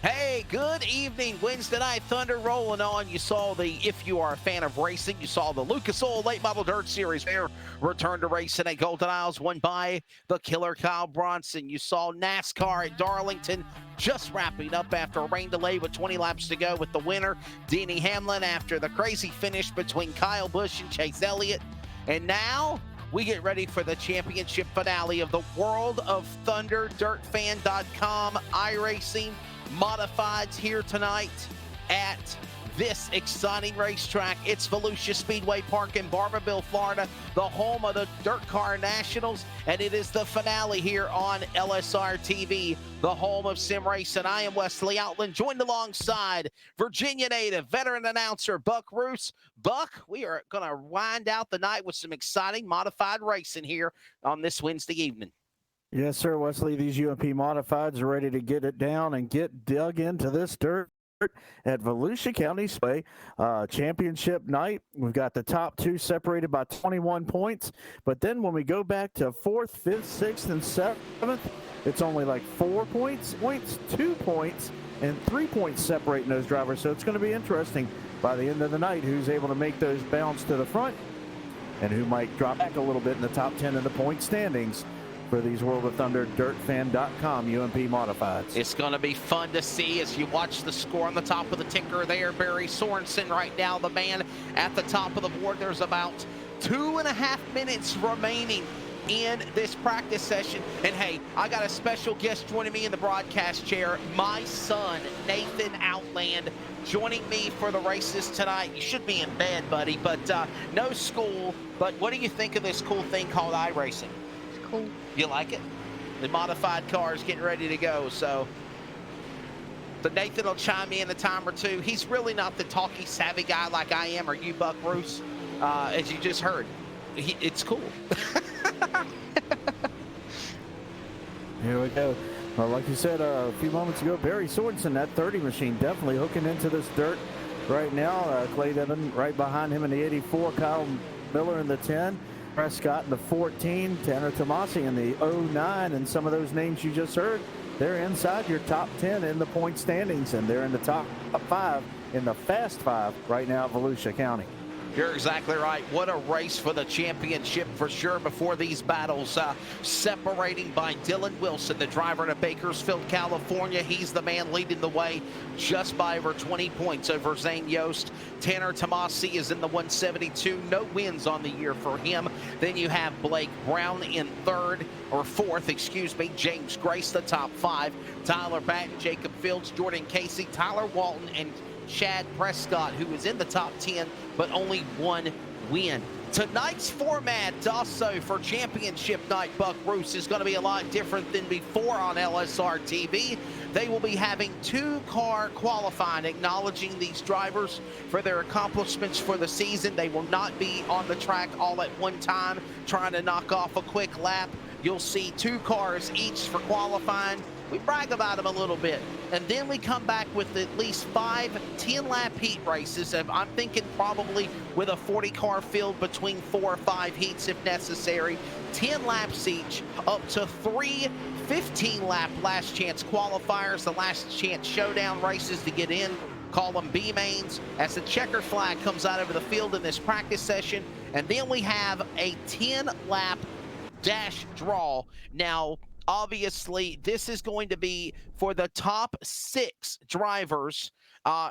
Hey, good evening. Wednesday night thunder rolling on. You saw if you are a fan of racing, you saw the Lucas Oil Late Model Dirt Series there. Return to racing at Golden Isles, won by the killer Kyle Bronson. You saw NASCAR at Darlington just wrapping up after a rain delay with 20 laps to go with the winner, Denny Hamlin, after the crazy finish between Kyle Busch and Chase Elliott. And now we get ready for the championship finale of the World of Thunder, DirtFan.com iRacing Modifieds here tonight at this exciting racetrack. It's Volusia Speedway Park in Barberville, Florida, the home of the Dirt Car Nationals, and it is the finale here on LSRTV, the home of sim racing. I am Wesley Outland, joined alongside Virginia native, veteran announcer Buck Roos. Buck, we are going to wind out the night with some exciting modified racing here on this Wednesday evening. Yes, sir, Wesley. These UMP Modifieds are ready to get it down and get dug into this dirt at Volusia County Speedway. Championship night. We've got the top two separated by 21 points. But then when we go back to 4th, 5th, 6th, and 7th, it's only like 4 points, 2 points, and 3 points separating those drivers. So it's going to be interesting by the end of the night who's able to make those bounce to the front and who might drop back a little bit in the top 10 of the point standings for these World of Thunder DirtFan.com UMP Modifieds. It's going to be fun to see as you watch the score on the top of the ticker there. Barry Sorensen right now, the man at the top of the board. There's about 2.5 minutes remaining in this practice session. And hey, I got a special guest joining me in the broadcast chair, my son, Nathan Outland, joining me for the races tonight. You should be in bed, buddy, but no school. But what do you think of this cool thing called iRacing? Cool. You like it? The modified cars getting ready to go. So Nathan will chime in a time or two. He's really not the talky savvy guy like I am or you, Buck Roos, as you just heard. It's cool. Here we go. Well, like you said a few moments ago, Barry Sorensen, that 30 machine, definitely hooking into this dirt right now. Clay Devin right behind him in the 84, Kyle Miller in the 10. Prescott in the 14, Tanner Tomasi in the 09, and some of those names you just heard, they're inside your top 10 in the point standings, and they're in the top 5 in the Fast 5 right now at Volusia County. You're exactly right. What a race for the championship for sure before these battles. Separating by Dylan Wilson, the driver out of Bakersfield, California. He's the man leading the way just by over 20 points over Zane Yost. Tanner Tomasi is in the 172. No wins on the year for him. Then you have Blake Brown in 4th, excuse me. James Grace, the top 5. Tyler Batten, Jacob Fields, Jordan Casey, Tyler Walton, and Chad Prescott, who is in the top 10, but only 1 win. Tonight's format also for championship night, Buck Roos, is going to be a lot different than before on LSR TV. They will be having 2-car qualifying, acknowledging these drivers for their accomplishments for the season. They will not be on the track all at one time trying to knock off a quick lap. You'll see 2 cars each for qualifying. We brag about them a little bit, and then we come back with at least 5 10-lap heat races. I'm thinking probably with a 40-car field between 4 or 5 heats if necessary. 10 laps each, up to 3 15-lap last chance qualifiers, the last chance showdown races to get in. Call them B-mains, as the checkered flag comes out over the field in this practice session. And then we have a 10-lap dash draw. Now, obviously, this is going to be for the top 6 drivers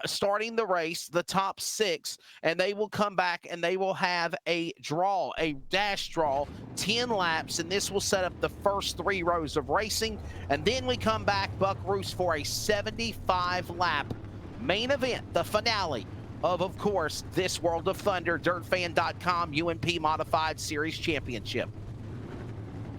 starting the race, the top 6, and they will come back and they will have a draw, a dash draw, 10 laps, and this will set up the first 3 rows of racing. And then we come back, Buck Roos, for a 75-lap main event, the finale of course, this World of Thunder DirtFan.com UMP Modified Series Championship.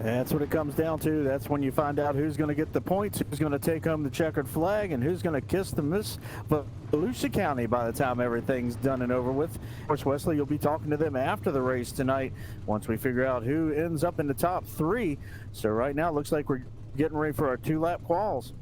That's what it comes down to. That's when you find out who's going to get the points, who's going to take home the checkered flag, and who's going to kiss the miss Volusia County by the time everything's done and over with. Of course, Wesley, you'll be talking to them after the race tonight once we figure out who ends up in the top 3. So right now it looks like we're getting ready for our 2-lap quals.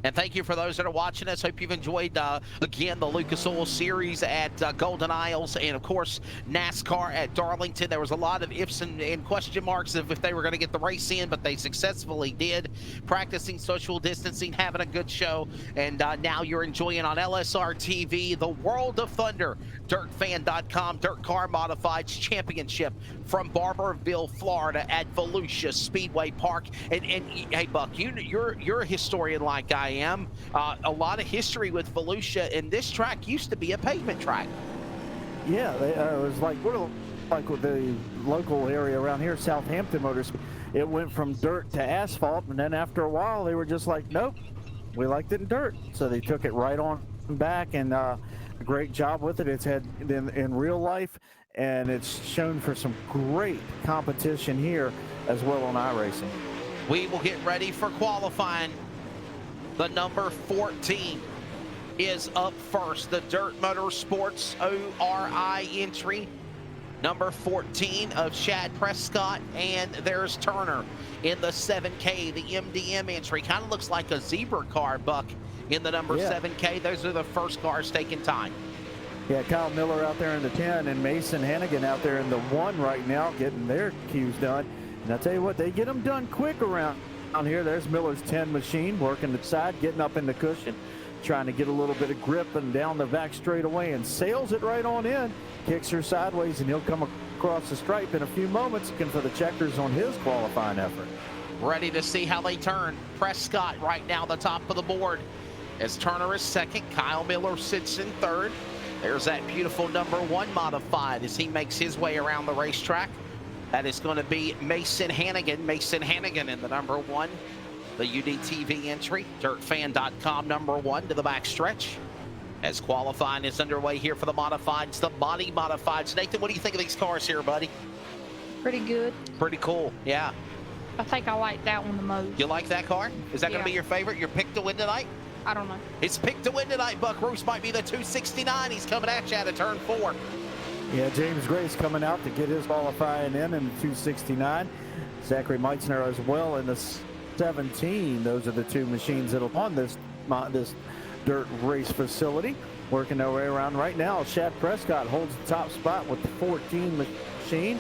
And thank you for those that are watching us. Hope you've enjoyed, again, the Lucas Oil Series at Golden Isles and, of course, NASCAR at Darlington. There was a lot of ifs and question marks of if they were going to get the race in, but they successfully did. Practicing social distancing, having a good show. And now you're enjoying on LSRTV, the World of Thunder, DirtFan.com, Dirt Car Modifieds Championship from Barberville, Florida at Volusia Speedway Park. And hey, Buck, you're a historian like I am. A lot of history with Volusia, and this track used to be a pavement track. Yeah, it was like with the local area around here, Southampton Motors. It went from dirt to asphalt, and then after a while, they were just like, nope, we liked it in dirt. So they took it right on back, and a great job with it. It's had in real life, and it's shown for some great competition here as well on iRacing. We will get ready for qualifying. The number 14 is up first. The Dirt Motorsports ORI entry. Number 14 of Shad Prescott, and there's Turner in the 7K. The MDM entry kind of looks like a zebra car, Buck, in the number 7K. Those are the first cars taking time. Yeah, Kyle Miller out there in the 10 and Mason Hannigan out there in the 1 right now getting their cues done. And I'll tell you what, they get them done quick around here. There's Miller's 10 machine working the side, getting up in the cushion, trying to get a little bit of grip and down the back straightaway, and sails it right on in, kicks her sideways, and he'll come across the stripe in a few moments, looking for the checkers on his qualifying effort. Ready to see how they turn. Prescott right now the top of the board as Turner is second. Kyle Miller sits in third. There's that beautiful number 1 modified as he makes his way around the racetrack. That is going to be Mason Hannigan. Mason Hannigan in the number 1. The UDTV entry, DirtFan.com number 1 to the backstretch. As qualifying is underway here for the modifieds, the body modifieds. Nathan, what do you think of these cars here, buddy? Pretty good. Pretty cool, yeah. I think I like that one the most. You like that car? Is that going to be your favorite? Your pick to win tonight? I don't know. His pick to win tonight, Buck Roos, might be the 269. He's coming at you out of turn 4. Yeah, James Grace coming out to get his qualifying in the 269. Zachary Meitzner as well in the 17. Those are the 2 machines that are on this dirt race facility. Working their way around right now. Shad Prescott holds the top spot with the 14 machine.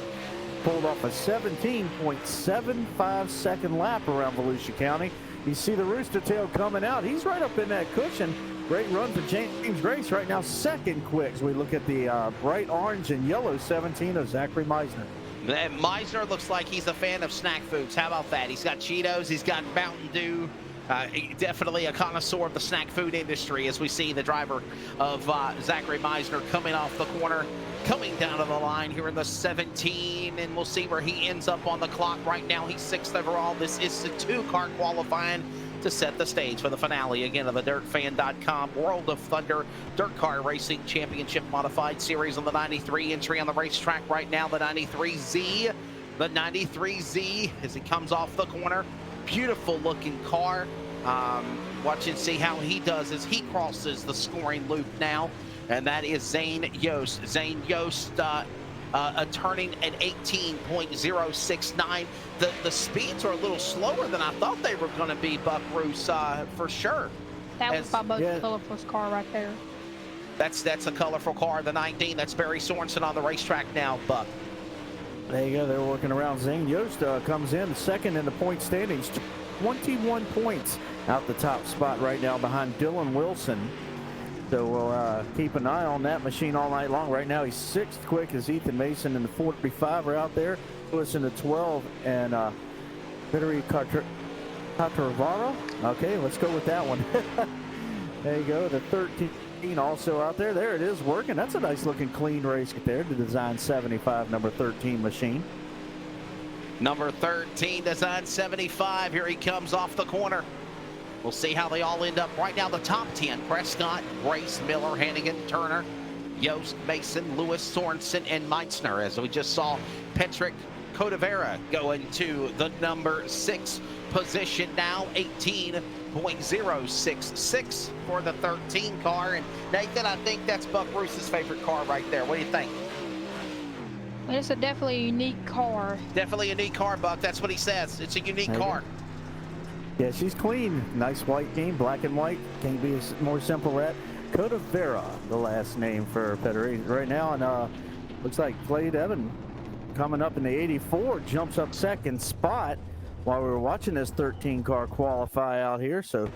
Pulled off a 17.75 second lap around Volusia County. You see the rooster tail coming out. He's right up in that cushion. Great run for James Grace right now, second quick as we look at the bright orange and yellow 17 of Zachary Meisner. And Meisner looks like he's a fan of snack foods. How about that? He's got Cheetos, he's got Mountain Dew. Definitely a connoisseur of the snack food industry as we see the driver of Zachary Meisner coming off the corner, coming down to the line here in the 17, and we'll see where he ends up on the clock. Right now, he's 6th overall. This is the 2-car qualifying to set the stage for the finale again of the DirtFan.com World of Thunder Dirt Car Racing Championship Modified Series on the 93 entry on the racetrack right now. The 93Z, as he comes off the corner. Beautiful looking car. Watch and see how he does as he crosses the scoring loop now. And that is Zane Yost. Zane Yost turning an 18.069. The speeds are a little slower than I thought they were going to be, Buck Roos, for sure. That was my most colorful car right there. That's a colorful car, the 19. That's Barry Sorensen on the racetrack now, Buck. There you go. They're working around. Zane Yost comes in second in the point standings. 21 points out the top spot right now behind Dylan Wilson. So we'll keep an eye on that machine all night long. Right now he's 6th quick as Ethan Mason and the 45 are out there. Lewis in the 12 and Vittori Cartravaro. Okay, let's go with that one. There you go. The 13 also out there. There it is working. That's a nice looking clean race there. The Design 75 number 13 machine. Number 13, Design 75. Here he comes off the corner. We'll see how they all end up. Right now, the top 10, Prescott, Grace, Miller, Hannigan, Turner, Yost, Mason, Lewis, Sorensen, and Meitzner. As we just saw Patrick Codavera go into the number 6 position now, 18.066 for the 13 car. And Nathan, I think that's Buck Roos's favorite car right there. What do you think? It's definitely a unique car. Definitely a unique car, Buck. That's what he says. It's a unique car. Yeah, she's clean. Nice white game, black and white. Can't be more simple that. Coda Vera, the last name for Federation right now, and looks like Clay Evan coming up in the 84, jumps up second spot while we were watching this 13-car qualify out here. So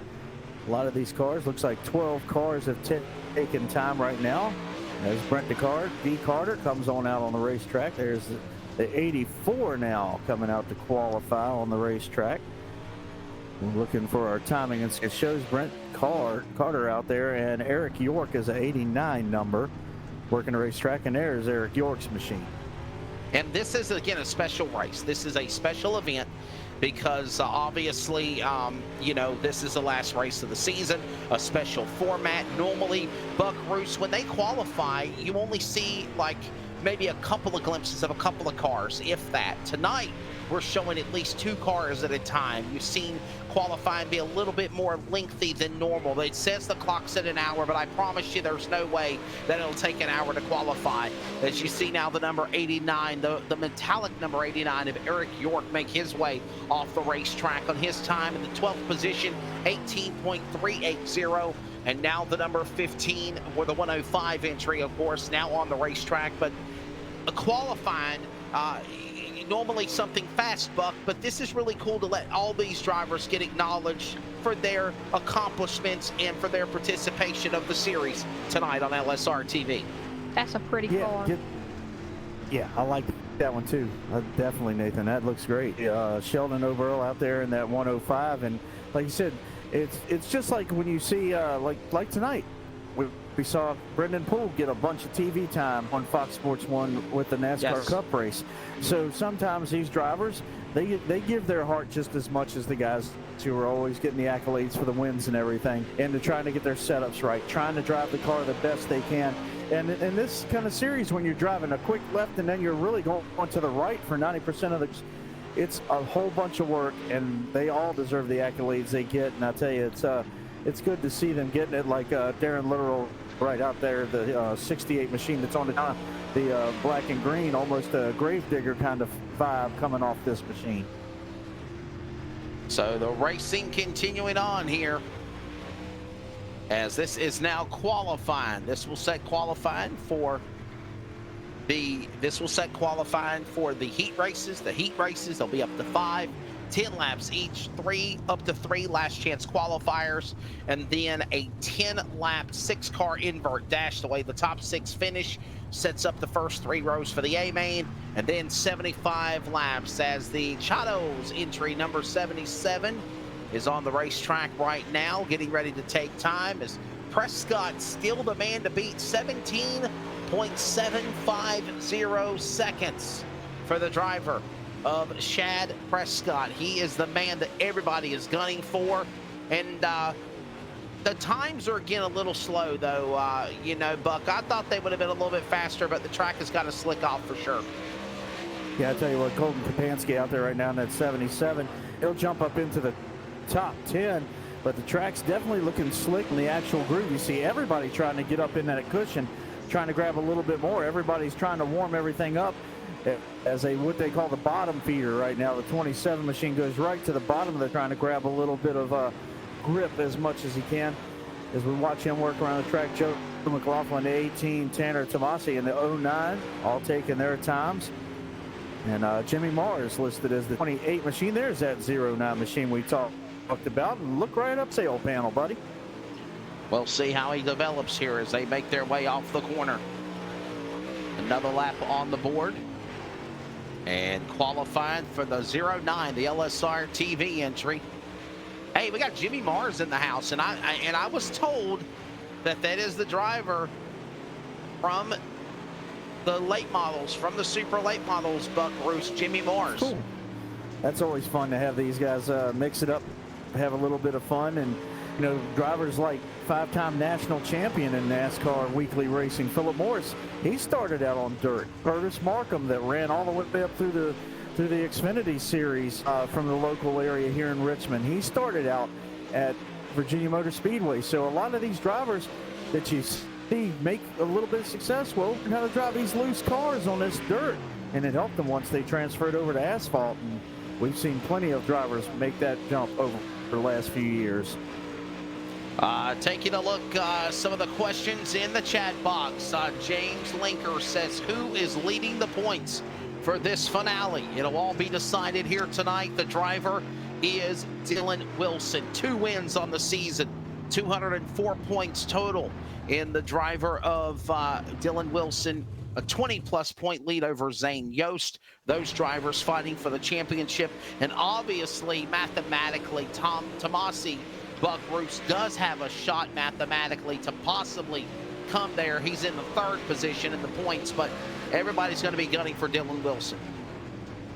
a lot of these cars, looks like 12 cars have taken time right now. As Brent Decard, D. Carter comes on out on the racetrack. There's the 84 now coming out to qualify on the racetrack. We're looking for our timing, and it shows Brent Carter out there, and Eric York is an 89 number working the racetrack, and there's Eric York's machine. And this is, again, a special race. This is a special event because obviously, you know, this is the last race of the season, a special format. Normally, Buck Roos, when they qualify, you only see like maybe a couple of glimpses of a couple of cars, if that. Tonight, we're showing at least 2 cars at a time. You've seen qualifying be a little bit more lengthy than normal. It says the clock's at an hour, but I promise you there's no way that it'll take an hour to qualify. As you see now, the number 89, the metallic number 89 of Eric York make his way off the racetrack on his time in the 12th position, 18.380. And now the number 15, or the 105 entry, of course, now on the racetrack. But qualifying, normally something fast, Buck, but this is really cool to let all these drivers get acknowledged for their accomplishments and for their participation of the series tonight on LSRTV. That's a pretty car. Yeah, I like that one too. Definitely, Nathan. That looks great. Sheldon Overall out there in that 105, and like you said, it's just like when you see like tonight. We saw Brendan Poole get a bunch of TV time on Fox Sports 1 with the NASCAR Cup race. So sometimes these drivers, they give their heart just as much as the guys who are always getting the accolades for the wins and everything, and they're trying to get their setups right, trying to drive the car the best they can. And in this kind of series, when you're driving a quick left and then you're really going to the right for 90% of the, it's a whole bunch of work, and they all deserve the accolades they get. And I tell you, it's good to see them getting it, like Darren Literal right out there, the 68 machine that's on the black and green, almost a gravedigger kind of vibe coming off this machine. So the racing continuing on here, as this is now qualifying. This will set qualifying for the heat races. The heat races, they'll be up to 5. 10 laps each, up to 3 last chance qualifiers, and then a 10-lap 6-car invert dash. The way the top 6 finish sets up the first 3 rows for the A main, and then 75 laps as the Chado's entry number 77 is on the racetrack right now, getting ready to take time as Prescott still the man to beat, 17.750 seconds for the driver of Shad Prescott. He is the man that everybody is gunning for, and the times are again a little slow though. You know, Buck, I thought they would have been a little bit faster, but the track has got to slick off for sure. Yeah, I tell you what, Colton Kapansky out there right now in that 77, he'll jump up into the top 10, but the track's definitely looking slick in the actual groove. You see everybody trying to get up in that cushion, trying to grab a little bit more. Everybody's trying to warm everything up as what they call the bottom feeder right now. The 27 machine goes right to the bottom. They're trying to grab a little bit of grip as much as he can. As we watch him work around the track, Joe McLaughlin, the 18, Tanner Tomasi in the 09, all taking their times. And Jimmy Mars listed as the 28 machine. There's that 09 machine we talked about. And look right up sale panel, buddy. We'll see how he develops here as they make their way off the corner. Another lap on the board. And qualifying for the 09, the LSRTV entry. Hey, we got Jimmy Mars in the house, and I was told that is the driver from the late models, from the super late models, Buck Roos, Jimmy Mars. Cool. That's always fun to have these guys mix it up, have a little bit of fun, and you know, drivers like 5-time national champion in NASCAR weekly racing, Philip Morris, he started out on dirt. Curtis Markham, that ran all the way up through the Xfinity series from the local area here in Richmond, he started out at Virginia Motor Speedway. So a lot of these drivers that you see make a little bit of success, well, how to drive these loose cars on this dirt, and it helped them once they transferred over to asphalt. And we've seen plenty of drivers make that jump over the last few years. Taking a look, some of the questions in the chat box. James Linker says, who is leading the points for this finale? It'll all be decided here tonight. The driver is Dylan Wilson. 2 wins on the season, 204 points total in the driver of Dylan Wilson. A 20-plus point lead over Zane Yost. Those drivers fighting for the championship. And obviously, mathematically, Tomasi Buck Roos does have a shot mathematically to possibly come there. He's in the 3rd position in the points, but everybody's going to be gunning for Dylan Wilson.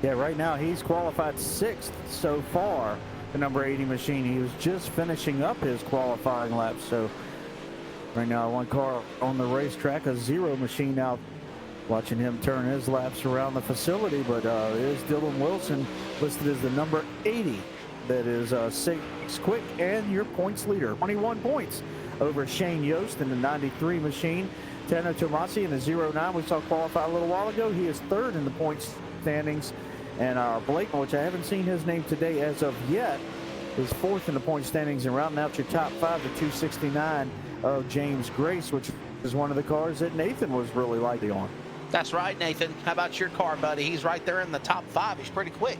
Yeah, right now he's qualified 6th so far, the number 80 machine. He was just finishing up his qualifying lap. So right now, 1 car on the racetrack, a 0 machine out, watching him turn his laps around the facility. But there's Dylan Wilson listed as the number 80. That is 6 quick and your points leader. 21 points over Shane Yost in the 93 machine. Tano Tomasi in the 09 we saw qualify a little while ago. He is 3rd in the points standings. And Blake, which I haven't seen his name today as of yet, is 4th in the point standings. And rounding out your top 5 to 269 of James Grace, which is one of the cars that Nathan was really lighting on. That's right, Nathan. How about your car, buddy? He's right there in the top 5. He's pretty quick.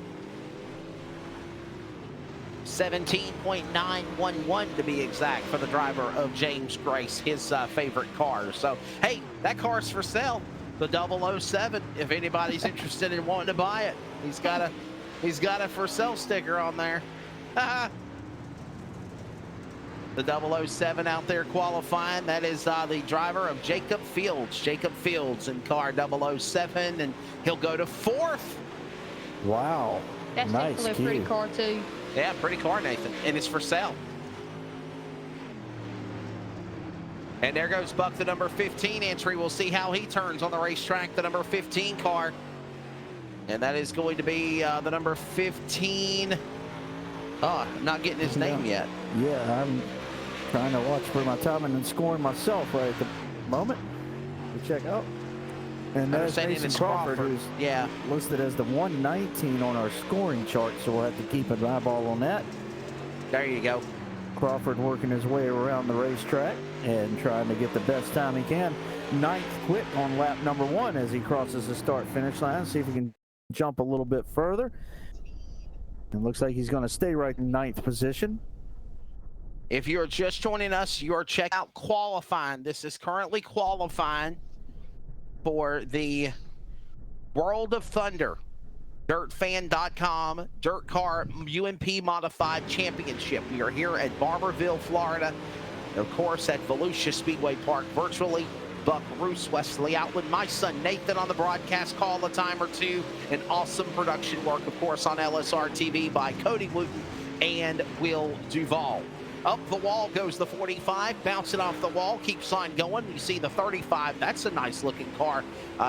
17.911 to be exact for the driver of James Grace, his favorite car. So, hey, that car's for sale. The 007, if anybody's interested in wanting to buy it. He's got a for sale sticker on there. The 007 out there qualifying. That is the driver of Jacob Fields. Jacob Fields in car 007, and he'll go to 4th. Wow. That's nice definitely a pretty car, too. Yeah, pretty car, Nathan, and it's for sale. And there goes Buck, the number 15 entry. We'll see how he turns on the racetrack, the number 15 car. And that is going to be the number 15. Oh, I'm not getting his name yet. Yeah, I'm trying to watch for my timing and scoring myself right at the moment. To check out. And that's Mason Crawford, who's listed as the 119 on our scoring chart, so we'll have to keep an eyeball on that. There you go. Crawford working his way around the racetrack and trying to get the best time he can. 9th quick on lap number 1 as he crosses the start-finish line. See if he can jump a little bit further. It looks like he's going to stay right in 9th position. If you're just joining us, you're checking out qualifying. This is currently qualifying for the World of Thunder dirtfan.com dirt car UMP modified championship. We are here at Barberville, Florida, of course at Volusia Speedway Park virtually. Buck Roos, Wesley Outland, my son Nathan on the broadcast call a time or two, and awesome production work, of course, on LSRTV by Cody Wooten and Will Duvall. Up the wall goes the 45, bouncing off the wall, keeps on going. You see the 35. That's a nice looking car.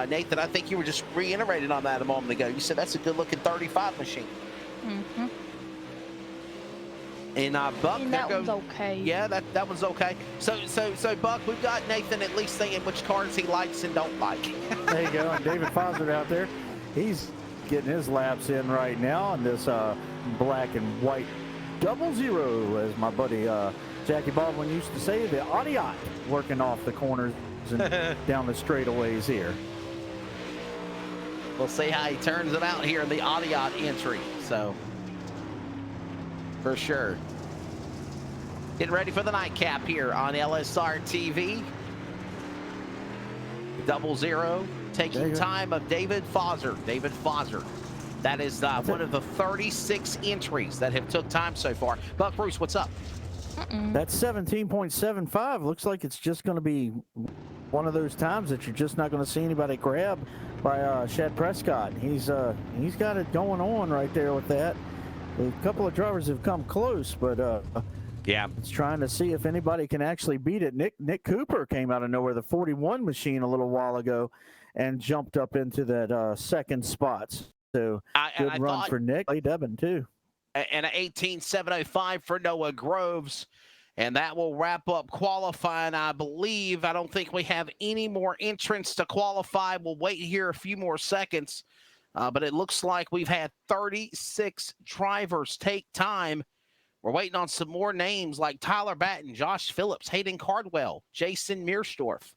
Nathan, I think you were just reiterating on that a moment ago. You said that's a good looking 35 machine. Mm-hmm. And Buck, that was okay. Yeah, that was okay. So Buck, we've got Nathan at least saying which cars he likes and don't like. There you go. And David Foster out there, he's getting his laps in right now on this black and white 00, as my buddy Jackie Baldwin used to say, the Audiot, working off the corners and down the straightaways here. We'll see how he turns it out here in the Audiot entry. So, for sure. Getting ready for the nightcap here on LSRTV. 00, taking time of David Foster. David Foster. That is one of the 36 entries that have took time so far. Buck Bruce, what's up? That's 17.75. Looks like it's just going to be one of those times that you're just not going to see anybody grab by Shad Prescott. He's got it going on right there with that. A couple of drivers have come close, but yeah, it's trying to see if anybody can actually beat it. Nick Cooper came out of nowhere, the 41 machine, a little while ago, and jumped up into that second spot. So good run for Nick. Debin too. And an 18.705 for Noah Groves. And that will wrap up qualifying, I believe. I don't think we have any more entrants to qualify. We'll wait here a few more seconds. But it looks like we've had 36 drivers take time. We're waiting on some more names like Tyler Batten, Josh Phillips, Hayden Cardwell, Jason Meerstorff,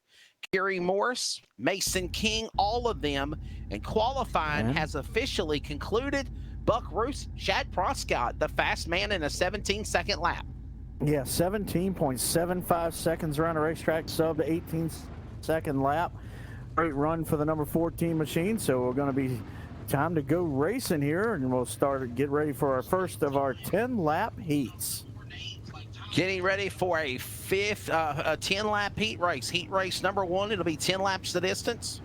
Gary Morris, Mason King, all of them. And qualifying has officially concluded. Buck Roos, Chad Prescott, the fast man in a 17-second lap. Yeah, 17.75 seconds around the racetrack, sub 18-second lap. Great run for the number 14 machine. So we're going to be time to go racing here, and we'll get ready for our first of our 10-lap heats. Getting ready for a 10-lap heat race. Heat race number 1, it'll be 10 laps the distance.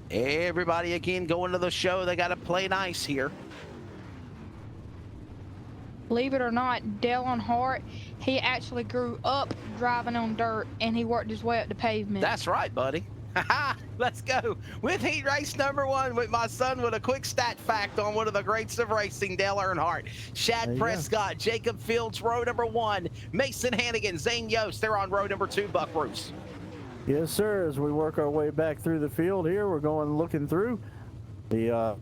Everybody again going to the show. They got to play nice here. Believe it or not, Dale Earnhardt, he actually grew up driving on dirt, and he worked his way up the pavement. That's right, buddy. Let's go with heat race number 1 with my son with a quick stat fact on one of the greats of racing, Dale Earnhardt. Chad Prescott, Jacob Fields, row number 1. Mason Hannigan, Zane Yost, they're on row number 2, Buck Roos. Yes, sir. As we work our way back through the field here, we're looking through the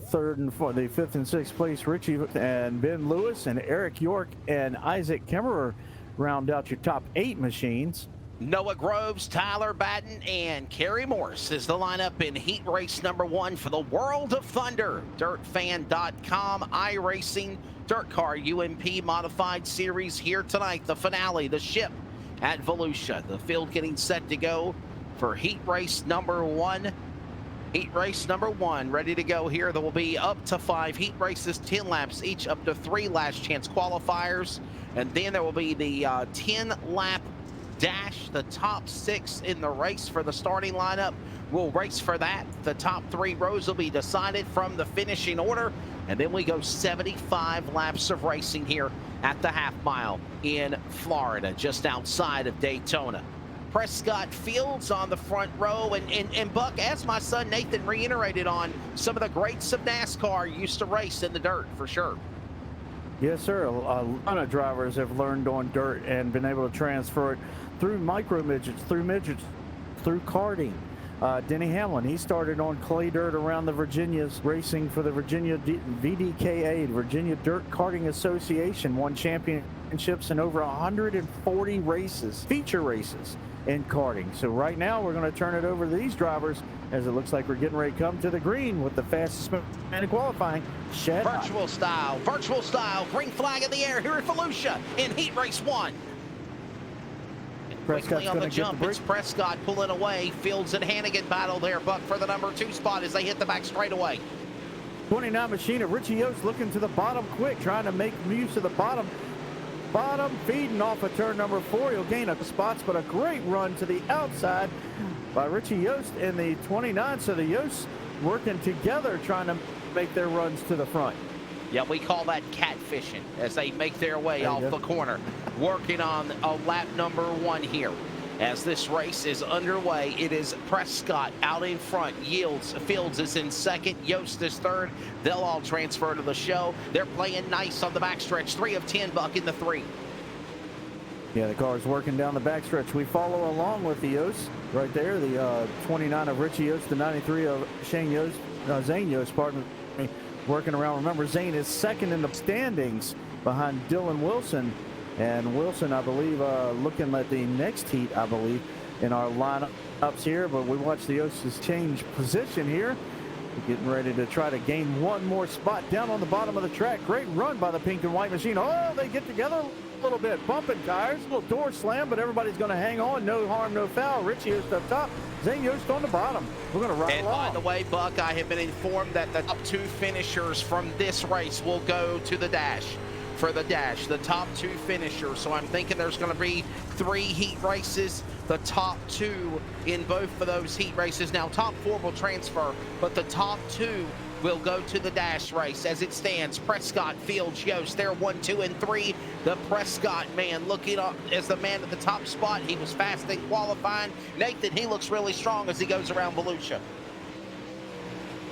third and fourth, the 5th and 6th place. Richie and Ben Lewis and Eric York and Isaac Kemmerer round out your top 8 machines. Noah Groves, Tyler Batten, and Kerry Morse is the lineup in heat race number 1 for the World of Thunder. Dirtfan.com, iRacing, Dirt Car UMP Modified Series here tonight. The finale, the ship at Volusia. The field getting set to go for heat race number 1. Heat race number 1 ready to go here. There will be up to 5 heat races, 10 laps each, up to 3 last chance qualifiers. And then there will be the 10-lap dash. The top 6 in the race for the starting lineup will race for that. The top 3 rows will be decided from the finishing order. And then we go 75 laps of racing here at the half mile in Florida, just outside of Daytona. Prescott Fields on the front row, and Buck, as my son Nathan reiterated on, some of the greats of NASCAR used to race in the dirt for sure. Yes, sir. A lot of drivers have learned on dirt and been able to transfer it through micro midgets, through karting. Denny Hamlin, he started on clay dirt around the Virginias, racing for the Virginia VDKA, Virginia Dirt Karting Association, won championships in over 140 races, feature races in karting. So right now we're going to turn it over to these drivers as it looks like we're getting ready to come to the green with the fastest man in qualifying, Shad. Virtual style, green flag in the air here at Volusia in heat race 1. Quickly on the jump, it's Prescott pulling away. Fields and Hannigan battle there, Buck, for the number 2 spot as they hit the back straightaway. 29 machine of Richie Yost looking to the bottom quick, trying to make use of the bottom, feeding off of turn number 4. He'll gain a spots, but a great run to the outside by Richie Yost in the 29. So the Yosts working together, trying to make their runs to the front. Yeah, we call that catfishing as they make their way off the corner, working on lap number 1 here. As this race is underway, it is Prescott out in front. Fields is in second. Yost is third. They'll all transfer to the show. They're playing nice on the backstretch. 3 of 10, Buck, in the 3. Yeah, the car's working down the backstretch. We follow along with the Yost right there. The 29 of Richie Yost, the 93 of Zane Yost, pardon me, working around. Remember, Zane is second in the standings behind Dylan Wilson. And Wilson, I believe, looking at the next heat, I believe, in our lineups here. But we watch the Yosts change position here. We're getting ready to try to gain one more spot down on the bottom of the track. Great run by the pink and white machine. Oh, they get together a little bit. Bumping tires, a little door slam, but everybody's going to hang on. No harm, no foul. Richie Yost up top. Zane Yost on the bottom. We're going to ride along. And by the way, Buck, I have been informed that the top 2 finishers from this race will go to the dash. For the dash, the top 2 finishers. So I'm thinking there's going to be 3 heat races. The top 2 in both of those heat races. Now, top 4 will transfer, but the top 2 will go to the dash race. As it stands, Prescott, Fields, Yost, they're 1, 2, and 3. The Prescott man looking up as the man at the top spot. He was fast in qualifying. Nathan, he looks really strong as he goes around Volusia.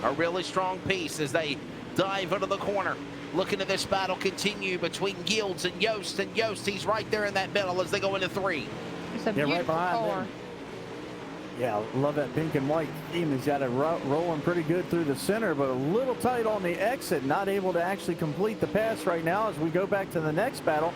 A really strong piece as they dive into the corner. Looking at this battle continue between Fields and Yost. And, Yost, he's right there in that middle as they go into 3. It's a beautiful car. Yeah, right behind them. 29 of Richie Yost, the 93 of Shane Yost, Zane Yost on the bottom. We're going to ride along. It's a beautiful car. Yeah, right behind them. Yeah, love that pink and white theme. He's got it rolling pretty good through the center, but a little tight on the exit. Not able to actually complete the pass right now as we go back to the next battle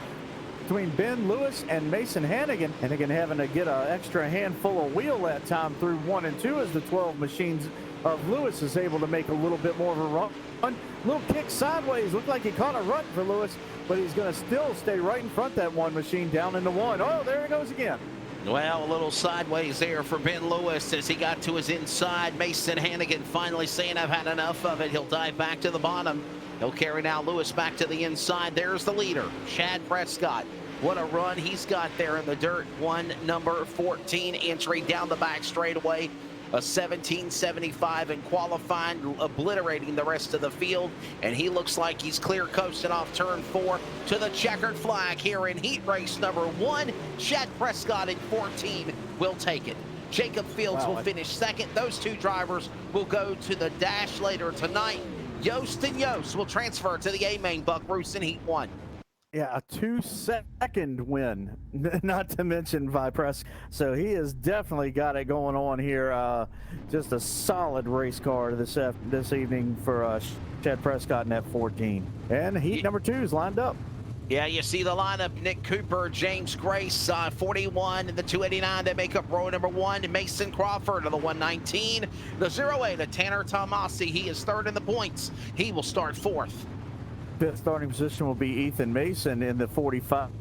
between Ben Lewis and Mason Hannigan. Hannigan having to get an extra handful of wheel that time through 1 and 2 as the 12 machines of Lewis is able to make a little bit more of a run. Little kick sideways. Looked like he caught a rut for Lewis, but he's going to still stay right in front of that one machine down into 1. Oh, there he goes again. Well, a little sideways there for Ben Lewis as he got to his inside. Mason Hannigan finally saying, I've had enough of it. He'll dive back to the bottom. He'll carry now Lewis back to the inside. There's the leader, Chad Prescott. What a run he's got there in the dirt. Number 14 entry down the back straightaway. A 17.75 in qualifying, obliterating the rest of the field. And he looks like he's clear coasting off turn 4 to the checkered flag here in heat race number 1. Chad Prescott in 14 will take it. Jacob Fields will finish second. Those two drivers will go to the dash later tonight. Yost and Yost will transfer to the A-Main Buck Roos in heat 1. Yeah, a 2-second win, not to mention Vipress. So he has definitely got it going on here. Just a solid race car this evening for Chad Prescott in F14. And heat number 2 is lined up. Yeah, you see the lineup. Nick Cooper, James Grace, 41 in the 289. They make up row number 1. Mason Crawford of the 119. The 08 of Tanner Tomasi. He is third in the points. He will start 4th. Fifth starting position will be Ethan Mason in the 45.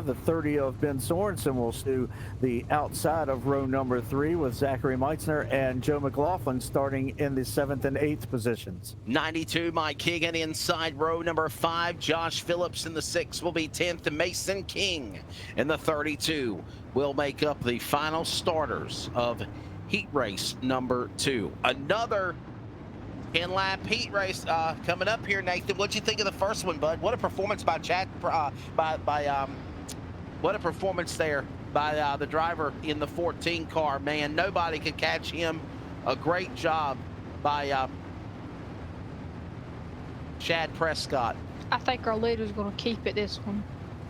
The 30 of Ben Sorensen will do the outside of row number 3 with Zachary Meitzner and Joe McLaughlin starting in the 7th and 8th positions. 92, Mike Keegan inside row number 5. Josh Phillips in the 6 will be 10th. Mason King in the 32 will make up the final starters of heat race number 2. Another 10-lap heat race coming up here, Nathan. What'd you think of the first one, bud? What a performance by Chad, what a performance there by the driver in the 14 car. Man, nobody could catch him. A great job by Chad Prescott. I think our leader's going to keep it this one.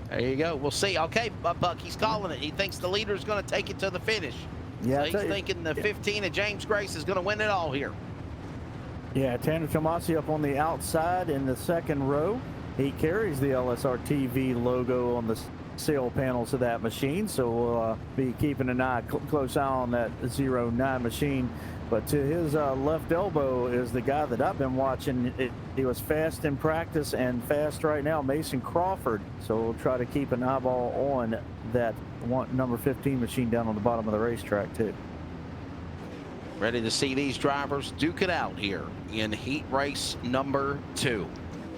There you go. We'll see. Okay, Buck, he's calling it. He thinks the leader's going to take it to the finish. Yeah, so he's thinking the 15 of James Grace is going to win it all here. Yeah, Tanner Tomasi up on the outside in the second row. He carries the LSRTV logo on the sail panels of that machine, so we'll be keeping an eye, close eye on that 09 machine. But to his left elbow is the guy that I've been watching. He was fast in practice and fast right now, Mason Crawford. So we'll try to keep an eyeball on that number 15 machine down on the bottom of the racetrack too. Ready to see these drivers duke it out here in heat race number 2.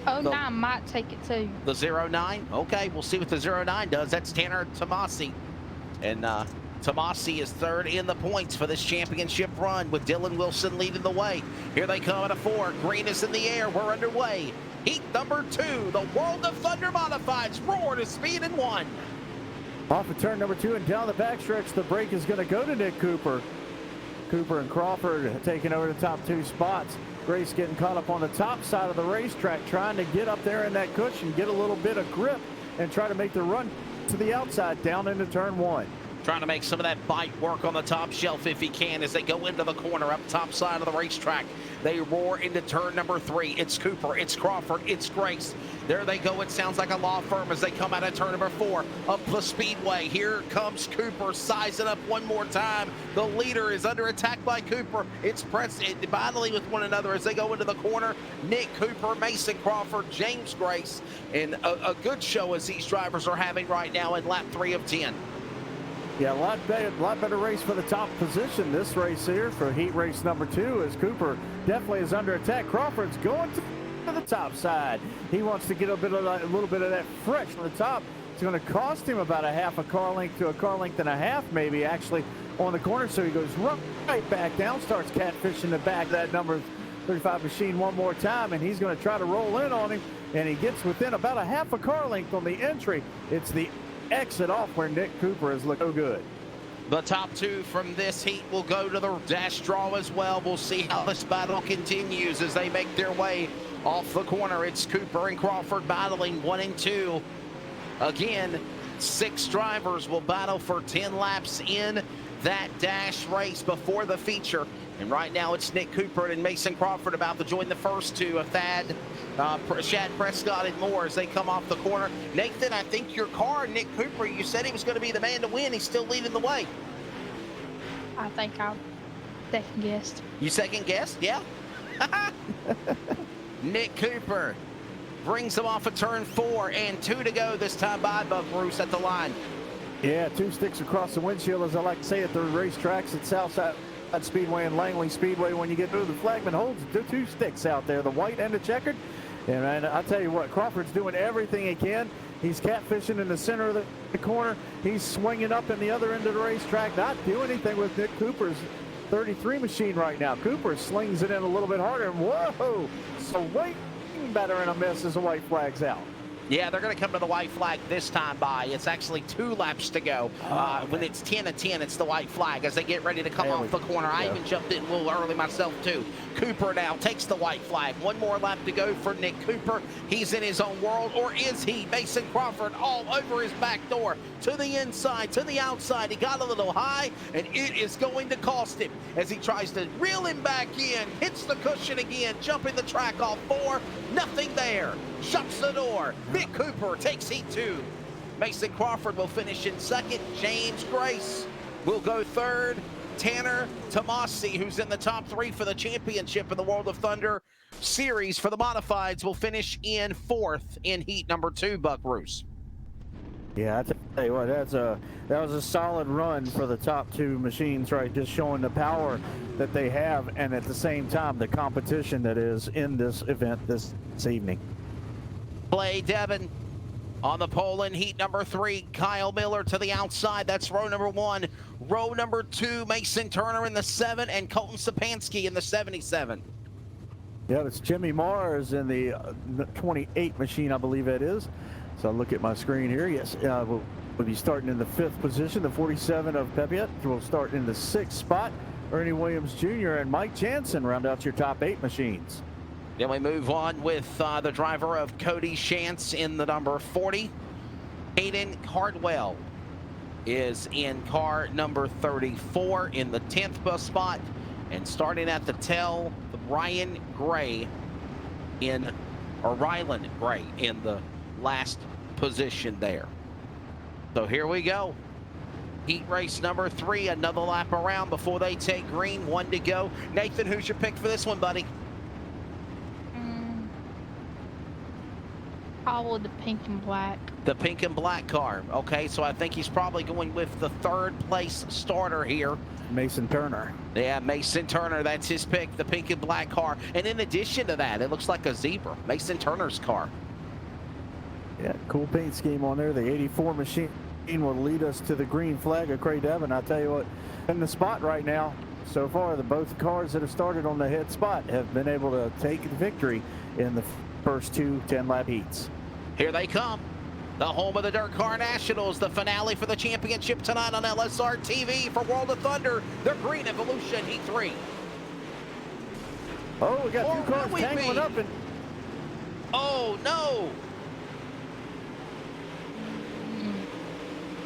09 might take it too. The 09? Okay, we'll see what the 09 does. That's Tanner Tomasi. And Tomasi is third in the points for this championship run with Dylan Wilson leading the way. Here they come at a 4. Green is in the air. We're underway. Heat number 2. The World of Thunder Modifieds roar to speed in 1. Off of turn number 2 and down the backstretch, the break is going to go to Nick Cooper. Cooper and Crawford taking over the top 2 spots. Grace getting caught up on the top side of the racetrack, trying to get up there in that cushion, get a little bit of grip, and try to make the run to the outside down into turn 1. Trying to make some of that bite work on the top shelf if he can as they go into the corner up top side of the racetrack. They roar into turn number 3. It's Cooper, it's Crawford, it's Grace. There they go. It sounds like a law firm as they come out of turn number 4 up the speedway. Here comes Cooper sizing up one more time. The leader is under attack by Cooper. It's pressed battling with one another as they go into the corner. Nick Cooper, Mason Crawford, James Grace, and a good show as these drivers are having right now in lap 3 of 10. Yeah, a lot better race for the top position. This race here for heat race number 2 as Cooper definitely is under attack. Crawford's going to the top side. He wants to get a little bit of that fresh on the top. It's going to cost him about a half a car length to a car length and a half, maybe actually on the corner. So he goes right back down, starts catfishing the back of that number 35 machine one more time, and he's going to try to roll in on him. And he gets within about a half a car length on the entry. It's the exit off where Nick Cooper has looked so good. The top 2 from this heat will go to the dash draw as well. We'll see how this battle continues as they make their way off the corner. It's Cooper and Crawford battling 1 and 2. Again, 6 drivers will battle for 10 laps in that dash race before the feature. And right now it's Nick Cooper and Mason Crawford about to join the first two of Shad Prescott and more as they come off the corner. Nathan, I think your car, Nick Cooper, you said he was going to be the man to win. He's still leading the way. I think I second guessed. You second guessed? Yeah. Nick Cooper brings him off of turn 4 and 2 to go this time by Buck Bruce at the line. Yeah, 2 sticks across the windshield, as I like to say at the racetracks at Southside Speedway and Langley Speedway. When you get through, the flagman holds the 2 sticks out there, the white and the checkered. And man, I tell you what, Crawford's doing everything he can. He's catfishing in the center of the corner. He's swinging up in the other end of the racetrack, not doing anything with Nick Cooper's 33 machine right now. Cooper slings it in a little bit harder, and whoa, so way better and a miss as the white flag's out. Yeah, they're going to come to the white flag this time by. It's actually 2 laps to go. When it's 10-10, it's the white flag as they get ready to come off the corner. I even jumped in a little early myself, too. Cooper now takes the white flag. 1 more lap to go for Nick Cooper. He's in his own world, or is he? Mason Crawford all over his back door, to the inside, to the outside. He got a little high, and it is going to cost him as he tries to reel him back in. Hits the cushion again, jumping the track off 4. Nothing there. Shuts the door. Nick Cooper takes heat 2. Mason Crawford will finish in 2nd. James Grace will go 3rd. Tanner Tomasi, who's in the top 3 for the championship in the World of Thunder series for the modifieds, will finish in 4th in heat number 2, Buck Bruce. Yeah, I tell you what, that was a solid run for the top 2 machines, right? Just showing the power that they have, and at the same time, the competition that is in this event this evening. Clay Devin on the pole in heat number 3. Kyle Miller to the outside. That's row number 1. Row number 2, Mason Turner in the 7 and Colton Sapansky in the 77. Yeah, it's Jimmy Mars in the 28 machine, I believe it is. So look at my screen here. Yes, we'll be starting in the 5th position. The 47 of Pepiot will start in the 6th spot. Ernie Williams Jr. and Mike Jansen round out your top 8 machines. Then we move on with the driver of Cody Shantz in the number 40. Hayden Cardwell is in car number 34 in the 10th bus spot. And starting at the tail, Ryland Gray in the last position there. So here we go. Heat race number 3, another lap around before they take green. 1 to go. Nathan, who's your pick for this one, buddy? Probably the pink and black. The pink and black car. Okay, so I think he's probably going with the 3rd place starter here. Mason Turner. Yeah, Mason Turner, that's his pick, the pink and black car. And in addition to that, it looks like a zebra, Mason Turner's car. Yeah, cool paint scheme on there. The 84 machine will lead us to the green flag of Clay Devin. I tell you what, in the spot right now, so far, both cars that have started on the head spot have been able to take the victory in the first 2 10-lap heats. Here they come. The home of the Dirt Car Nationals, the finale for the championship tonight on LSRTV for World of Thunder. They're green at Volusia in heat 3. Oh, we got 2 cars tangling up. And oh, no.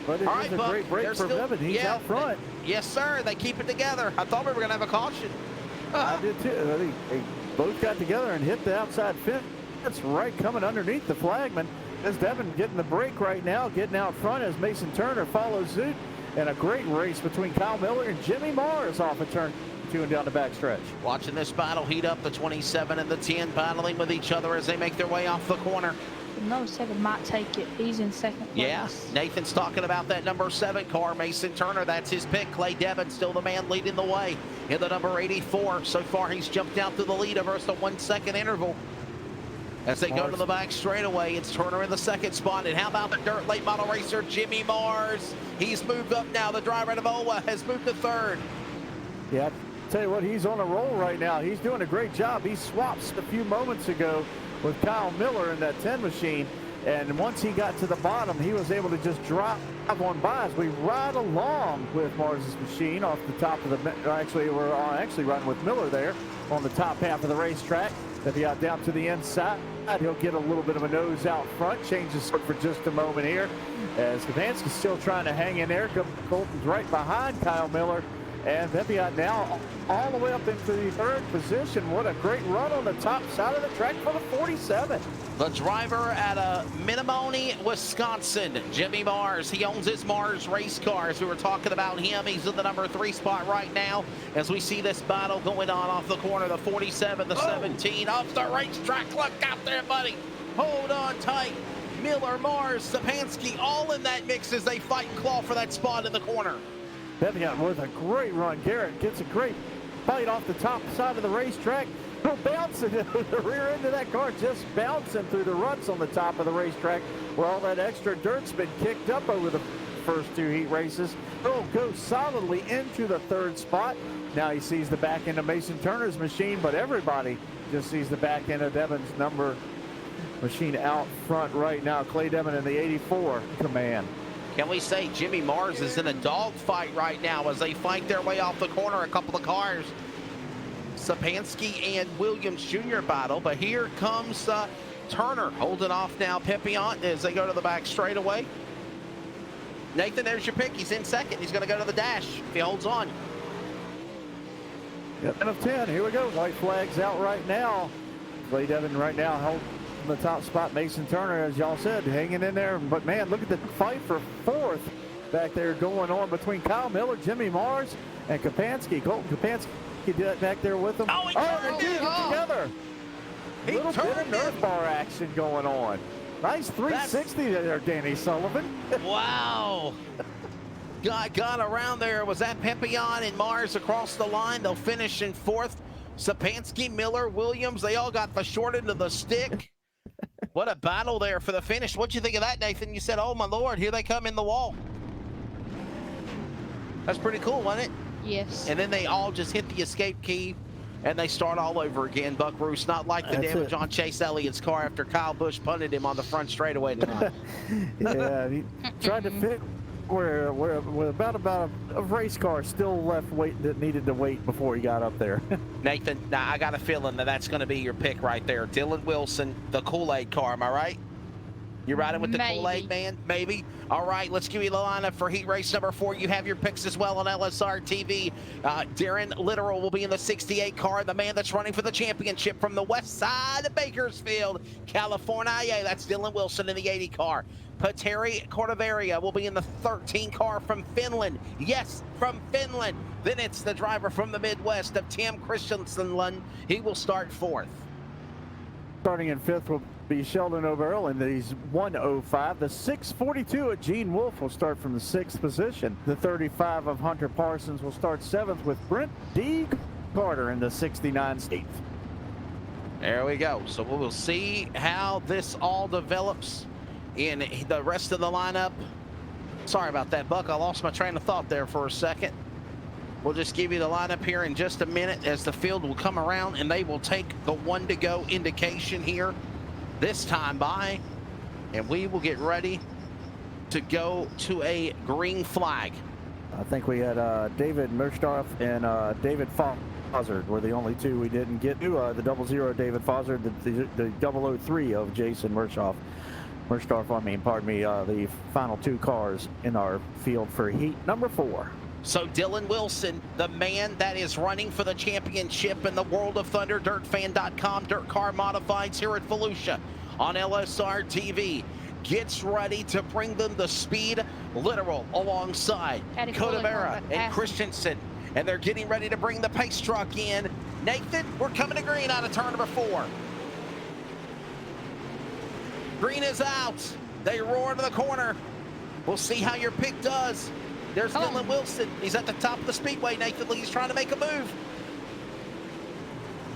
But it All was right, a Buck, great break for Devin. He's out front. Yes, sir. They keep it together. I thought we were going to have a caution. I did too. I think they both got together and hit the outside fence. That's right, coming underneath the flagman. As Devin getting the break right now, getting out front as Mason Turner follows suit. And a great race between Kyle Miller and Jimmy Mars off of turn 2 and down the backstretch. Watching this battle heat up, the 27 and the 10 battling with each other as they make their way off the corner. The number 7 might take it. He's in 2nd place. Yeah, Nathan's talking about that number 7 car, Mason Turner. That's his pick. Clay Devin still the man leading the way in the number 84. So far, he's jumped out to the lead over the 1 second interval. As they go to the back straightaway, it's Turner in the 2nd spot. And how about the dirt late model racer, Jimmy Mars? He's moved up now. The driver of Ola has moved to 3rd. Yeah, tell you what, he's on a roll right now. He's doing a great job. He swaps a few moments ago with Kyle Miller in that 10 machine. And once he got to the bottom, he was able to just drop on by as we ride along with Mars's machine off the top of the, actually, we're actually riding with Miller there on the top half of the racetrack. If he got down to the inside, He'll get a little bit of a nose out front, changes for just a moment here. As Stefanski's still trying to hang in there. Colton's right behind Kyle Miller. And Pepiot now all the way up into the third position. What a great run on the top side of the track for the 47. The driver out of Menominee, Wisconsin, Jimmy Mars. He owns his Mars race cars. We were talking about him. He's in the number 3 spot right now as we see this battle going on off the corner. The 47, the 17 off the racetrack. Look out there, buddy. Hold on tight. Miller, Mars, Stefanski, all in that mix as they fight and claw for that spot in the corner. Pepiot with a great run. Garrett gets a great fight off the top side of the racetrack. Bouncing the rear end of that car, just bouncing through the ruts on the top of the racetrack where all that extra dirt's been kicked up over the first 2 heat races. He'll go solidly into the 3rd spot. Now he sees the back end of Mason Turner's machine, but everybody just sees the back end of Devon's number machine out front right now. Clay Devon in the 84 Command. Can we say Jimmy Mars is in a dogfight right now as they fight their way off the corner? A couple of cars. Stefanski and Williams Jr. battle, but here comes Turner holding off now Pepiot as they go to the back straightaway. Nathan, there's your pick. He's in second. He's going to go to the dash if he holds on. Yep, 10 of 10. Here we go. White flags out right now. Clay Devon right now holding the top spot. Mason Turner, as y'all said, hanging in there. But man, look at the fight for 4th back there going on between Kyle Miller, Jimmy Mars, and Kapansky. Colton Kapansky back there with them. Oh, they did get together. He Little bit of nerf bar action going on. Nice 360 there, Danny Sullivan. Wow. Got around there. Was that Pepiot and Mars across the line? They'll finish in 4th. Stefanski, Miller, Williams, they all got the short end of the stick. What a battle there for the finish. What'd you think of that, Nathan? You said, oh my Lord, here they come in the wall. That's pretty cool, wasn't it? Yes. And then they all just hit the escape key and they start all over again. Buck Roos, not like the damage on Chase Elliott's car after Kyle Busch punted him on the front straightaway tonight. Yeah, he tried to fit where about a race car still left wait that needed to wait before he got up there. Nathan, now I got a feeling that that's going to be your pick right there. Dylan Wilson, the Kool-Aid car, am I right? You riding with the Kool-Aid man? Maybe. All right, let's give you the lineup for heat race number 4. You have your picks as well on LSRTV. Darren Littoral will be in the 68 car, the man that's running for the championship from the west side of Bakersfield, California. Yeah, that's Dylan Wilson in the 80 car. Pateri Cordovaria will be in the 13 car from Finland. Yes, from Finland. Then it's the driver from the Midwest of Tim Christensen. He will start 4th. Starting in 5th will be Sheldon O'Verrill in these 105. The 642 of Gene Wolfe will start from the 6th position. The 35 of Hunter Parsons will start 7th with Brent D. Carter in the 69 8th. There we go. So we will see how this all develops in the rest of the lineup. Sorry about that, Buck. I lost my train of thought there for a second. We'll just give you the lineup here in just a minute as the field will come around and they will take the 1 to go indication here this time by, and we will get ready to go to a green flag. I think we had David Merchdorf and David Fozzard were the only 2 we didn't get to. The 00 David Fozzard, the 003 of Jason Merchdorf, the final 2 cars in our field for heat number 4. So Dylan Wilson, the man that is running for the championship in the World of Thunder, dirtfan.com, dirt car modifieds here at Volusia on LSRTV, gets ready to bring them the speed. Littoral alongside Codavera and Christensen, and they're getting ready to bring the pace truck in. Nathan, we're coming to green out of turn number 4. Green is out. They roar to the corner. We'll see how your pick does. There's Dylan Wilson. He's at the top of the speedway, Nathan. He's trying to make a move.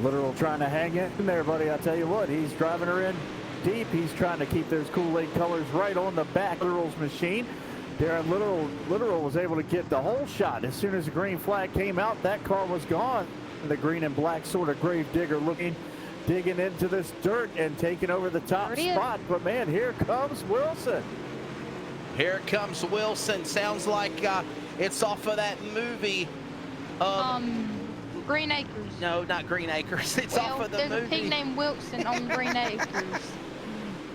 Littoral trying to hang in there, buddy. I tell you what, he's driving her in deep. He's trying to keep those Kool-Aid colors right on the back of Littoral's machine. Darren Littoral was able to get the whole shot. As soon as the green flag came out, that car was gone. The green and black sort of grave digger looking, digging into this dirt and taking over the top spot. But man, here comes Wilson. Here comes Wilson. Sounds like it's off of that movie. Green Acres. No, not Green Acres. It's off of the there's movie. a pig named Wilson on Green Acres.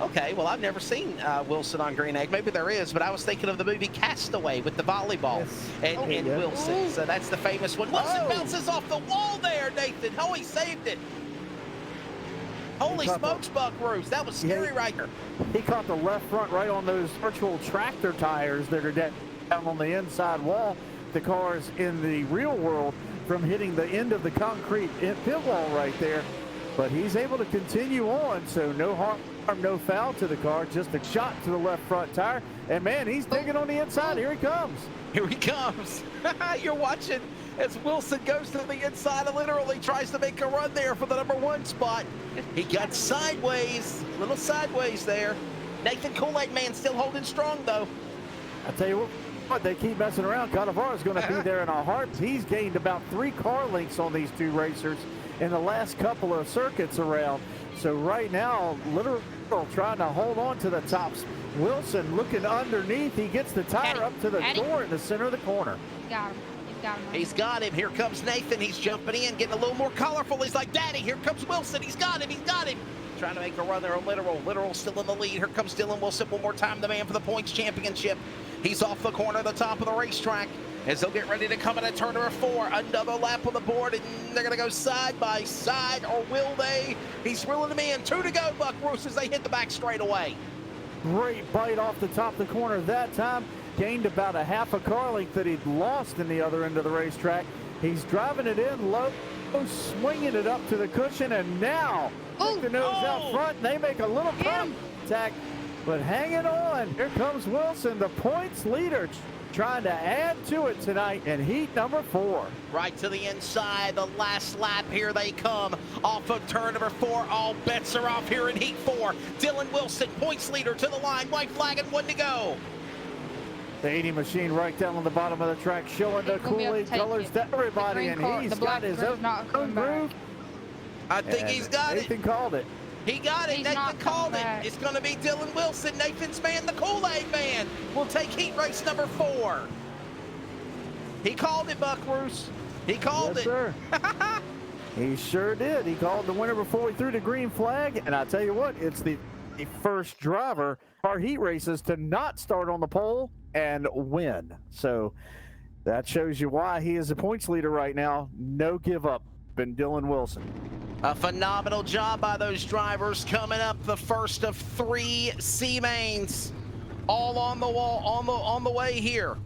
Okay, well, I've never seen Wilson on Green Acres. Maybe there is, but I was thinking of the movie Castaway with the volleyball and Wilson. Ooh. So that's the famous one. Wilson bounces off the wall there, Nathan. Oh, he saved it. Holy smokes, Buckaroos. That was scary right there. He caught the left front right on those virtual tractor tires that are down on the inside wall. The cars in the real world from hitting the end of the concrete pit wall right there. But he's able to continue on, so no harm, no foul to the car, just a shot to the left front tire. And man, he's digging on the inside. Here he comes. Here he comes. You're watching as Wilson goes to the inside and literally tries to make a run there for the #1 spot. He got sideways, little sideways there. Nathan Kool-Aid Man still holding strong, though. I tell you what, they keep messing around. Cannavaro is going to be there in our hearts. He's gained about 3 car lengths on these two racers in the last couple of circuits around. So right now, literally trying to hold on to the tops. Wilson looking underneath. He gets the tire up to the door in the center of the corner. Got him. He's got him. Here comes Nathan. He's jumping in, getting a little more colorful. He's like, Daddy, here comes Wilson. He's got him. He's got him. Trying to make a run there on Literal. Literal still in the lead. Here comes Dylan Wilson one more time, the man for the points championship. He's off the corner, the top of the racetrack, as they'll get ready to come in at turn number 4. Another lap on the board, and they're going to go side by side, or will they? He's reeling him in. 2 to go, Buckaroos, as they hit the back straightaway. Great bite off the top of the corner that time. Gained about a half a car length that he'd lost in the other end of the racetrack. He's driving it in low, swinging it up to the cushion, and now the nose out front. And they make a little contact, but hanging on. Here comes Wilson, the points leader, trying to add to it tonight in heat number 4. Right to the inside, the last lap. Here they come off of turn number 4. All bets are off here in heat 4. Dylan Wilson, points leader to the line. White flag and 1 to go. The 80 machine right down on the bottom of the track, showing the Kool-Aid colors to everybody, and he's got his own groove. I think he's got it. Nathan called it. He got it. Nathan called it. It's going to be Dylan Wilson, Nathan's man, the Kool-Aid Man, will take heat race number 4. He called it, Buckaroos. He called it. Sir. He sure did. He called the winner before we threw the green flag, and I tell you what, it's the first driver our heat races to not start on the pole and win. So that shows you why he is the points leader right now. No give up in Dylan Wilson. A phenomenal job by those drivers, coming up the first of 3 C mains, all on the wall, on the way here.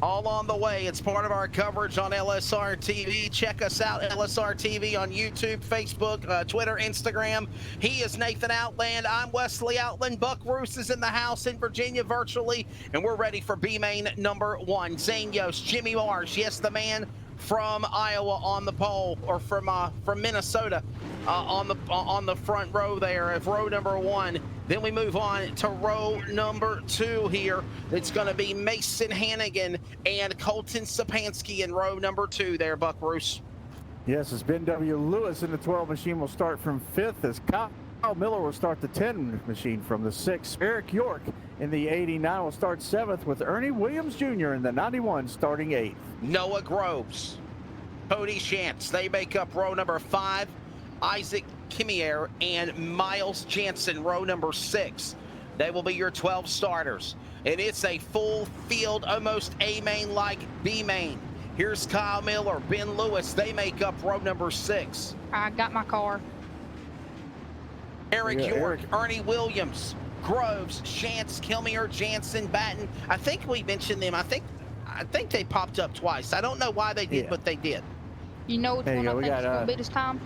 All on the way. It's part of our coverage on LSRTV. Check us out, LSRTV, on YouTube, Facebook, Twitter, Instagram. He is Nathan Outland. I'm Wesley Outland. Buckaroos is in the house in Virginia virtually, and we're ready for B main number 1. Zane Yost, Jimmy Marsh, yes, the man from Iowa on the pole, or from Minnesota on the front row there of row number 1. Then we move on to row number 2 here. It's going to be Mason Hannigan and Colton Sapansky in row number 2 there, Buckaroos. Yes, it's Ben W. Lewis in the 12 machine will start from 5th, as Kyle Miller will start the 10 machine from the 6th. Eric York in the 89 will start 7th, with Ernie Williams Jr. in the 91 starting 8th. Noah Groves, Cody Shantz, they make up row number 5. Isaac Kimier and Miles Jansen, row number 6. They will be your 12 starters. And it's a full field, almost A main like B main. Here's Kyle Miller, Ben Lewis. They make up row number 6. I got my car. Eric York, Ernie Williams, Groves, Shantz, Kilmier, Jansen, Batten. I think we mentioned them. I think they popped up twice. I don't know why they did, but they did. You know which one I think it's going to be this time?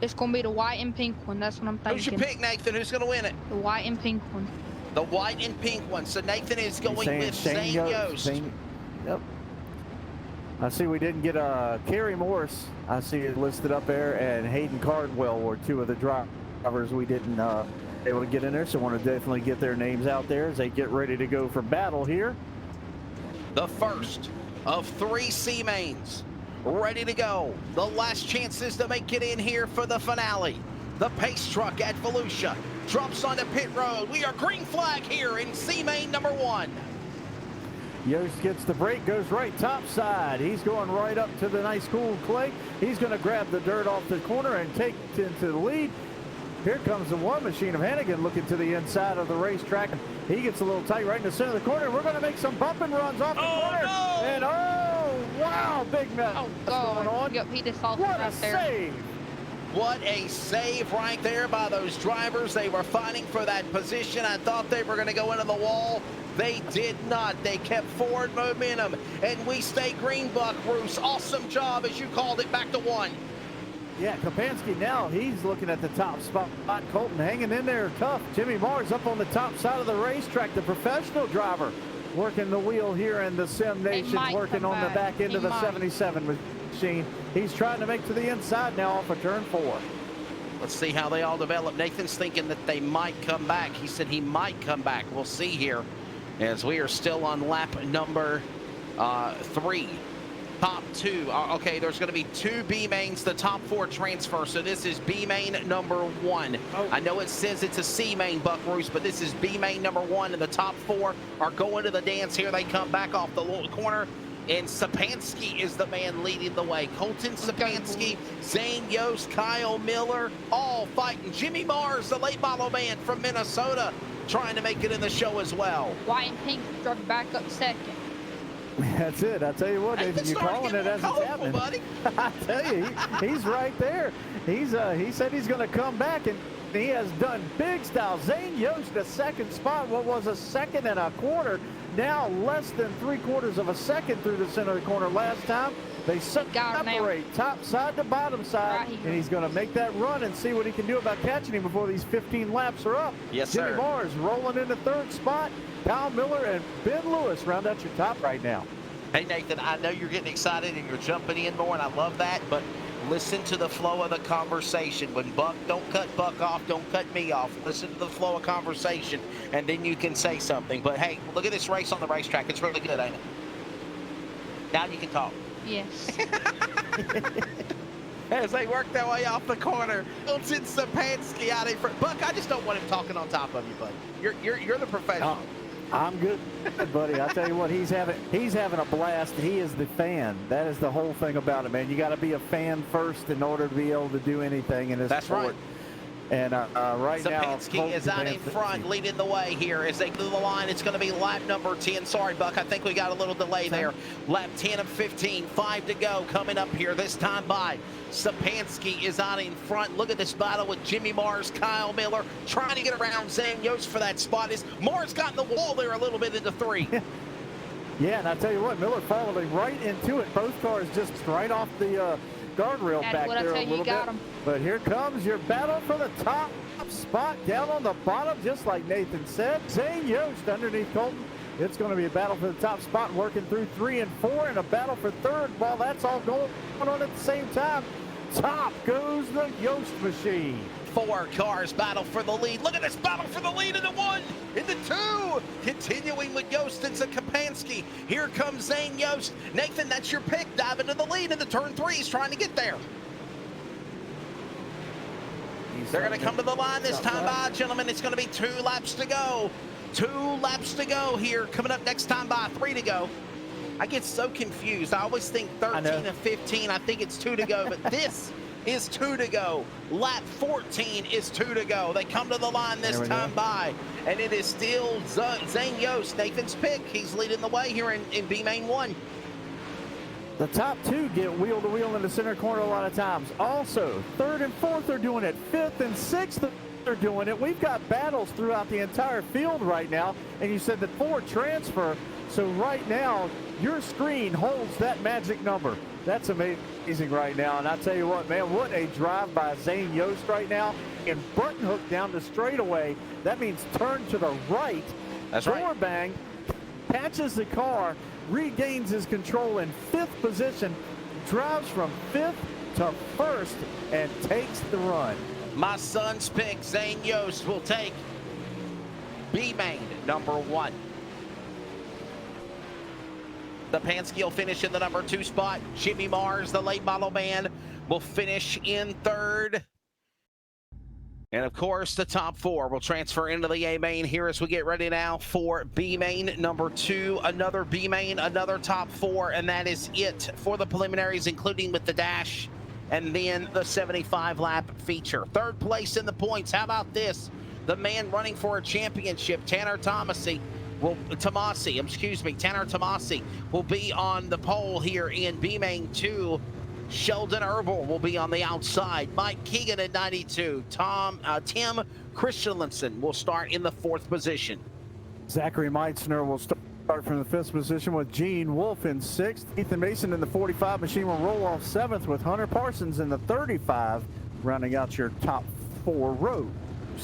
It's going to be the white and pink one. That's what I'm thinking. Who's your pick, Nathan? Who's going to win it? The white and pink one. The white and pink one. So Nathan is going with Zane Yost. Yep. I see we didn't get Kerry Morris. I see it listed up there, and Hayden Cardwell were 2 of the drivers we didn't able to get in there. So I want to definitely get their names out there as they get ready to go for battle here. The first of 3 C mains. Ready to go. The last chances to make it in here for the finale. The pace truck at Volusia drops onto pit road. We are green flag here in C main number 1. Yost gets the break, goes right top side. He's going right up to the nice cool clay. He's going to grab the dirt off the corner and take it into the lead. Here comes the one machine of Hannigan looking to the inside of the racetrack. He gets a little tight right in the center of the corner. We're going to make some bumping runs off the corner. No! And wow, big mess going on. Yep, he just lost What right a there. save. What a save right there by those drivers. They were fighting for that position. I thought they were going to go into the wall. They did not. They kept forward momentum, and we stay green, Buck Bruce. Awesome job, as you called it, back to one. Yeah, Kapansky now, he's looking at the top spot. Colton hanging in there tough. Jimmy Mars up on the top side of the racetrack, the professional driver, working the wheel here in the Sim Nation, working on the back end of the 77 machine. He's trying to make to the inside now off of turn 4. Let's see how they all develop. Nathan's thinking that they might come back. He said he might come back. We'll see here as we are still on lap number 3. Top 2. Okay, there's going to be 2 B mains, the top 4 transfer. So this is B main number 1. Oh. I know it says it's a C main, Buck Bruce, but this is B main number 1, and the top 4 are going to the dance here. They come back off the little corner. And Sapansky is the man leading the way. Colton Sapansky, Zane Yost, Kyle Miller, all fighting. Jimmy Mars, the late model man from Minnesota, trying to make it in the show as well. White and pink struck back up second. That's it. I tell you what, Nathan, you're calling it as it's happening. Buddy. I tell you, he's right there. He said he's going to come back, and he has done big style. Zane Yost, the second spot. What was a second and a quarter? Now less than 3/4 of a second through the center of the corner. Last time they separate top side to bottom side, and he's going to make that run and see what he can do about catching him before these 15 laps are up. Yes, Jimmy sir. Mars rolling into 3rd spot. Kyle Miller and Ben Lewis round out your top right now. Hey, Nathan, I know you're getting excited and you're jumping in more, and I love that, but listen to the flow of the conversation. When Buck, don't cut Buck off, don't cut me off. Listen to the flow of conversation, and then you can say something. But, hey, look at this race on the racetrack. It's really good, ain't it? Now you can talk. Yes. As they work their way off the corner, Colton Sapansky out in front. Buck, I just don't want him talking on top of you, buddy. You're the professional. I'm good, buddy. I tell you what, he's having a blast. He is the fan. That is the whole thing about it, man. You got to be a fan first in order to be able to do anything in this sport. Right. And right now, Sapansky is out in front, leading the way here as they go to the line. It's going to be lap number 10. Sorry, Buck, I think we got a little delay there. Lap 10 of 15, 5 to go. Coming up here this time by Sapansky is out in front. Look at this battle with Jimmy Mars, Kyle Miller, trying to get around Zane Yost for that spot. Is Mars got in the wall there a little bit into 3. Yeah, and I tell you what, Miller following right into it. Both cars just right off the guardrail back there a little bit. But here comes your battle for the top spot down on the bottom, just like Nathan said. Zane Yost underneath Colton. It's going to be a battle for the top spot, working through 3 and 4, and a battle for 3rd while that's all going on at the same time. Top goes the Yost machine. 4 cars battle for the lead. Look at this battle for the lead into 1, into 2. Continuing with Yost and Kapansky. Here comes Zane Yost. Nathan, that's your pick. Dive into the lead into turn 3. He's trying to get there. They're going to come to the line this time by, gentlemen. It's going to be 2 laps to go. 2 laps to go here. Coming up next time by, 3 to go. I get so confused. I always think 13 and 15. I think it's 2 to go, but this is 2 to go. Lap 14 is 2 to go. They come to the line this time by, and it is still Zane Yost, Nathan's pick. He's leading the way here in B Main 1. The top 2 get wheel to wheel in the center corner a lot of times. Also, 3rd and 4th are doing it. 5th and 6th are doing it. We've got battles throughout the entire field right now, and you said that 4 transfer. So right now, your screen holds that magic number. That's amazing right now. And I tell you what, man, what a drive by Zane Yost right now. And button hook down the straightaway. That means turn to the right. That's right. Door bang, catches the car, regains his control in 5th position, drives from 5th to 1st, and takes the run. My son's pick, Zane Yost, will take B Main number 1. Sapansky will finish in the number 2 spot. Jimmy Mars, the late model man, will finish in 3rd. And of course, the top four will transfer into the A main here as we get ready now for B main number 2. Another B main, another top four, and that is it for the preliminaries, including with the dash and then the 75 lap feature. Third place in the points. How about this? The man running for a championship, Tanner Tomasi, will be on the pole here in B main 2. Sheldon Herbal will be on the outside. Mike Keegan at 92. Tim Christensen will start in the 4th position. Zachary Meitzner will start from the 5th position with Gene Wolf in 6th. Ethan Mason in the 45 machine will roll off 7th with Hunter Parsons in the 35, rounding out your top 4 rows.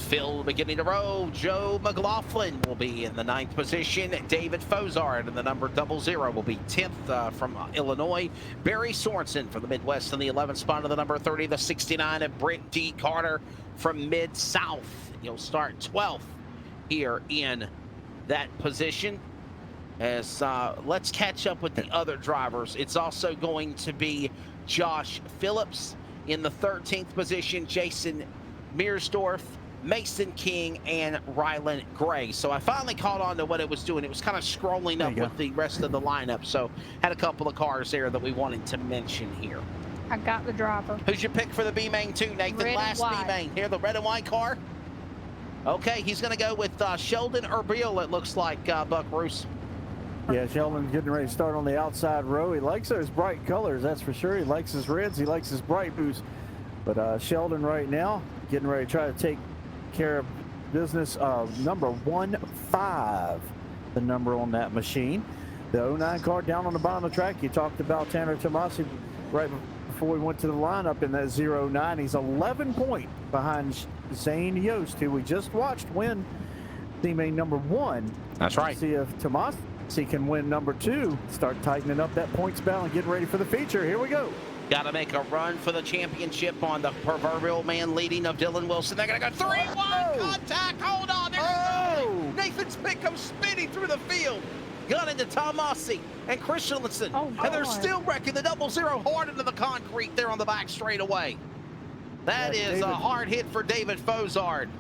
Phil beginning to row. Joe McLaughlin will be in the 9th position. David Fozard in the number 00 will be 10th from Illinois. Barry Sorensen from the Midwest in the 11th spot of the number 30. The 69 of Brent D. Carter from Mid-South. He'll start 12th here in that position. As let's catch up with the other drivers. It's also going to be Josh Phillips in the 13th position. Jason Meersdorf, Mason King, and Rylan Gray. So I finally caught on to what it was doing. It was kind of scrolling up with the rest of the lineup. So had a couple of cars there that we wanted to mention here. I got the driver. Who's your pick for the B main 2, Nathan? Red Last and B white. main. Here, the red and white car. Okay, he's going to go with Sheldon Erbil, it looks like, Buck Roos. Yeah, Sheldon's getting ready to start on the outside row. He likes those bright colors, that's for sure. He likes his reds, he likes his bright blues. But Sheldon right now getting ready to try to take care of business of number 15, the number on that machine. The 09 car down on the bottom of the track. You talked about Tanner Tomasi right before we went to the lineup in that 09. He's 11 points behind Zane Yost, who we just watched win the main number 1. That's right. See if Tomasi can win number 2. Start tightening up that points battle and getting ready for the feature. Here we go. Got to make a run for the championship on the proverbial man leading of Dylan Wilson. They're going to go 3-1 contact. Hold on. There's Nathan's pick comes spinning through the field. Gun into Tomasi and Christensen. And they're still wrecking the 00 hard into the concrete there on the back straightaway. That is a hard hit for David Fozard.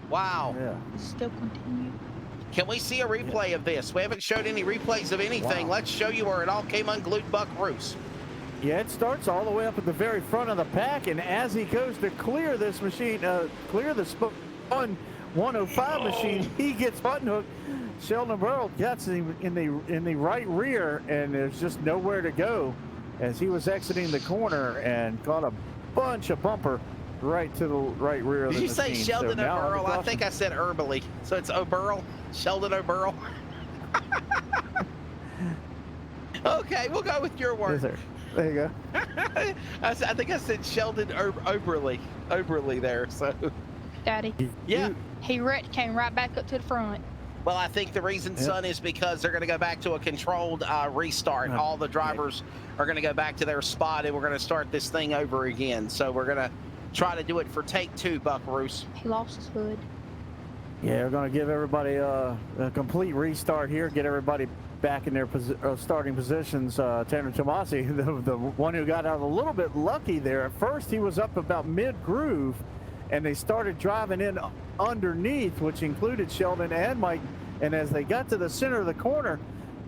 Wow. Yeah. Still continue. Can we see a replay of this? We haven't showed any replays of anything. Wow. Let's show you where it all came unglued, Buck Roos. Yeah, it starts all the way up at the very front of the pack, and as he goes to clear this machine, clear the spun 105 machine, he gets button hooked. Sheldon Burrow gets him in the right rear, and there's just nowhere to go as he was exiting the corner and caught a bunch of bumper right to the right rear of the machine. Did you say Sheldon O'Burl? I think I said Erbally. So it's O'Burl, Sheldon O'Burl. Okay, we'll go with your word. Yes, sir. There you go. I think I said Sheldon Oberly there. So, Daddy. yeah. He came right back up to the front. Well, I think the reason, son, is because they're going to go back to a controlled restart. All the drivers are going to go back to their spot, and we're going to start this thing over again. So we're going to try to do it for take 2, Buck Roos. He lost his hood. Yeah, we're going to give everybody a complete restart here, get everybody back in their starting positions. Tanner Tomasi, the one who got out a little bit lucky there. At first, he was up about mid-groove, and they started driving in underneath, which included Sheldon and Mike. And as they got to the center of the corner,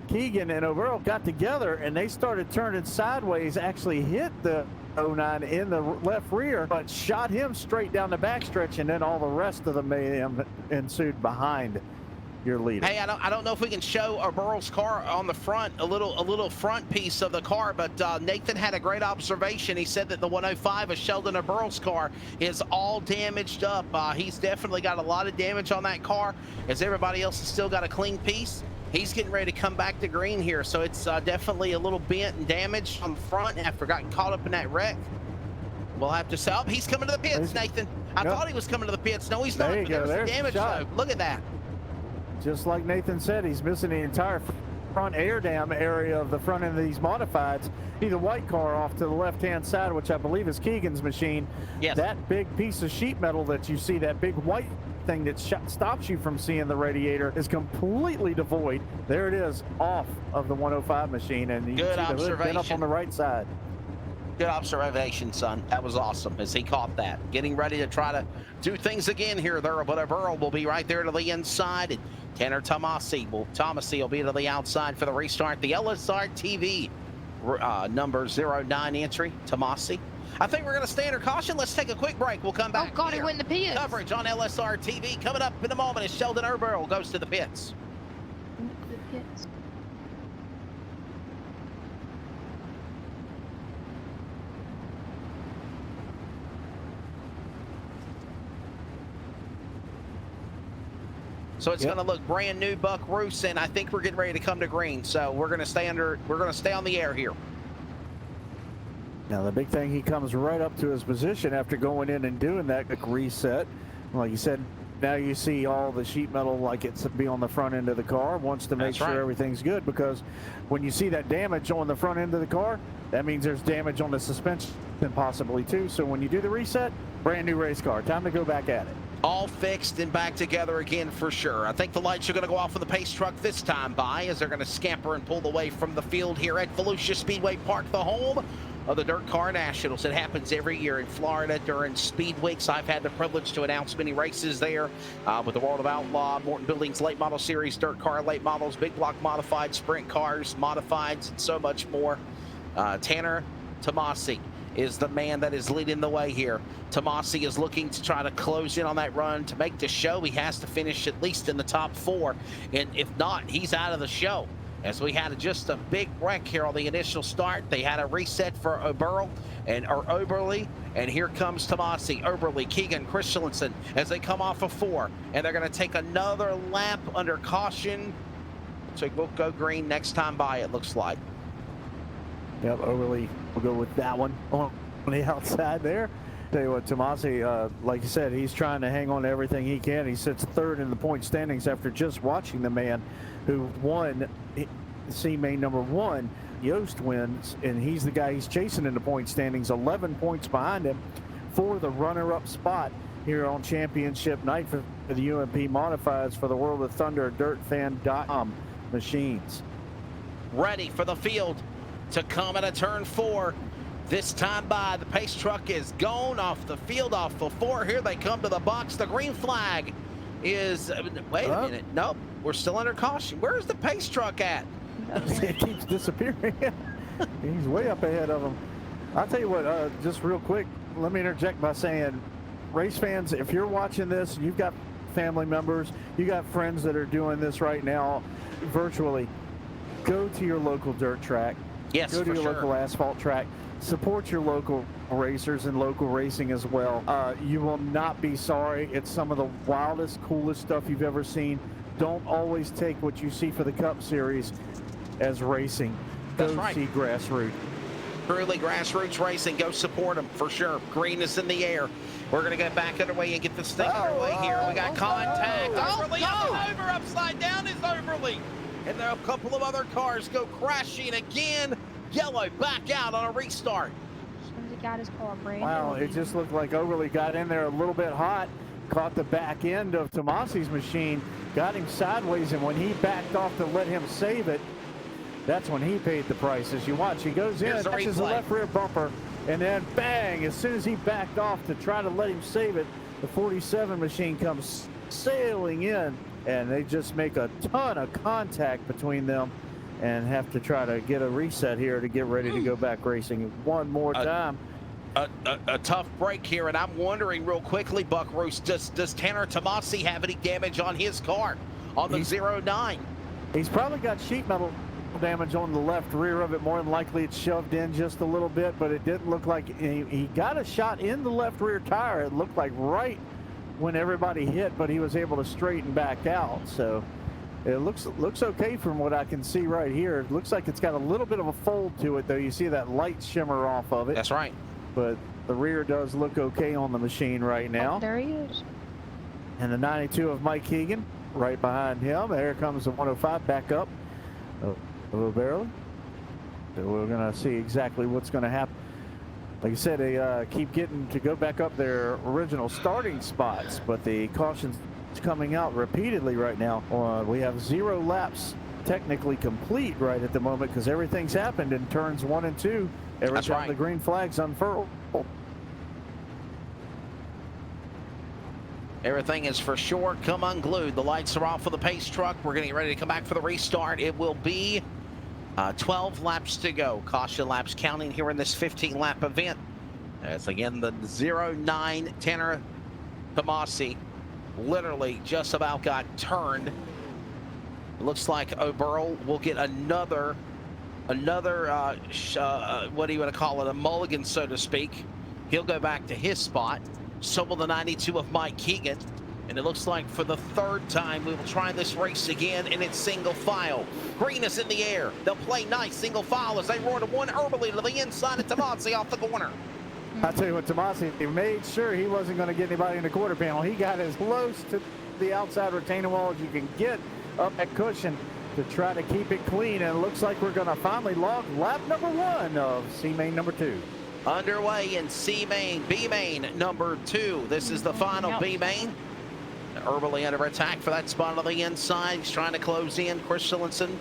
Keegan and O'Burl got together, and they started turning sideways, actually hit the 09 in the left rear, but shot him straight down the backstretch, and then all the rest of the mayhem ensued behind your leader. Hey, I don't know if we can show O'Burl's car on the front, a little front piece of the car, but Nathan had a great observation. He said that the 105 of Sheldon O'Burl's car is all damaged up. He's definitely got a lot of damage on that car, as everybody else has still got a clean piece. He's getting ready to come back to green here, so it's definitely a little bent and damaged on the front after getting caught up in that wreck. We'll have to say, oh, he's coming to the pits, Nathan. I thought he was coming to the pits. No, he's not. There you go. There's some damage, though. Look at that. Just like Nathan said, he's missing the entire front air dam area of the front end of these modifieds. See the white car off to the left-hand side, which I believe is Keegan's machine. Yes. That big piece of sheet metal that you see, that big white thing that stops you from seeing the radiator, is completely devoid. There it is, off of the 105 machine, and you Good can see the hood bent up observation. on the right side. Good observation, son. That was awesome as he caught that. Getting ready to try to do things again here there, but Burl will be right there to the inside, and Tanner Tomasi will be to the outside for the restart. The LSRTV number 09 entry, Tomasi. I think we're going to stay under caution. Let's take a quick break. We'll come back. Oh, God, here. he went in the pits. Coverage on LSRTV coming up in a moment as Sheldon Oberl goes to the pits. The pits. So it's going to look brand new, Buck Roos, and I think we're getting ready to come to green. So we're going to stay on the air here. Now the big thing, he comes right up to his position after going in and doing that reset. Like you said, now you see all the sheet metal like it's be on the front end of the car. Wants to make sure everything's good, because when you see that damage on the front end of the car, that means there's damage on the suspension possibly too. So when you do the reset, brand new race car, time to go back at it. All fixed and back together again for sure. I think the lights are going to go off on the pace truck this time by, as they're going to scamper and pull away from the field here at Volusia Speedway Park, the home of the Dirt Car Nationals. It happens every year in Florida during Speed Weeks. I've had the privilege to announce many races there with the World of Outlaw, Morton Buildings Late Model Series, Dirt Car Late Models, Big Block Modified, Sprint Cars, Modifieds, and so much more. Tanner Tomasi is the man that is leading the way here. Tomasi is looking to try to close in on that run to make the show. He has to finish at least in the top 4, and if not, he's out of the show. As we had just a big wreck here on the initial start. They had a reset for Oberly, and here comes Tomasi, Oberly, Keegan, Christensen as they come off of 4, and they're going to take another lap under caution. So we'll go green next time by, it looks like. Yep, Overly will go with that one on the outside there. Tell you what, Tomasi, like you said, he's trying to hang on to everything he can. He sits 3rd in the point standings after just watching the man who won C-Main number 1, Yost, wins, and he's the guy he's chasing in the point standings, 11 points behind him for the runner-up spot here on championship night for the UMP Modifieds for the World of Thunder DirtFan.com machines. Ready for the field to come at a turn 4. This time by, the pace truck is gone off the field, off of 4. Here they come to the box. The green flag is, wait a minute. Nope, we're still under caution. Where's the pace truck at? It keeps disappearing. He's way up ahead of him. I'll tell you what, just real quick, let me interject by saying, race fans, if you're watching this, you've got family members, you got friends that are doing this right now virtually, go to your local dirt track. Yes, go to your local asphalt track. Support your local racers and local racing as well. You will not be sorry. It's some of the wildest, coolest stuff you've ever seen. Don't always take what you see for the Cup Series as racing. Go see grassroots. Truly grassroots racing. Go support them for sure. Green is in the air. We're going to get back underway and get this thing underway here. We got contact. Overly up and over, upside down is Overly. And there are a couple of other cars go crashing again. Yellow back out on a restart. He got his car brand new. Wow, it just looked like Overly got in there a little bit hot, caught the back end of Tomasi's machine, got him sideways, and when he backed off to let him save it, that's when he paid the price. As you watch, he goes in, touches the left rear bumper, and then bang, as soon as he backed off to try to let him save it, the 47 machine comes sailing in, and they just make a ton of contact between them and have to try to get a reset here to get ready to go back racing one more time. A tough break here, and I'm wondering real quickly, Buck Roos, does Tanner Tomasi have any damage on his car on the 09? He's probably got sheet metal damage on the left rear of it. More than likely it's shoved in just a little bit, but it didn't look like he got a shot in the left rear tire. It looked like right when everybody hit, but he was able to straighten back out. So it looks okay from what I can see right here. It looks like it's got a little bit of a fold to it, though. You see that light shimmer off of it. That's right. But the rear does look okay on the machine right now. Oh, there he is. And the 92 of Mike Keegan right behind him. There comes the 105 back up a little barely. So we're going to see exactly what's going to happen. Like I said, they keep getting to go back up their original starting spots, but the caution's coming out repeatedly right now. We have 0 laps technically complete right at the moment because everything's happened in turns 1 and 2 every That's time right. the green flag's unfurled. Everything is for sure come unglued. The lights are off for the pace truck. We're getting ready to come back for the restart. It will be 12 laps to go. Caution laps counting here in this 15-lap event. As again, the 09 Tanner Tomasi literally just about got turned. It looks like O'Burl will get another what do you want to call it, a mulligan, so to speak. He'll go back to his spot. So will the 92 of Mike Keegan. And it looks like for the third time, we will try this race again, and it's single file. Green is in the air. They'll play nice single file as they roar to one early to the inside of Tomasi off the corner. I tell you what, Tomasi, he made sure he wasn't going to get anybody in the quarter panel. He got as close to the outside retaining wall as you can get up at cushion to try to keep it clean. And it looks like we're going to finally log lap number 1 of C-Main number 2. Underway in C-Main, B-Main number 2. This is the final B-Main. Early under attack for that spot on the inside. He's trying to close in. Christensen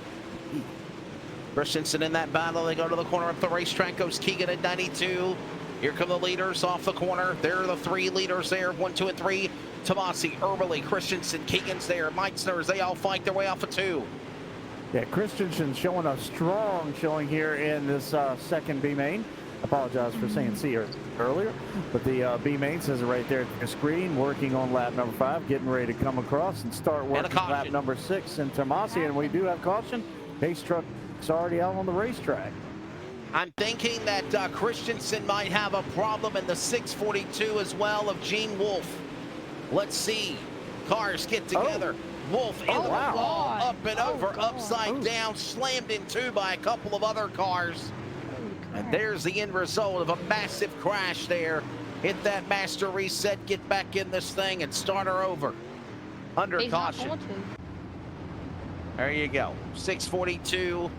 in that battle. They go to the corner up the racetrack. Goes Keegan at 92. Here come the leaders off the corner. There are the 3 leaders there. 1, 2, and 3. Tomasi, Early, Christensen, Keegan's there. Meitzner's, they all fight their way off of 2. Yeah, Christensen showing a strong showing here in this second B-Main. Apologize for saying C earlier, but the B-Main says it right there at the screen, working on lap number 5, getting ready to come across and start working lap number 6 in Tomasi, and we do have caution. Pace truck's already out on the racetrack. I'm thinking that Christensen might have a problem in the 642 as well of Gene Wolfe. Let's see. Cars get together. Wolfe in the wall, up and over, upside down, slammed into by a couple of other cars. And there's the end result of a massive crash there. Hit that master reset, get back in this thing, and start her over. Under caution. There you go. 642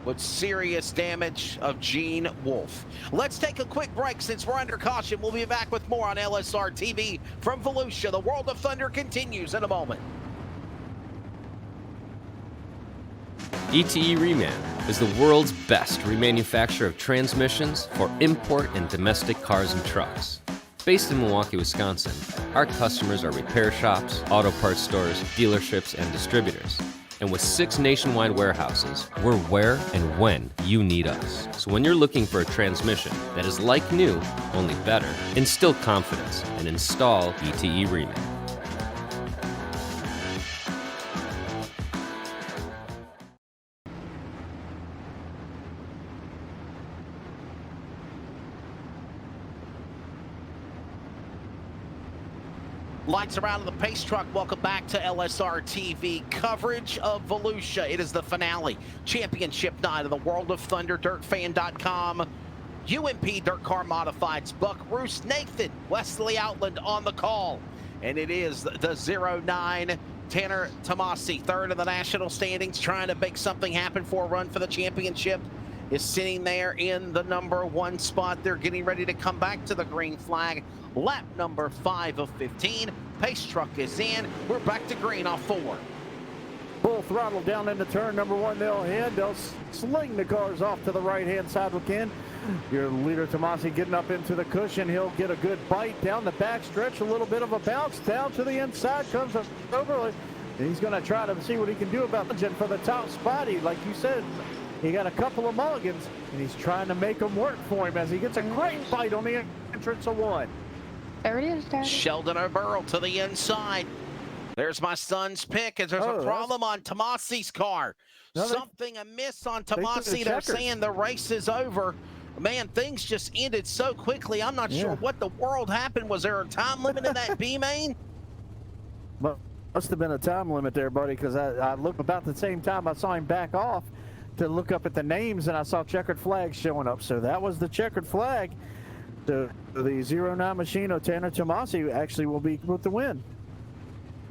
with serious damage of Gene Wolfe. Let's take a quick break since we're under caution. We'll be back with more on LSRTV from Volusia. The World of Thunder continues in a moment. ETE Reman is the world's best remanufacturer of transmissions for import and domestic cars and trucks. Based in Milwaukee, Wisconsin, our customers are repair shops, auto parts stores, dealerships, and distributors. And with 6 nationwide warehouses, we're where and when you need us. So when you're looking for a transmission that is like new, only better, instill confidence and install ETE Reman. Lights around in the pace truck. Welcome back to LSRTV coverage of Volusia. It is the finale championship night of the World of Thunder. DirtFan.com. UMP Dirt Car Modifieds. Buck Roos, Nathan, Wesley Outland on the call. And it is the 09 Tanner Tomasi, third in the national standings, trying to make something happen for a run for the championship. Is sitting there in the number 1 spot. They're getting ready to come back to the green flag. Lap number 5 of 15. Pace truck is in. We're back to green off 4. Full throttle down into turn number 1. They'll head. They'll sling the cars off to the right-hand side again. Your leader, Tomasi, getting up into the cushion. He'll get a good bite down the back stretch. A little bit of a bounce down to the inside. Comes over. He's going to try to see what he can do about the for the top spot. Like you said, he got a couple of mulligans, and he's trying to make them work for him as he gets a great fight on the entrance of 1. There it is, Daddy. Sheldon O'Burl to the inside. There's my son's pick as there's a problem on Tomasi's car. Something amiss on Tomasi. They're saying the race is over. Man, things just ended so quickly. I'm not sure what the world happened. Was there a time limit in that B-Main? Well, must have been a time limit there, buddy, because I looked about the same time I saw him back off to look up at the names, and I saw checkered flags showing up. So that was the checkered flag. The 09 Machino Tanner Tomasi actually will be with the win.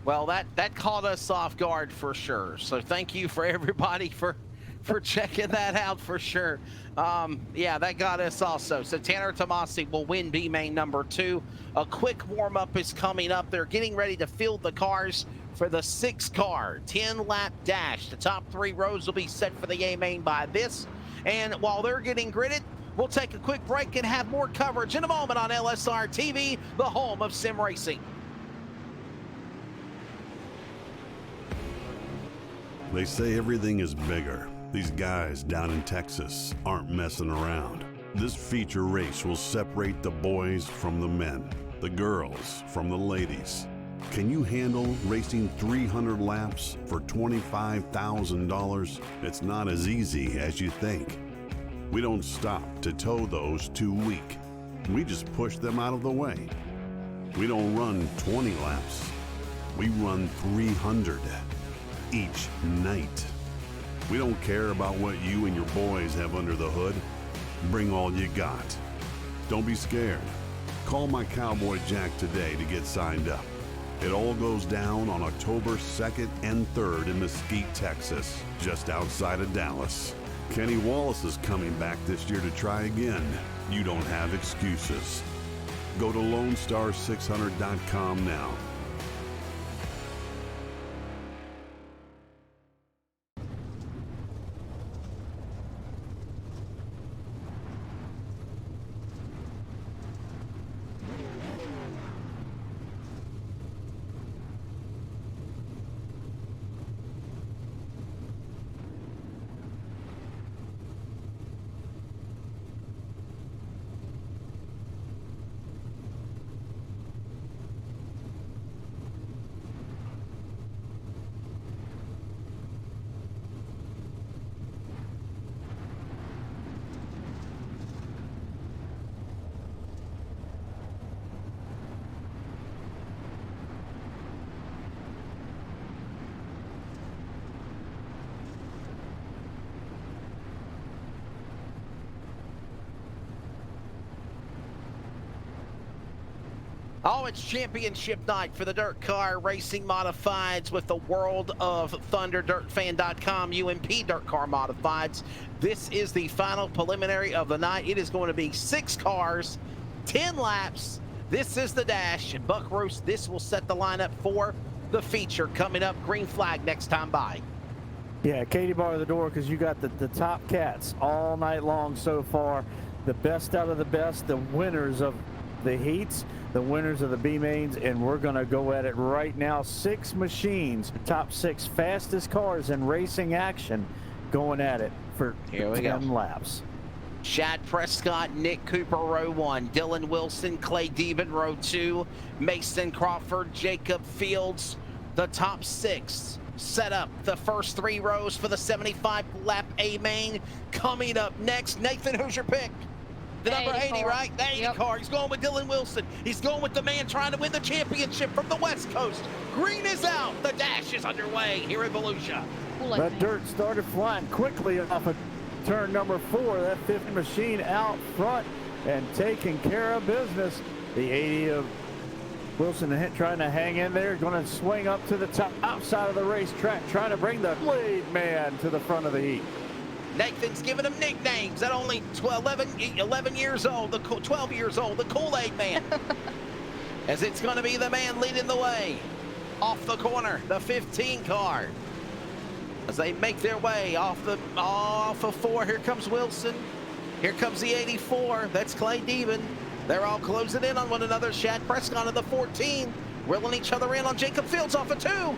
Well, that caught us off guard for sure. So thank you for everybody for checking that out for sure. Yeah, that got us also. So Tanner Tomasi will win B-Main number 2. A quick warm-up is coming up. They're getting ready to field the cars for the 6-car 10-lap dash. The top 3 rows will be set for the A-Main by this. And while they're getting gridded, We'll take a quick break and have more coverage in a moment on LSRTV, the home of sim racing. They say everything is bigger. These guys down in Texas aren't messing around. This feature race will separate the boys from the men, the girls from the ladies. Can you handle racing 300 laps for $25,000? It's not as easy as you think. We don't stop to tow those too weak. We just push them out of the way. We don't run 20 laps. We run 300 each night. We don't care about what you and your boys have under the hood. Bring all you got. Don't be scared. Call my Cowboy Jack today to get signed up. It all goes down on October 2nd and 3rd in Mesquite, Texas, just outside of Dallas. Kenny Wallace is coming back this year to try again. You don't have excuses. Go to LoneStar600.com now. Oh, it's championship night for the dirt car racing modifieds with the World of Thunder DirtFan.com UMP dirt car modifieds. This is the final preliminary of the night. It is going to be 6 cars, 10 laps. This is the dash, and Buck Roast, this will set the lineup for the feature coming up. Green flag next time by. Yeah, Katie, bar the door, because you got the top cats all night long so far. The best out of the best, the winners of the heats, the winners of the B mains, and we're going to go at it right now. 6 machines, top 6 fastest cars in racing action, going at it for 10 laps. Shad Prescott, Nick Cooper, row 1. Dylan Wilson, Clay Deben, row 2. Mason Crawford, Jacob Fields, the top 6. Set up the first 3 rows for the 75-lap A main. Coming up next, Nathan, who's your pick? The number 80, right? The 80 car. He's going with Dylan Wilson. He's going with the man trying to win the championship from the West Coast. Green is out. The dash is underway here in Volusia. That dirt started flying quickly off of turn number 4. That 50 machine out front and taking care of business. The 80 of Wilson trying to hang in there, going to swing up to the top outside of the racetrack, trying to bring the Blade Man to the front of the heat. Nathan's giving them nicknames at only 11 years old, 12 years old, the Kool-Aid Man. As it's going to be the man leading the way. Off the corner, the 15 car. As they make their way off of 4, here comes Wilson. Here comes the 84, that's Clay Deben. They're all closing in on one another. Shad Prescott of the 14, reeling each other in on Jacob Fields off of 2.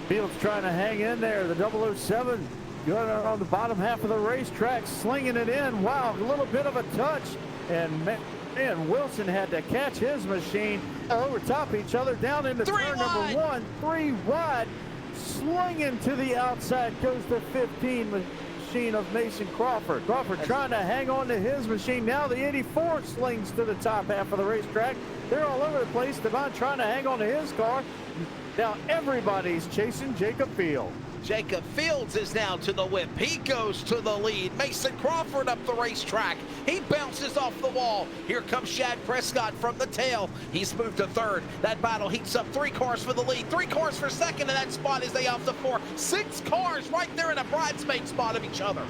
Fields trying to hang in there, the 007. Going on the bottom half of the racetrack, slinging it in. Wow, a little bit of a touch. And man, Wilson had to catch his machine over top each other down into turn number 1. 3 wide, slinging to the outside goes the 15 machine of Mason Crawford. Crawford trying to hang on to his machine. Now the 84 slings to the top half of the racetrack. They're all over the place. Devon trying to hang on to his car. Now everybody's chasing Jacob Fields. Jacob Fields is now to the whip. He goes to the lead. Mason Crawford up the racetrack. He bounces off the wall. Here comes Shad Prescott from the tail. He's moved to 3rd. That battle heats up. 3 cars for the lead. 3 cars for 2nd in that spot as they off the 4. 6 cars right there in a bridesmaid spot of each other.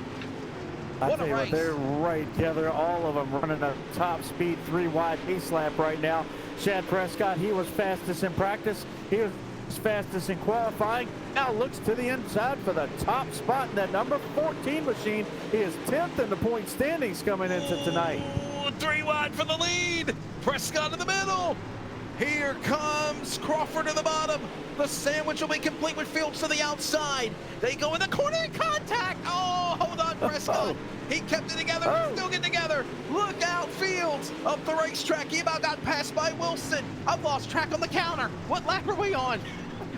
What a race. They're right together. All of them running a top speed 3 wide pace lap right now. Shad Prescott, he was fastest in practice. He was fastest in qualifying. Now looks to the inside for the top spot in that number 14 machine. He is 10th in the point standings coming into tonight. Ooh, 3 wide for the lead. Prescott in the middle. Here comes Crawford to the bottom. The sandwich will be complete with Fields to the outside. They go in the corner in contact. Oh, hold on, Prescott. He kept it together. He's still getting together. Look out, Fields up the racetrack. He about got passed by Wilson. I've lost track on the counter. What lap are we on?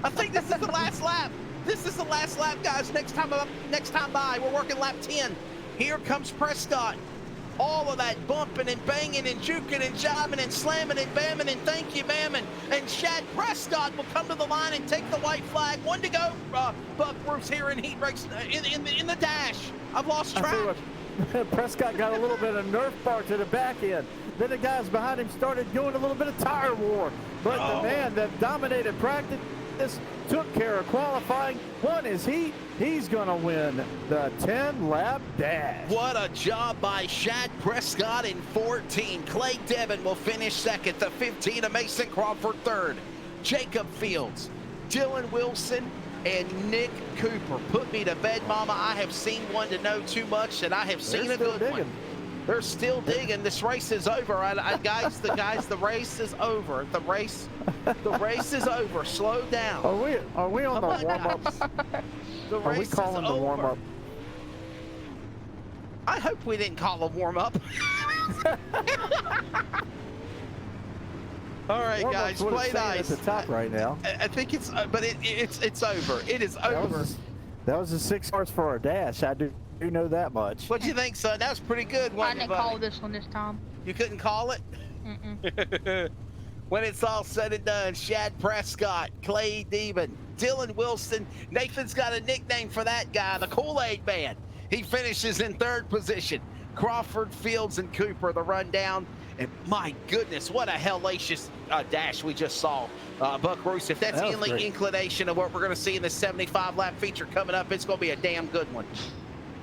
I think this is the last lap. This is the last lap, guys. Next time by, we're working lap 10. Here comes Prescott. All of that bumping and banging and juking and jiving and slamming and bamming and thank you, bamming. And Shad Prescott will come to the line and take the white flag. 1 to go. Buck Bruce here in heat race in the dash. I've lost track. Prescott got a little bit of Nerf bar to the back end. Then the guys behind him started doing a little bit of tire war. But the man that dominated practice took care of qualifying, won his heat. He's gonna win the 10-lap dash. What a job by Shad Prescott in 14. Clay Devin will finish second. The 15 of Mason Crawford third. Jacob Fields, Dylan Wilson, and Nick Cooper. Put me to bed, Mama. I have seen one to know too much, and I have seen a good one. They're still digging. This race is over. Guys, the race is over. The race is over. Slow down. Are we on the warm-ups? Are we calling the warm-up? I hope we didn't call a warm-up. All right, guys, play nice. At the top right now. I think it's, but it's over. It is over. That was a 6 hours for our dash. I do know that much. What'd you think, son? That was pretty good. I didn't call this one this time. You couldn't call it? When it's all said and done, Shad Prescott, Clay Devin, Dylan Wilson. Nathan's got a nickname for that guy, the Kool-Aid Man. He finishes in third position. Crawford, Fields, and Cooper, the rundown. And my goodness, what a hellacious dash we just saw. Buck Roos, if that's any inclination of what we're going to see in the 75-lap feature coming up, it's going to be a damn good one.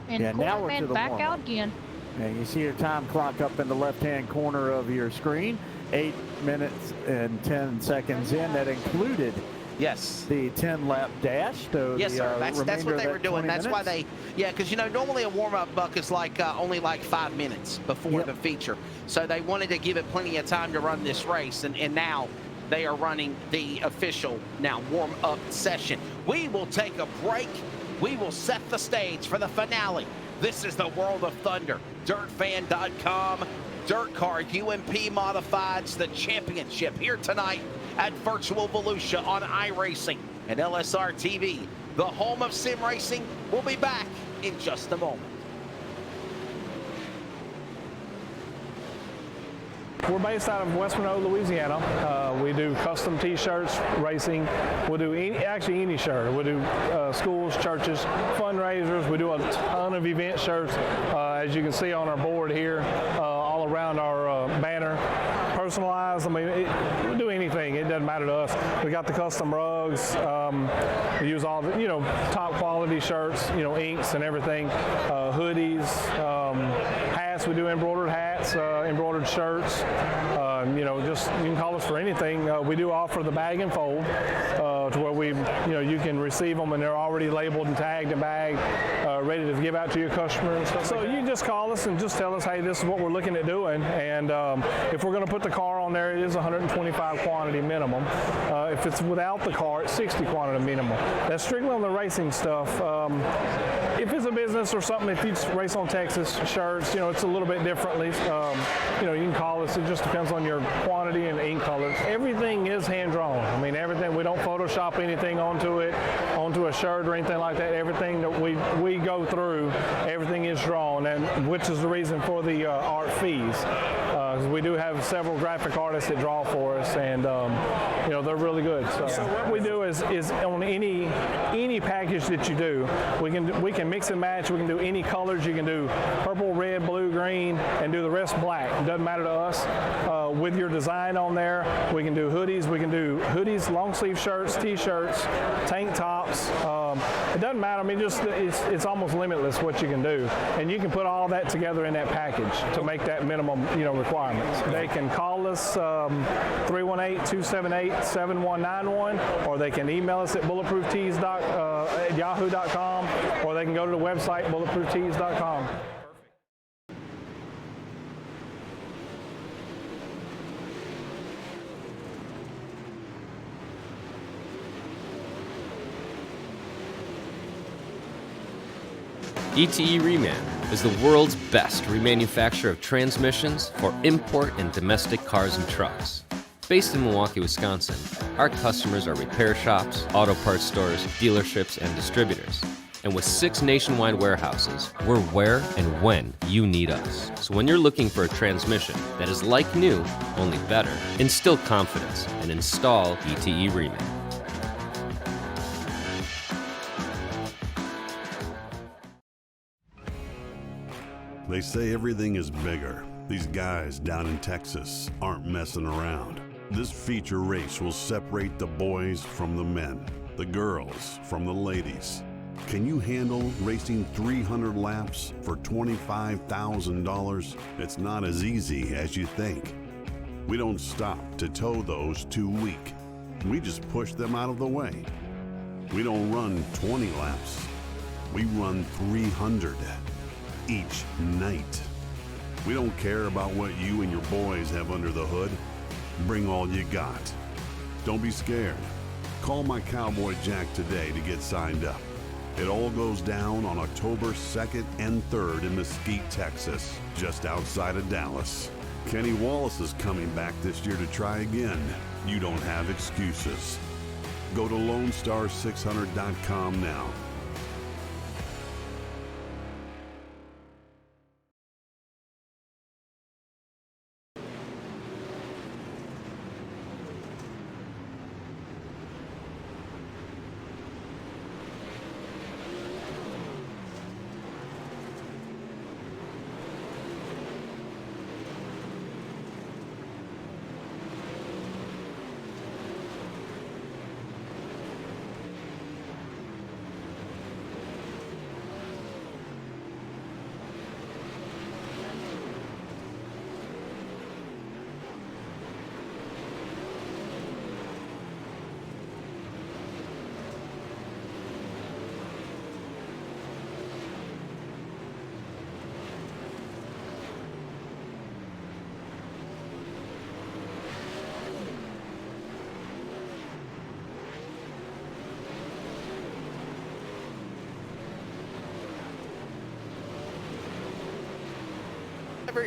And now we're to the back out again. And you see your time clock up in the left-hand corner of your screen. 8 minutes and 10 seconds in. That included the 10-lap dash. So yes, sir. That's what they were doing. That's why they, because normally a warm-up, Buck, is like only like 5 minutes before the feature. So they wanted to give it plenty of time to run this race, and now they are running the official warm-up session. We will take a break. We will set the stage for the finale. This is the World of Thunder. DirtFan.com. Dirt Car UMP Modifieds, the championship here tonight at Virtual Volusia on iRacing and LSRTV. The home of sim racing. We'll be back in just a moment. We're based out of West Monroe, Louisiana. We do custom T-shirts, racing. We'll do any shirt. We'll do schools, churches, fundraisers. We do a ton of event shirts, as you can see on our board here, all around our banner. Personalized. I mean, we'll do anything. It doesn't matter to us. We got the custom rugs. We use all the, top quality shirts, inks and everything, hoodies, hats. We do embroidered hats, embroidered shirts. Just you can call us for anything. We do offer the bag and fold, to where we, you can receive them and they're already labeled and tagged and bagged, ready to give out to your customers. So you just call us and just tell us, hey, this is what we're looking at doing, and if we're going to put the car on there, it is 125 quantity minimum. If it's without the car, it's 60 quantity minimum. That's strictly on the racing stuff. If it's a business or something, if you race on Texas shirts, it's a little bit differently. You can call us. It just depends on your quantity and ink colors. Everything is hand drawn. I mean, everything. We don't Photoshop anything onto a shirt or anything like that. Everything that we go through, everything is drawn, and which is the reason for the art fees. We do have several graphic artists that draw for us, and they're really good. So what we do is on any package that you do, we can mix and match. We can do any colors. You can do purple, red, blue, green and do the rest black. It doesn't matter to us. With your design on there, we can do hoodies. We can do hoodies, long sleeve shirts, t-shirts, tank tops. It doesn't matter. I mean, just it's almost limitless what you can do, and you can put all that together in that package to make that minimum, requirements. They can call us 318-278-7191, or they can email us at bulletprooftees.yahoo.com, or they can go to the website bulletprooftees.com. ETE Reman is the world's best remanufacturer of transmissions for import and domestic cars and trucks. Based in Milwaukee, Wisconsin, our customers are repair shops, auto parts stores, dealerships, and distributors. And with 6 nationwide warehouses, we're where and when you need us. So when you're looking for a transmission that is like new, only better, instill confidence and install ETE Reman. They say everything is bigger. These guys down in Texas aren't messing around. This feature race will separate the boys from the men, the girls from the ladies. Can you handle racing 300 laps for $25,000? It's not as easy as you think. We don't stop to tow those too weak. We just push them out of the way. We don't run 20 laps. We run 300 each night. We don't care about what you and your boys have under the hood. Bring all you got. Don't be scared. Call my Cowboy Jack today to get signed up. It all goes down on October 2nd and 3rd in Mesquite, Texas, just outside of Dallas. Kenny Wallace is coming back this year to try again. You don't have excuses. Go to LoneStar600.com now.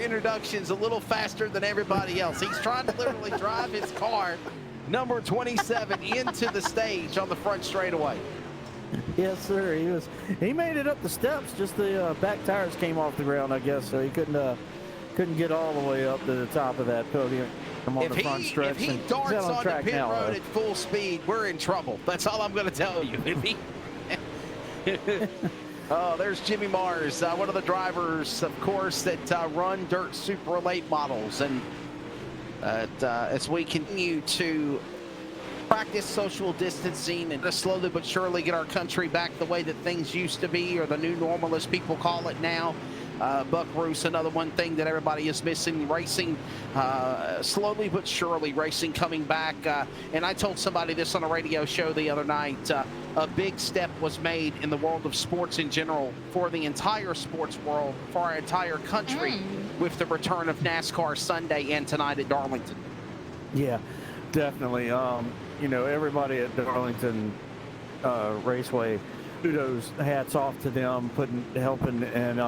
Introductions a little faster than everybody else. He's trying to literally drive his car, number 27, into the stage on the front straightaway. Yes, sir. He made it up the steps. Just the back tires came off the ground, I guess, so he couldn't get all the way up to the top of that podium on the front stretch. If he darts on the pit road at full speed, we're in trouble. That's all I'm going to tell you. If he Oh, there's Jimmy Mars, one of the drivers, of course, that run dirt super late models. And as we continue to practice social distancing and just slowly but surely get our country back the way that things used to be, or the new normal as people call it now. Buck Roos, another one thing that everybody is missing, racing, slowly but surely, racing coming back. And I told somebody this on a radio show the other night, a big step was made in the world of sports in general, for the entire sports world, for our entire country, with the return of NASCAR Sunday and tonight at Darlington. Yeah, definitely. Everybody at Darlington Raceway, kudos, hats off to them, helping, and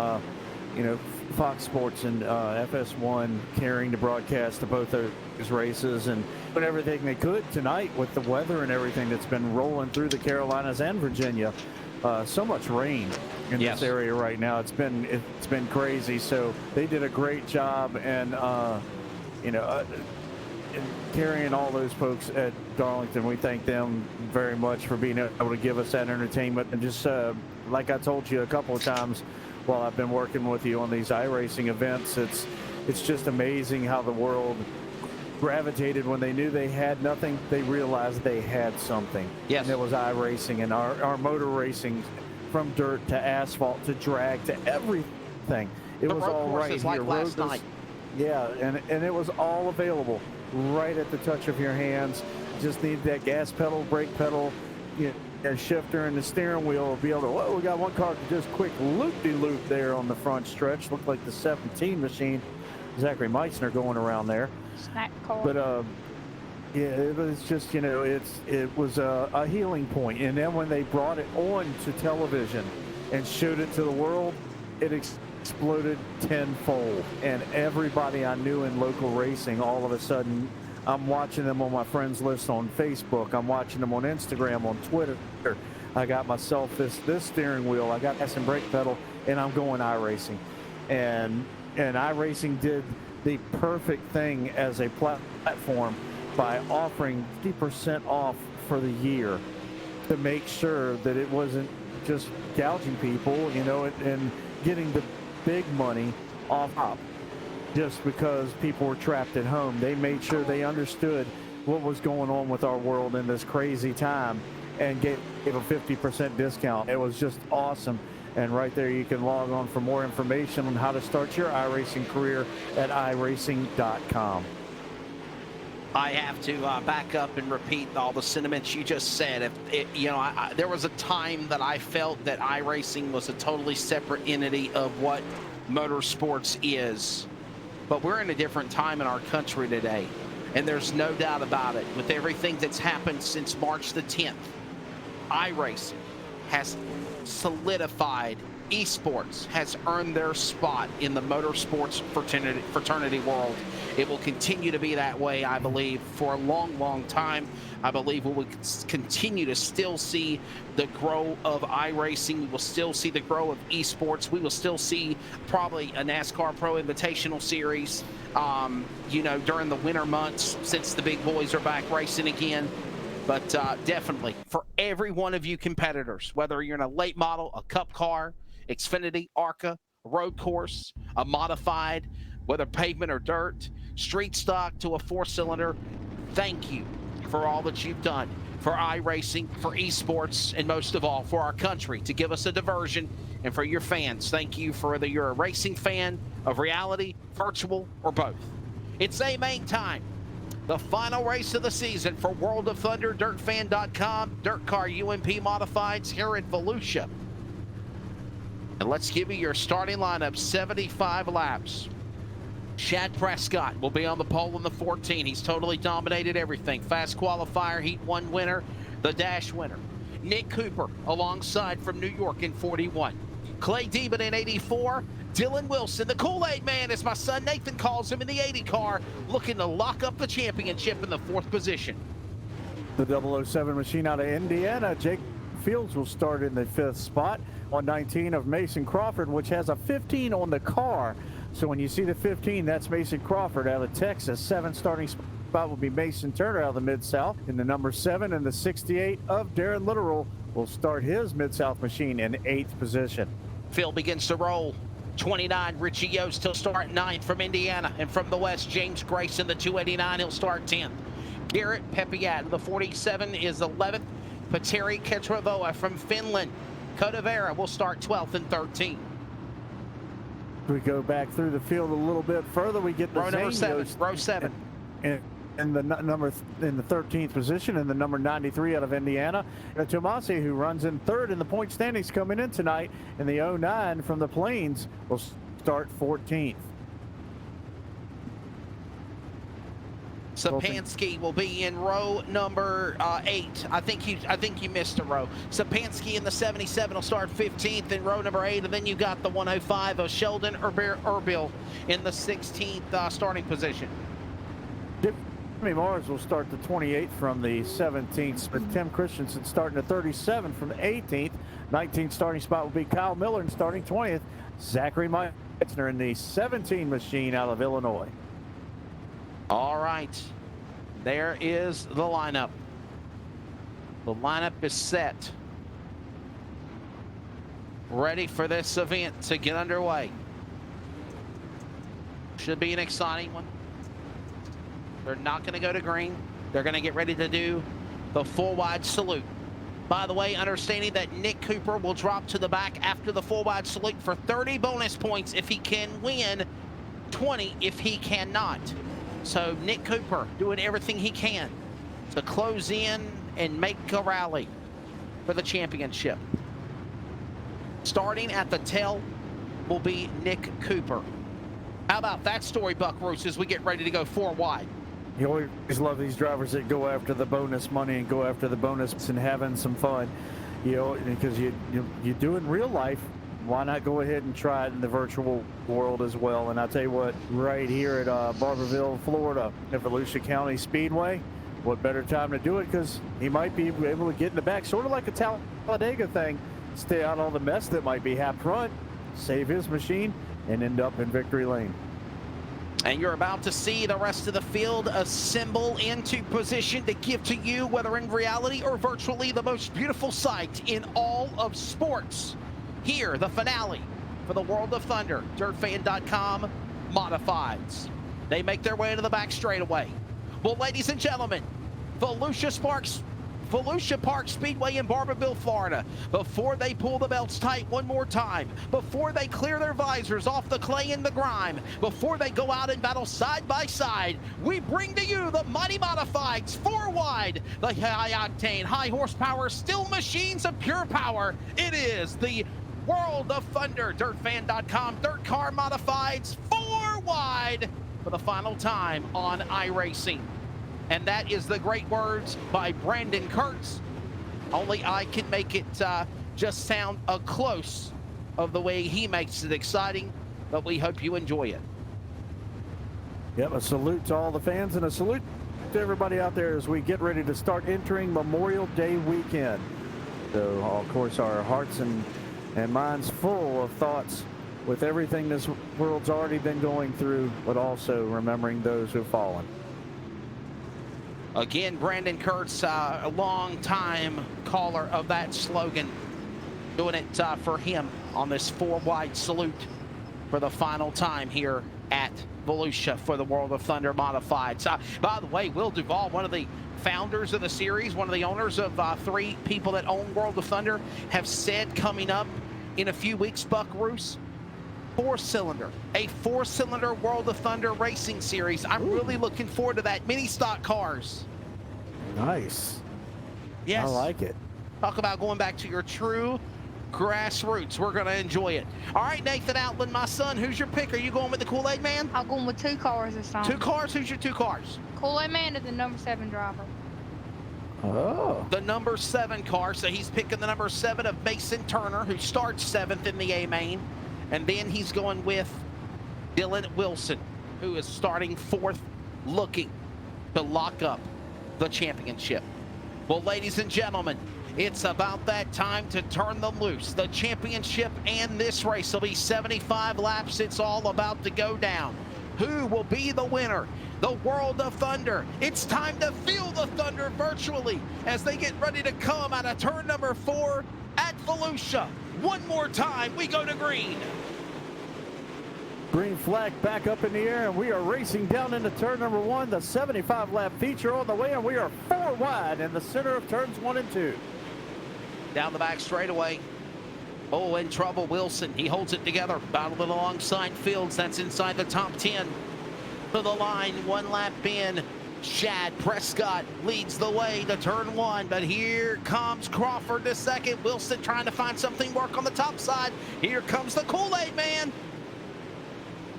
Fox Sports and FS1 carrying the broadcast of both those races, and doing everything they could tonight with the weather and everything that's been rolling through the Carolinas and Virginia. So much rain in this area right now. It's been crazy. So they did a great job, and carrying all those folks at Darlington. We thank them very much for being able to give us that entertainment, and just like I told you a couple of times, while I've been working with you on these iRacing events. It's just amazing how the world gravitated when they knew they had nothing. They realized they had something. Yes. And it was iRacing and our motor racing, from dirt to asphalt to drag to everything. It The was road all right courses here. like last night. Yeah, and it was all available right at the touch of your hands. Just need that gas pedal, brake pedal, a shifter, and the steering wheel will be able to, whoa, we got one car to just quick loop-de-loop there on the front stretch. Looked like the 17 machine, Zachary Meitzner going around there. Snack car. But yeah, it was just, it was a healing point. And then when they brought it on to television and showed it to the world, it exploded tenfold. And everybody I knew in local racing, all of a sudden, I'm watching them on my friends list on Facebook. I'm watching them on Instagram, on Twitter. I got myself this steering wheel. I got gas and brake pedal, and I'm going iRacing. And iRacing did the perfect thing as a platform by offering 50% off for the year to make sure that it wasn't just gouging people, and getting the big money off top just because people were trapped at home. They made sure they understood what was going on with our world in this crazy time and gave a 50% discount. It was just awesome. And right there, you can log on for more information on how to start your iRacing career at iracing.com. I have to back up and repeat all the sentiments you just said. There was a time that I felt that iRacing was a totally separate entity of what motorsports is. But we're in a different time in our country today, and there's no doubt about it. With everything that's happened since March the 10th, iRacing has solidified. Esports has earned their spot in the motorsports fraternity world. It will continue to be that way, I believe, for a long, long time. I believe we will continue to still see the growth of iRacing. We will still see the growth of esports. We will still see probably a NASCAR Pro Invitational Series, during the winter months, since the big boys are back racing again. But definitely, for every one of you competitors, whether you're in a late model, a cup car, Xfinity, ARCA, road course, a modified, whether pavement or dirt, street stock to a 4-cylinder, thank you for all that you've done for iRacing, for esports, and most of all, for our country, to give us a diversion, and for your fans. Thank you for whether you're a racing fan of reality, virtual, or both. It's A-Main time. The final race of the season for World of Thunder, DirtFan.com, Dirt Car UMP Modifieds here at Volusia. And let's give you your starting lineup, 75 laps. Shad Prescott will be on the pole in the 14. He's totally dominated everything. Fast qualifier, Heat 1 winner, the Dash winner. Nick Cooper alongside from New York in 41. Clay Deeban in 84. Dylan Wilson, the Kool-Aid Man, as my son Nathan calls him, in the 80 car, looking to lock up the championship in the 4th position. The 007 machine out of Indiana, Jake Fields, will start in the 5th spot on 19 of Mason Crawford, which has a 15 on the car. So when you see the 15, that's Mason Crawford out of Texas. 7th starting spot will be Mason Turner out of the Mid-South. In the number 7 and the 68 of Darren Littoral will start his Mid-South machine in 8th position. Field begins to roll. 29, Richie Yost, he'll start 9th from Indiana. And from the West, James Grayson, the 289, he'll start 10th. Garrett Pepiat, the 47, is 11th. Petteri Ketravoa from Finland. Codavera will start 12th and 13th. We go back through the field a little bit further. We get the row number 7. Row 7. In the 13th position, and the number 93 out of Indiana, Tomasi, who runs in 3rd in the point standings coming in tonight, and the 09 from the Plains will start 14th. Sapansky will be in row number 8. I think you missed a row. Sapansky in the 77 will start 15th in row number 8, and then you got the 105 of Sheldon Erbil in the 16th starting position. Jimmy Mars will start the 28th from the 17th, with Tim Christensen starting the 37 from the 18th. 19th starting spot will be Kyle Miller, and starting 20th, Zachary Meitzner in the 17 machine out of Illinois. All right, there is the lineup. The lineup is set. ready for this event to get underway. Should be an exciting one. They're not going to go to green. They're going to get ready to do the full wide salute. By the way, understanding that Nick Cooper will drop to the back after the full wide salute for 30 bonus points if he can win, 20 if he cannot. So Nick Cooper doing everything he can to close in and make a rally for the championship. Starting at the tail will be Nick Cooper. How about that story, Buck Roos, as we get ready to go 4 wide? You always love these drivers that go after the bonus money and go after the bonus and having some fun, you know, because you do in real life. Why not go ahead and try it in the virtual world as well? And I'll tell you what, right here at Barberville, Florida, at Volusia County Speedway, what better time to do it, because he might be able to get in the back, sort of like a Talladega thing, stay out all the mess that might be half front, save his machine, and end up in victory lane. And you're about to see the rest of the field assemble into position to give to you, whether in reality or virtually, the most beautiful sight in all of sports. Here, the finale for the World of Thunder, DirtFan.com Modifieds. They make their way to the back straightaway. Well, ladies and gentlemen, Volusia Park Speedway in Barberville, Florida. Before they pull the belts tight one more time, before they clear their visors off the clay and the grime, before they go out and battle side by side, we bring to you the mighty Modifieds, 4 wide, the high-octane, high-horsepower steel machines of pure power. It is the World of Thunder, DirtFan.com Dirt Car Modifieds, 4 wide for the final time on iRacing. And that is the great words by Brandon Kurtz. Only I can make it just sound close of the way he makes it exciting, but we hope you enjoy it. Yep, a salute to all the fans and a salute to everybody out there as we get ready to start entering Memorial Day weekend. So, of course, our hearts and minds full of thoughts with everything this world's already been going through, but also remembering those who've fallen. Again, Brandon Kurtz, a long-time caller of that slogan, doing it for him on this 4 wide salute for the final time here at Volusia for the World of Thunder Modifieds. By the way, Will Duvall, one of the founders of the series, one of the owners of 3 people that own World of Thunder, have said coming up in a few weeks, Buck Roos, a 4-cylinder World of Thunder racing series. I'm really looking forward to that. Mini stock cars. Nice. Yes. I like it. Talk about going back to your true grassroots. We're going to enjoy it. All right, Nathan Outland, my son, who's your pick? Are you going with the Kool-Aid Man? I'm going with 2 cars this time. 2 cars? Who's your 2 cars? Kool-Aid Man is the number 7 driver. Oh. The number 7 car. So he's picking the number 7 of Mason Turner, who starts 7th in the A-Main. And then he's going with Dylan Wilson, who is starting 4th, looking to lock up the championship. Well, ladies and gentlemen, it's about that time to turn them loose. The championship and this race will be 75 laps. It's all about to go down. Who will be the winner? The World of Thunder. It's time to feel the thunder virtually as they get ready to come out of turn number 4 at Volusia. One more time, we go to green. Green flag back up in the air, and we are racing down into turn number 1. The 75-lap feature on the way, and we are 4 wide in the center of turns 1 and 2. Down the back straightaway. Oh, in trouble, Wilson. He holds it together. Battling alongside Fields. That's inside the top 10. To the line, 1 lap in. Shad Prescott leads the way to turn 1, but here comes Crawford to second. Wilson trying to find something work on the top side. Here comes the Kool-Aid Man.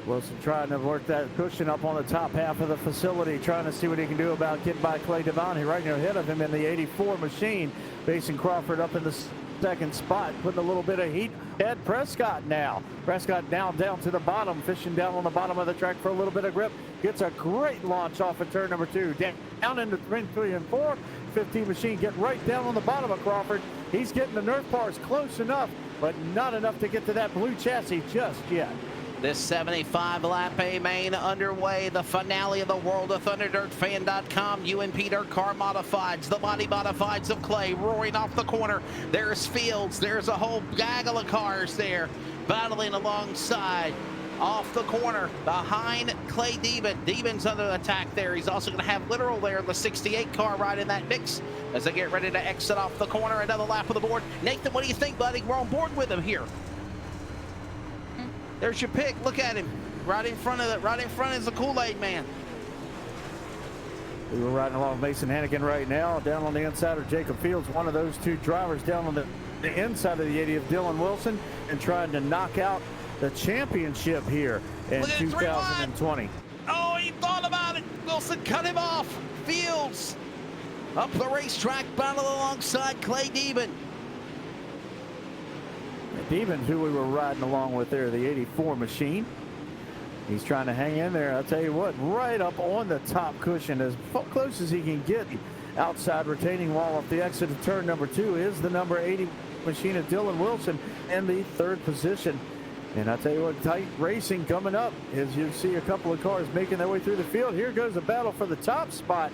Wilson trying to work that cushion up on the top half of the facility, trying to see what he can do about getting by Clay Devine. Right ahead of him in the 84 machine. Mason Crawford up in the second spot, putting a little bit of heat at Prescott now. Prescott down to the bottom, fishing down on the bottom of the track for a little bit of grip. Gets a great launch off of turn number 2. Down into turn 3 and 4. 15 machine get right down on the bottom of Crawford. He's getting the Nerf bars close enough, but not enough to get to that blue chassis just yet. This 75 lap A main underway. The finale of the World of ThunderDirtFan.com. UMP Dirt Car Modifieds, the body modifieds of Clay, roaring off the corner. There's Fields. There's a whole gaggle of cars there battling alongside. Off the corner behind Clay Deben. Deben's under attack there. He's also going to have Literal there in the 68 car right in that mix as they get ready to exit off the corner. Another lap of the board. Nathan, what do you think, buddy? We're on board with him here. There's your pick. Look at him. Right in front is the Kool-Aid man. We were riding along Mason Hannigan right now. Down on the inside are Jacob Fields, one of those two drivers down on the inside of the 80 of Dylan Wilson, and trying to knock out the championship here in 2020. Oh, he thought about it. Wilson cut him off. Fields up the racetrack, battle alongside Clay Deben. Deben's who we were riding along with there, the 84 machine. He's trying to hang in there. I'll tell you what, right up on the top cushion, as close as he can get. Outside retaining wall off the exit of turn number 2 is the number 80 machine of Dylan Wilson in the 3rd position. And I tell you what, tight racing coming up as you see a couple of cars making their way through the field. Here goes a battle for the top spot.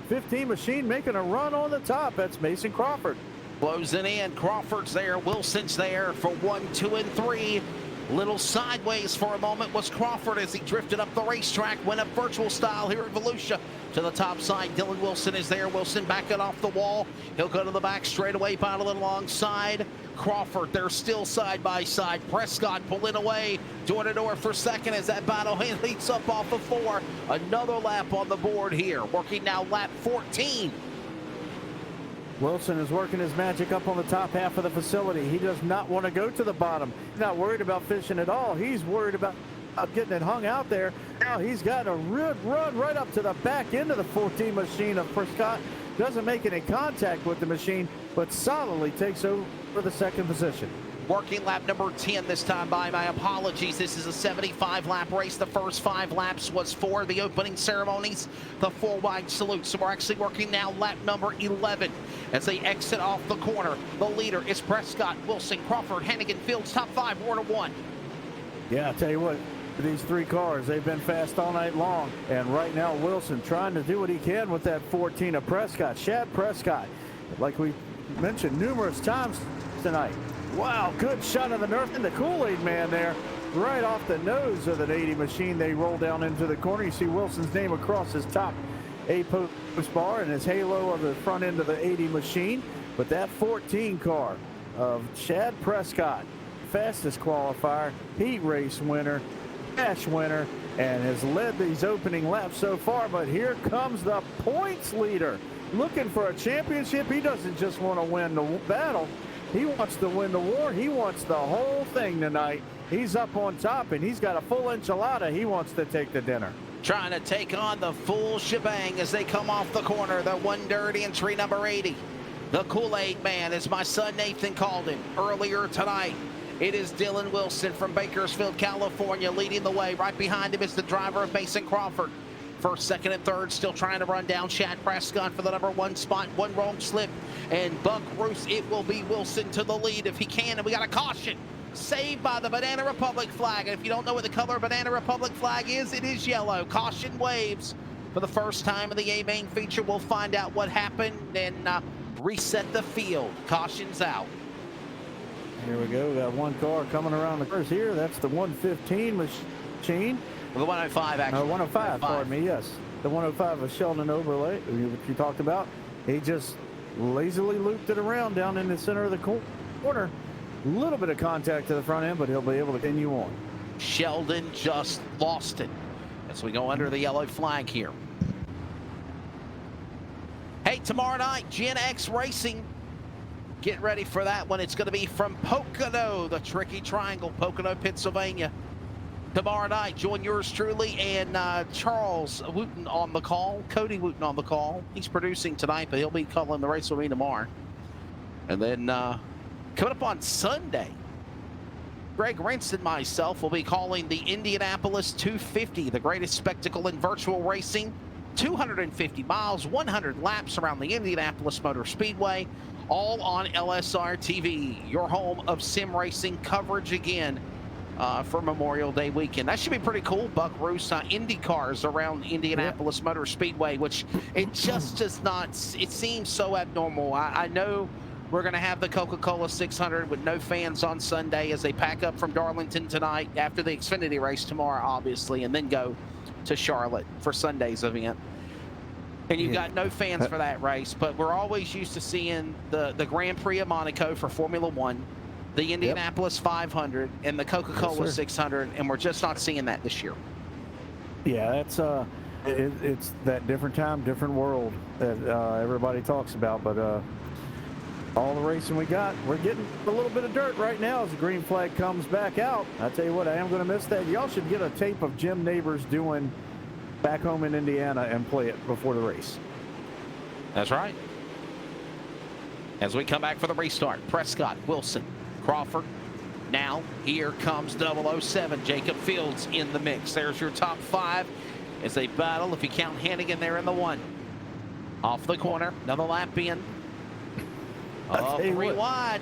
15 machine making a run on the top. That's Mason Crawford. Closing in. Crawford's there. Wilson's there for 1, 2, and 3. Little sideways for a moment was Crawford as he drifted up the racetrack, went up virtual style here at Volusia to the top side. Dylan Wilson is there. Wilson backing off the wall. He'll go to the back straightaway, battling alongside Crawford. They're still side by side. Prescott pulling away, door to door for second as that battle leads up off of 4. Another lap on the board here. Working now lap 14. Wilson is working his magic up on the top half of the facility. He does not want to go to the bottom. He's not worried about fishing at all. He's worried about getting it hung out there. Now he's got a run right up to the back end of the 14 machine of Prescott. Doesn't make any contact with the machine, but solidly takes over the 2nd position. Working lap number 10 this time by. My apologies. This is a 75 lap race. The first 5 laps was for the opening ceremonies, the 4 wide salute. So we're actually working now lap number 11 as they exit off the corner. The leader is Prescott, Wilson, Crawford, Hannigan, Fields, top 5, 1-1. Yeah, I'll tell you what, these 3 cars, they've been fast all night long. And right now, Wilson trying to do what he can with that 14 of Prescott. Shad Prescott, like we mentioned numerous times tonight. Wow, good shot of the Nerf and the Kool-Aid man there. Right off the nose of the 80 machine. They roll down into the corner. You see Wilson's name across his top A-post bar and his halo of the front end of the 80 machine. But that 14 car of Chad Prescott, fastest qualifier, heat race winner, dash winner, and has led these opening laps so far. But here comes the points leader. Looking for a championship. He doesn't just want to win the battle. He wants to win the war. He wants the whole thing tonight. He's up on top, and he's got a full enchilada. He wants to take the dinner. Trying to take on the full shebang as they come off the corner. The 1 dirty entry number 80. The Kool-Aid man, as my son Nathan called him earlier tonight. It is Dylan Wilson from Bakersfield, California, leading the way. Right behind him is the driver of Mason Crawford. First, 2nd, and 3rd still trying to run down Chad Prescott for the number 1 spot. 1 wrong slip, and Buck Roos, it will be Wilson to the lead if he can. And we got a caution saved by the Banana Republic flag. And if you don't know what the color of Banana Republic flag is, it is yellow. Caution waves for the first time in the A-main feature. We'll find out what happened and reset the field. Caution's out. Here we go. We got 1 car coming around the curve here. That's the 115 machine. The 105, actually. No, 105, pardon me, yes. The 105 of Sheldon Overlay, which you talked about. He just lazily looped it around down in the center of the corner. A little bit of contact to the front end, but he'll be able to continue on. Sheldon just lost it as we go under the yellow flag here. Hey, tomorrow night, Gen X Racing. Get ready for that one. It's going to be from Pocono, the Tricky Triangle, Pocono, Pennsylvania. Tomorrow night, join yours truly and Charles Wooten on the call, Cody Wooten on the call. He's producing tonight, but he'll be calling the race with me tomorrow. And then coming up on Sunday, Greg Rentz and myself will be calling the Indianapolis 250, the greatest spectacle in virtual racing. 250 miles, 100 laps around the Indianapolis Motor Speedway, all on LSRTV, your home of sim racing coverage again. for Memorial Day weekend. That should be pretty cool. Buck Roos, Indy cars around Indianapolis Motor Speedway, which it just does not, it seems so abnormal. I know we're going to have the Coca-Cola 600 with no fans on Sunday as they pack up from Darlington tonight after the Xfinity race tomorrow, obviously, and then go to Charlotte for Sunday's event. And you've got no fans for that race, but we're always used to seeing the Grand Prix of Monaco for Formula One, the Indianapolis 500, and the Coca-Cola 600, and we're just not seeing that this year. Yeah, that's it's that different time, different world that everybody talks about, but all the racing we got, we're getting a little bit of dirt right now as the green flag comes back out. I tell you what, I am going to miss that. Y'all should get a tape of Jim Neighbors doing back home in Indiana and play it before the race. That's right. As we come back for the restart, Prescott, Wilson, Crawford. Now, here comes 007. Jacob Fields in the mix. There's your top 5 as they battle, if you count Hannigan there in the 1. Off the corner, another lap in. 3 wide.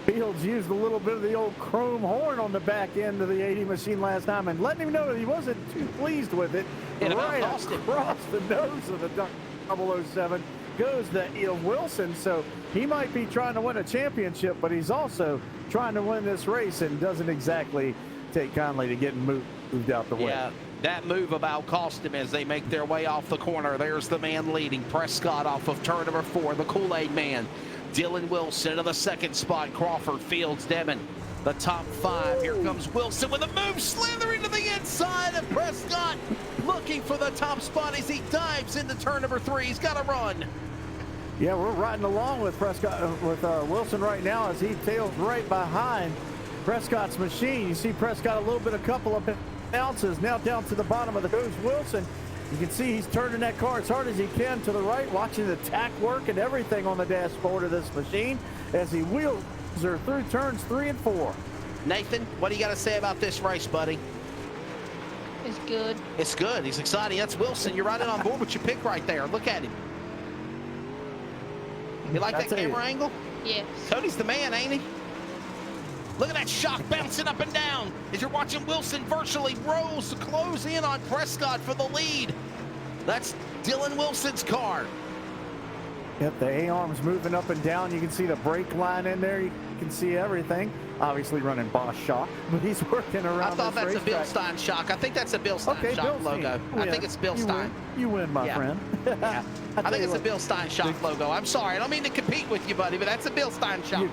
Fields used a little bit of the old chrome horn on the back end of the 80 machine last time and letting him know that he wasn't too pleased with it. Right across the nose of the 007 goes the Wilson, so he might be trying to win a championship, but he's also trying to win this race and doesn't exactly take kindly to getting moved out the way. Yeah, that move about cost him as they make their way off the corner. There's the man leading, Prescott off of turn number 4, the Kool-Aid man. Dylan Wilson in the 2nd spot, Crawford, Fields, Devin, the top 5. Here comes Wilson with a move, slithering to the inside of Prescott, looking for the top spot as he dives into turn number 3. He's got to run. Yeah, we're riding along with Prescott, with Wilson right now as he tails right behind Prescott's machine. You see Prescott a little bit, a couple of bounces, now down to the bottom of the goes Wilson. You can see he's turning that car as hard as he can to the right, watching the tack work and everything on the dashboard of this machine as he wheels her through turns 3 and 4. Nathan, what do you got to say about this race, buddy? It's good. It's good. He's exciting. That's Wilson. You're right on board with your pick right there. Look at him. You like that camera angle? Yes. Cody's the man, ain't he? Look at that shock bouncing up and down as you're watching Wilson virtually rolls to close in on Prescott for the lead. That's Dylan Wilson's car. Yep, the A-arm's moving up and down. You can see the brake line in there. You can see everything. Obviously running Bosch shock, but he's working around. I thought that's a Bill Stein shock. I think that's a Bill Stein shock logo. I think it's Bill Stein. You win, my friend. Yeah. I think it's a Bill Stein shock logo. I'm sorry. I don't mean to compete with you, buddy, but that's a Bill Stein shock.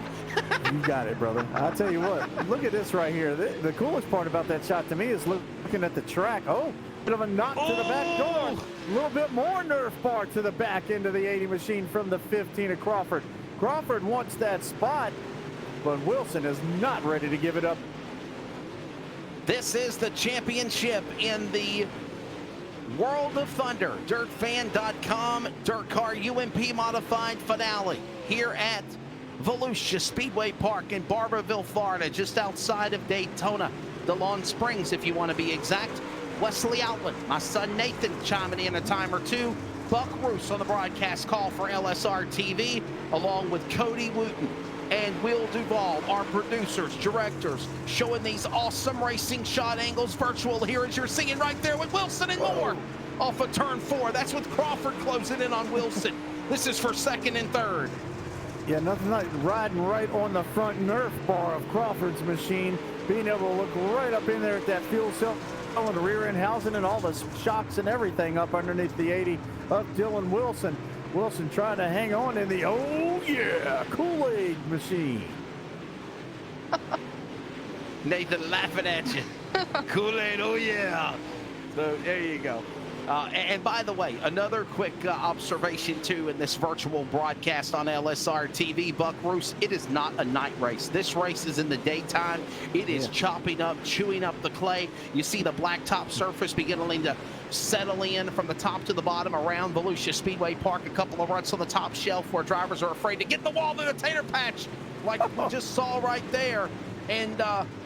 You got it, brother. I'll tell you what. Look at this right here. The coolest part about that shot to me is looking at the track. Oh, bit of a knock to the back door. A little bit more Nerf bar to the back end of the 80 machine from the 15 of Crawford. Crawford wants that spot, but Wilson is not ready to give it up. This is the championship in the World of Thunder. DirtFan.com Dirt Car UMP Modified Finale here at Volusia Speedway Park in Barberville, Florida, just outside of Daytona. DeLon Springs, if you want to be exact. Wesley Outland, my son Nathan chiming in a time or two. Buck Roos on the broadcast call for LSRTV, along with Cody Wooten and Will Duvall, our producers, directors, showing these awesome racing shot angles virtual here as you're seeing right there with Wilson and more. Off of turn 4, that's with Crawford closing in on Wilson. This is for 2nd and 3rd. Yeah, nothing like riding right on the front Nerf bar of Crawford's machine, being able to look right up in there at that fuel cell with the rear end housing and all the shocks and everything up underneath the 80 of Dylan Wilson. Wilson trying to hang on in the, oh yeah, Kool-Aid machine. Nathan laughing at you. Kool-Aid, oh yeah. So there you go. And by the way, another quick observation too in this virtual broadcast on LSR TV, Buck Roos, it is not a night race. This race is in the daytime. It is chopping up, chewing up the clay. You see the blacktop surface beginning to settle in from the top to the bottom around Volusia Speedway Park. A couple of ruts on the top shelf where drivers are afraid to get in the wall in the tater patch like we just saw right there. And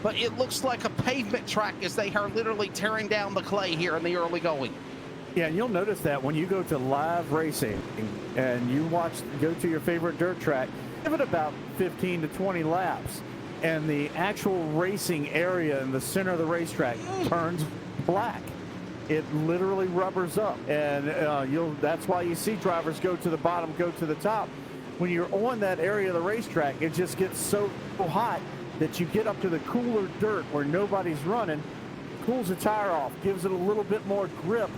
but it looks like a pavement track as they are literally tearing down the clay here in the early going. Yeah, and you'll notice that when you go to live racing and you go to your favorite dirt track, give it about 15 to 20 laps. and the actual racing area in the center of the racetrack turns black. It literally rubbers up, and that's why you see drivers go to the bottom, go to the top. When you're on that area of the racetrack, it just gets so hot that you get up to the cooler dirt where nobody's running, cools the tire off, gives it a little bit more grip,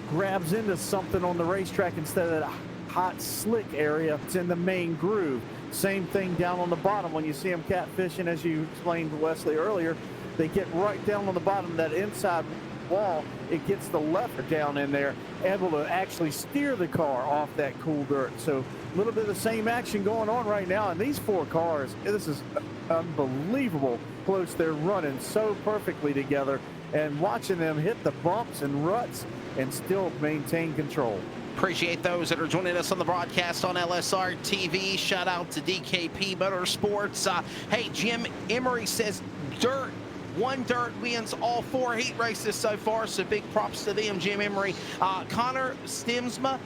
grabs into something on the racetrack instead of that hot, slick area. It's in the main groove. Same thing down on the bottom when you see them catfishing, as you explained to Wesley earlier. They get right down on the bottom of that inside wall. It gets the lever down in there, able to actually steer the car off that cool dirt. So a little bit of the same action going on right now. And these 4 cars, this is unbelievable close they're running so perfectly together, and watching them hit the bumps and ruts and still maintain control. Appreciate those that are joining us on the broadcast on LSRTV. Shout out to DKP Motorsports. Hey, Jim Emery says one dirt wins all 4 heat races so far, so big props to them, Jim Emery. Connor Stimsma,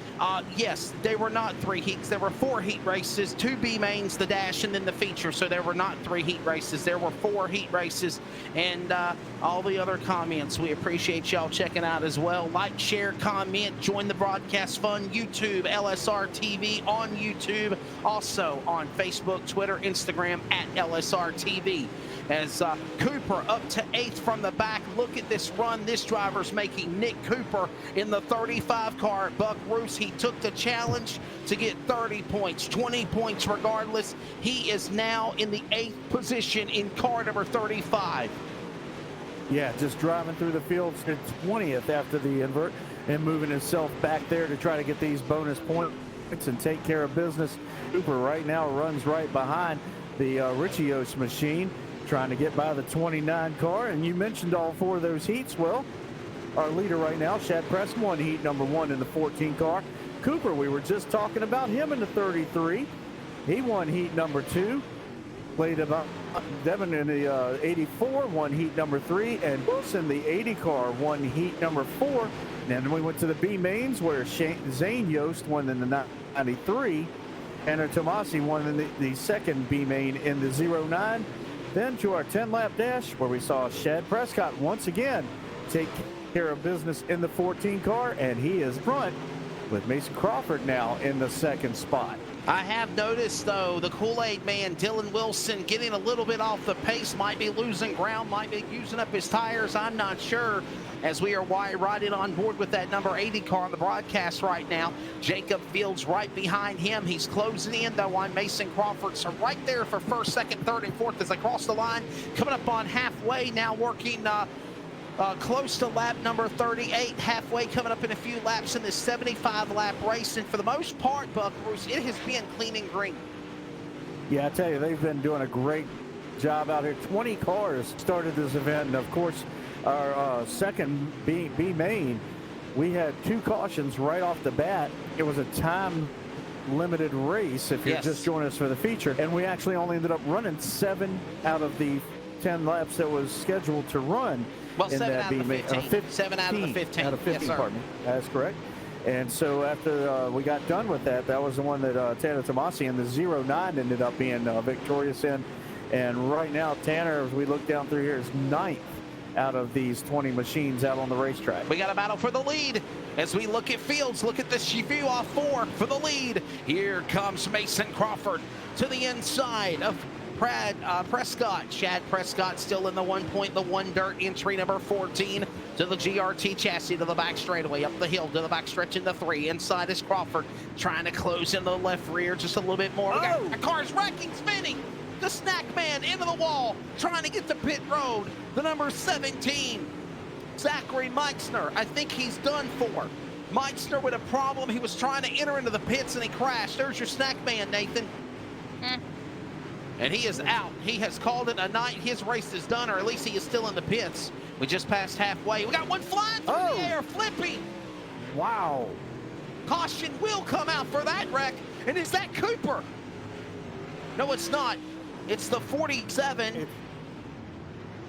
yes, they were not 3 heats. There were 4 heat races, 2 B mains, the dash, and then the feature. So there were not 3 heat races. There were 4 heat races, and all the other comments we appreciate y'all checking out as well. Like, share, comment, join the broadcast fun. YouTube, LSRTV on YouTube, also on Facebook, Twitter, Instagram at LSRTV. As Cooper up to 8th from the back. Look at this run this driver's making. Nick Cooper in the 35 car at Buck Roos. He took the challenge to get 30 points, 20 points regardless. He is now in the 8th position in car number 35. Yeah, just driving through the field to 20th after the invert and moving himself back there to try to get these bonus points and take care of business. Cooper right now runs right behind the Riccios machine, trying to get by the 29 car. And you mentioned all 4 of those heats. Well, our leader right now, Shad Preston, won heat number 1 in the 14 car. Cooper, we were just talking about him in the 33. He won heat number 2. Played about Devin in the 84, won heat number 3, and Wilson, the 80 car, won heat number 4. And then we went to the B mains where Zane Yost won in the 93. Anna Tomasi won in the second B main in the 09. Then to our 10-lap dash, where we saw Shad Prescott once again take care of business in the 14 car, and he is front with Mason Crawford now in the 2nd spot. I have noticed, though, the Kool-Aid man, Dylan Wilson, getting a little bit off the pace, might be losing ground, might be using up his tires. I'm not sure, as we are riding on board with that number 80 car on the broadcast right now. Jacob Fields right behind him. He's closing in, though, on Mason Crawford. So right there for 1st, 2nd, 3rd, and 4th as they cross the line. Coming up on halfway now, working close to lap number 38, halfway, coming up in a few laps in this 75-lap race. And for the most part, Buck Bruce, it has been clean and green. Yeah, I tell you, they've been doing a great job out here. 20 cars started this event, and of course, our second B main, we had 2 cautions right off the bat. It was a time-limited race if you're just joining us for the feature, and we actually only ended up running 7 out of the 10 laps that was scheduled to run. Well, in 7 that out of the 15. 7 out of the 15. Out of 15, yes, pardon me. That's correct. And so after we got done with that, that was the one that Tanner Tomasi in the 09 ended up being victorious in. And right now, Tanner, as we look down through here, is 9th out of these 20 machines out on the racetrack. We got a battle for the lead as we look at Fields. Look at this view off 4 for the lead. Here comes Mason Crawford to the inside of Prescott. Shad Prescott still in the 1 point, the 1 dirt entry number 14 to the GRT chassis to the back straightaway, up the hill to the back stretch in the 3. Inside is Crawford trying to close in the left rear just a little bit more. The car's wrecking, spinning. The snack man into the wall, trying to get to pit road. The number 17, Zachary Meixner. I think he's done for. Meixner with a problem. He was trying to enter into the pits and he crashed. There's your snack man, Nathan. And he is out. He has called it a night. His race is done, or at least he is still in the pits. We just passed halfway. We got one flying through the air, flipping. Wow. Caution will come out for that wreck. And is that Cooper? No, it's not. It's the 47.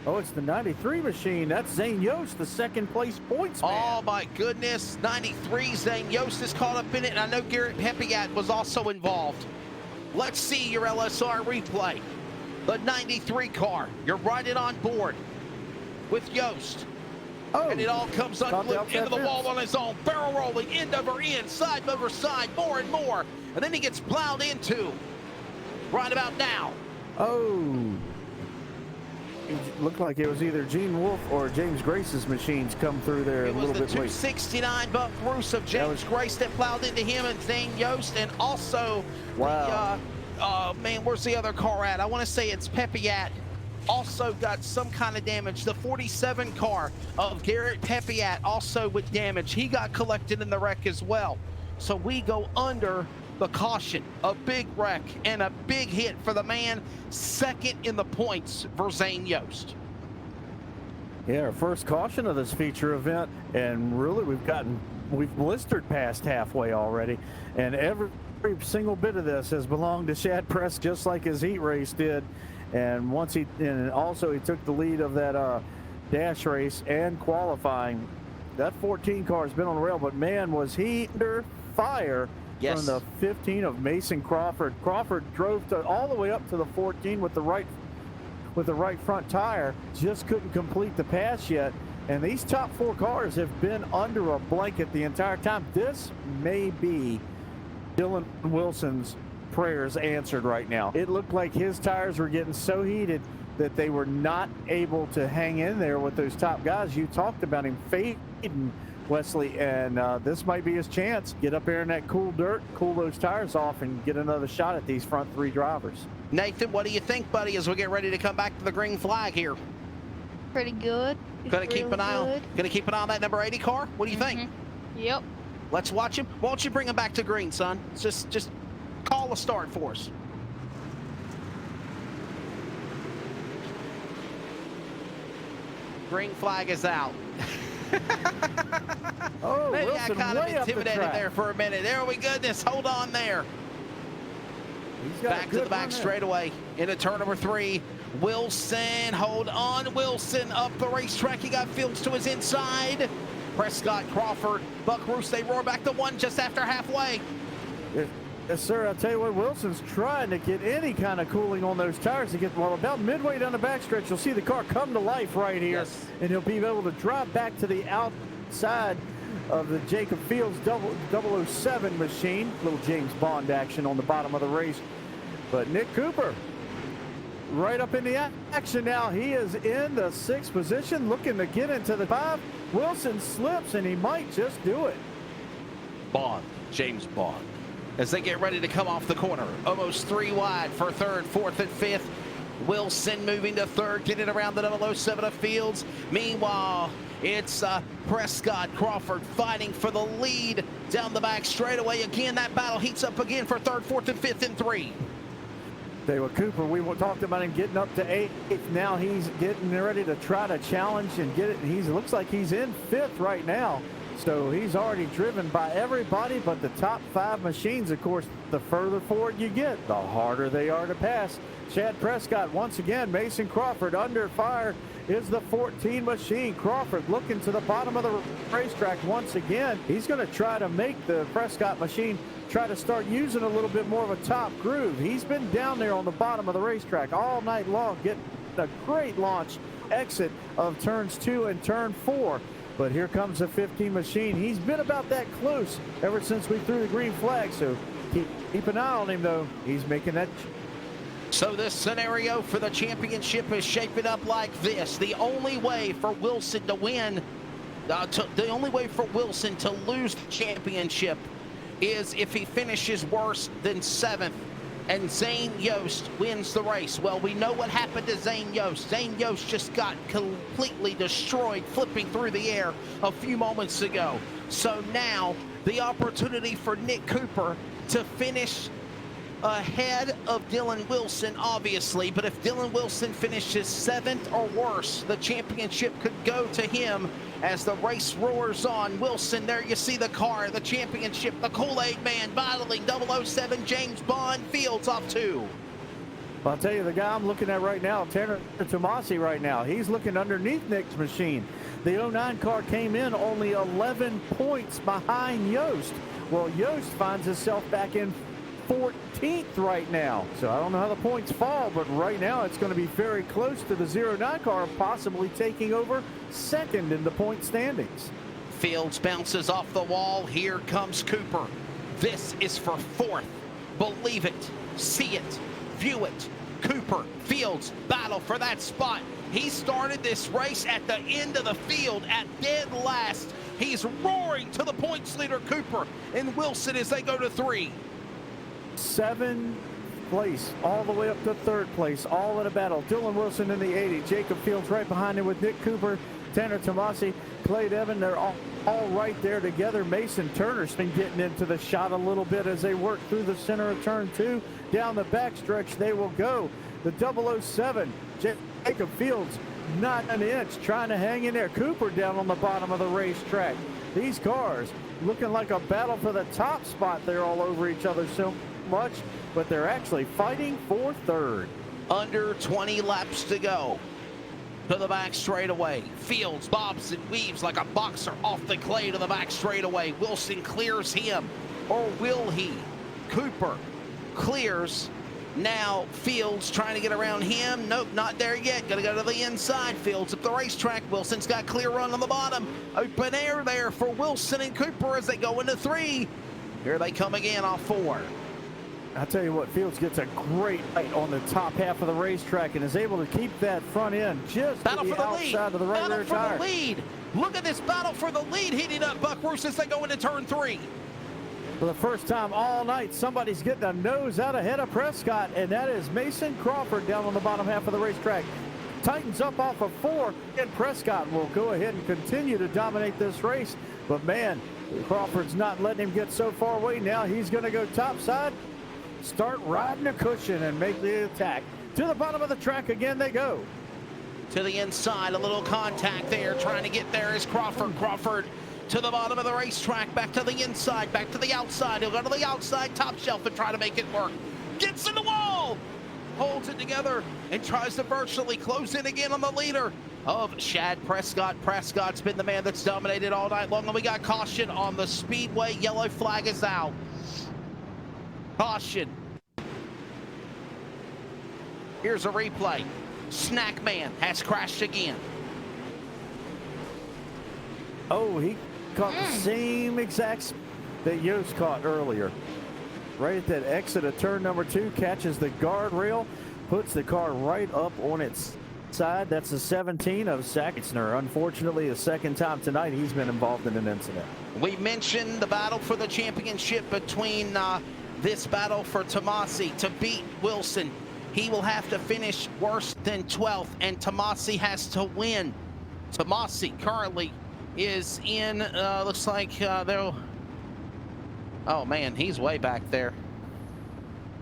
It's the 93 machine. That's Zane Yost, the 2nd place points man. Oh, my goodness. 93, Zane Yost is caught up in it. And I know Garrett Pepiat was also involved. Let's see your LSR replay. the 93 car. You're riding on board with Yost. Oh, And it all comes unglued into the wall on his own, barrel rolling, end over end, side over side, more and more. And then he gets plowed into right about now. Oh. It looked like it was either Gene Wolfe or James Grace's machines come through there a little bit late. It was the 269 Buck Bruce of James Grace that plowed into him and Zane Yost, and also wow. Man, where's the other car at? I want to say it's Pepiat. Also got some kind of damage. The 47 car of Garrett Pepiat also with damage. He got collected in the wreck as well. So we go under the caution. A big wreck and a big hit for the man second in the points for Zane Yost. Yeah, our first caution of this feature event, and really we've blistered past halfway already, and every single bit of this has belonged to Shad Press, just like his heat race did. And also he took the lead of that dash race and qualifying. That 14 car has been on the rail, but man, was he under fire from the 15 of Mason Crawford. Crawford drove all the way up to the 14 with the right front tire, just couldn't complete the pass yet. And these top 4 cars have been under a blanket the entire time. This may be Dylan Wilson's prayers answered right now. It looked like his tires were getting so heated that they were not able to hang in there with those top guys. You talked about him fading, Wesley, and this might be his chance. Get up there in that cool dirt, cool those tires off, and get another shot at these front 3 drivers. Nathan, what do you think, buddy, as we get ready to come back to the green flag here? Pretty good. Gonna keep an eye on that number 80 car? What do you think? Yep. Let's watch him. Why don't you bring him back to green, son? Just call a start for us. Green flag is out. Oh, maybe Wilson I kind of way up the intimidated track. there for a minute. There we goodness. Hold on there. He's got Back to the back straightaway into turn number 3. Wilson, hold on. Wilson up the racetrack. He got Fields to his inside. Prescott, Crawford, Buck Roos, they roar back to 1 just after halfway. Yes, sir. I'll tell you what, Wilson's trying to get any kind of cooling on those tires to get, well, about midway down the backstretch, you'll see the car come to life right here. Yes. And he'll be able to drive back to the outside of the Jacob Fields 007 machine. Little James Bond action on the bottom of the race. But Nick Cooper, right up in the action now. He is in the 6th position, looking to get into the 5. Wilson slips, and he might just do it. Bond, James Bond. As they get ready to come off the corner. Almost 3 wide for 3rd, 4th, and 5th. Wilson moving to 3rd, getting around the 007 of Fields. Meanwhile, it's Prescott, Crawford fighting for the lead down the back straightaway. Again, that battle heats up again for 3rd, 4th, and 5th, and 3. David Cooper, we talked about him getting up to 8th. Now he's getting ready to try to challenge and get it. He looks like he's in 5th right now. So he's already driven by everybody but the top 5 machines. Of course, the further forward you get, the harder they are to pass. Chad Prescott, once again, Mason Crawford under fire is the 14 machine. Crawford looking to the bottom of the racetrack once again. He's going to try to make the Prescott machine try to start using a little bit more of a top groove. He's been down there on the bottom of the racetrack all night long, getting a great launch exit of turns 2 and turn 4. But here comes the 15 machine. He's been about that close ever since we threw the green flag. So keep an eye on him, though. He's making that. So this scenario for the championship is shaping up like this. The only way for Wilson to win, the only way for Wilson to lose the championship is if he finishes worse than 7th. And Zane Yost wins the race. Well, we know what happened to Zane Yost. Zane Yost just got completely destroyed, flipping through the air a few moments ago. So now the opportunity for Nick Cooper to finish ahead of Dylan Wilson, obviously. But if Dylan Wilson finishes 7th or worse, the championship could go to him as the race roars on. Wilson, there you see the car, the championship, the Kool-Aid man battling 007 James Bond. Fields off 2. I'll tell you, the guy I'm looking at right now, Tanner Tomasi right now, he's looking underneath Nick's machine. The 09 car came in only 11 points behind Yost. Well, Yost finds himself back in 14th right now. So I don't know how the points fall, but right now it's going to be very close to the 09 car, possibly taking over second in the point standings. Fields bounces off the wall. Here comes Cooper. This is for fourth. Believe it, see it, view it. Cooper, Fields, battle for that spot. He started this race at the end of the field at dead last. He's roaring to the points leader, Cooper, and Wilson as they go to 3. 7th place, all the way up to 3rd place, all in a battle. Dylan Wilson in the 80. Jacob Fields right behind him with Nick Cooper, Tanner Tomasi, Clay Devin. They're all right there together. Mason Turner's been getting into the shot a little bit as they work through the center of turn 2. Down the backstretch they will go. The 007, Jacob Fields, not an inch, trying to hang in there. Cooper down on the bottom of the racetrack. These cars looking like a battle for the top spot. They're all over each other so much, but they're actually fighting for 3rd. Under 20 laps to go. To the back straightaway. Fields bobs and weaves like a boxer off the clay to the back straightaway. Wilson clears him, or will he? Cooper clears. Now Fields trying to get around him. Nope, not there yet. Gonna go to the inside. Fields up the racetrack. Wilson's got clear run on the bottom. Open air there for Wilson and Cooper as they go into 3. Here they come again off 4. I tell you what, Fields gets a great light on the top half of the racetrack and is able to keep that front end just to the outside of the right rear tire. Battle for the lead. Look at this battle for the lead heating up, Buck Roos, as they go into turn 3. For the first time all night, somebody's getting a nose out ahead of Prescott, and that is Mason Crawford down on the bottom half of the racetrack. Tightens up off of 4, and Prescott will go ahead and continue to dominate this race. But man, Crawford's not letting him get so far away now. He's going to go topside, start riding a cushion, and make the attack. To the bottom of the track again they go. To the inside, a little contact there. Trying to get there is Crawford. Crawford to the bottom of the racetrack, back to the inside, back to the outside. He'll go to the outside top shelf and try to make it work. Gets in the wall, holds it together, and tries to virtually close in again on the leader of Shad Prescott. Prescott's been the man that's dominated all night long, and we got caution on the speedway. Yellow flag is out. Caution. Here's a replay. Snack Man has crashed again. Oh, he caught the same exact that Yost caught earlier. Right at that exit of turn number 2, catches the guardrail, puts the car right up on its side. That's the 17 of Saxner. Unfortunately, the second time tonight he's been involved in an incident. We mentioned the battle for the championship between this battle for Tomasi. To beat Wilson, he will have to finish worse than 12th, and Tomasi has to win. Tomasi currently is in, looks like they'll, oh man, he's way back there.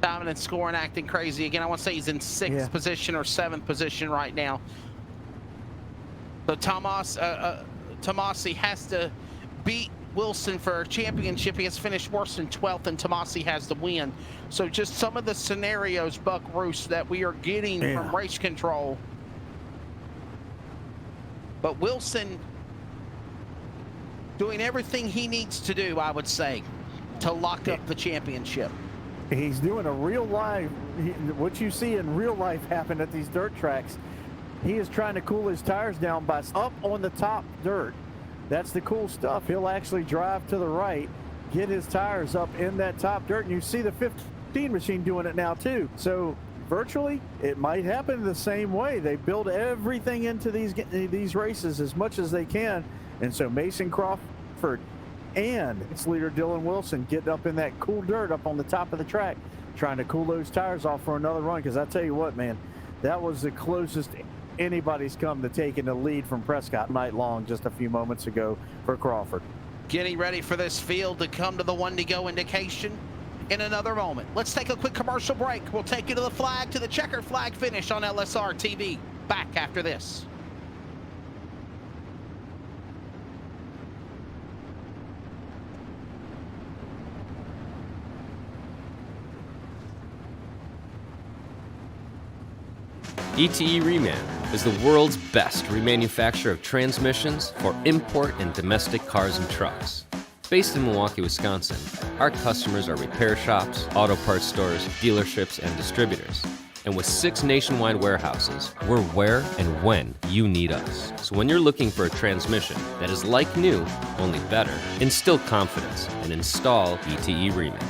Dominant scoring, acting crazy again. I want to say he's in 6th position or 7th position right now. So Tomasi has to beat Wilson for a championship. He has finished worse than 12th, and Tomasi has to win. So just some of the scenarios, Buck Roos, that we are getting from race control. But Wilson doing everything he needs to do, I would say, to lock up the championship. He's doing a real life, what you see in real life happen at these dirt tracks. He is trying to cool his tires down by up on the top dirt. That's the cool stuff. He'll actually drive to the right, get his tires up in that top dirt, and you see the 15 machine doing it now too. So virtually, it might happen the same way. They build everything into these races as much as they can. And so Mason Crawford and its leader Dylan Wilson getting up in that cool dirt up on the top of the track, trying to cool those tires off for another run. Because I tell you what, man, that was the closest anybody's come to taking the lead from Prescott night long just a few moments ago for Crawford. Getting ready for this field to come to the 1 to go indication in another moment. Let's take a quick commercial break. We'll take you to the flag, to the checkered flag finish on LSRTV. Back after this. ETE Reman is the world's best remanufacturer of transmissions for import and domestic cars and trucks. Based in Milwaukee, Wisconsin, our customers are repair shops, auto parts stores, dealerships, and distributors. And with 6 nationwide warehouses, we're where and when you need us. So when you're looking for a transmission that is like new, only better, instill confidence and install ETE Remake.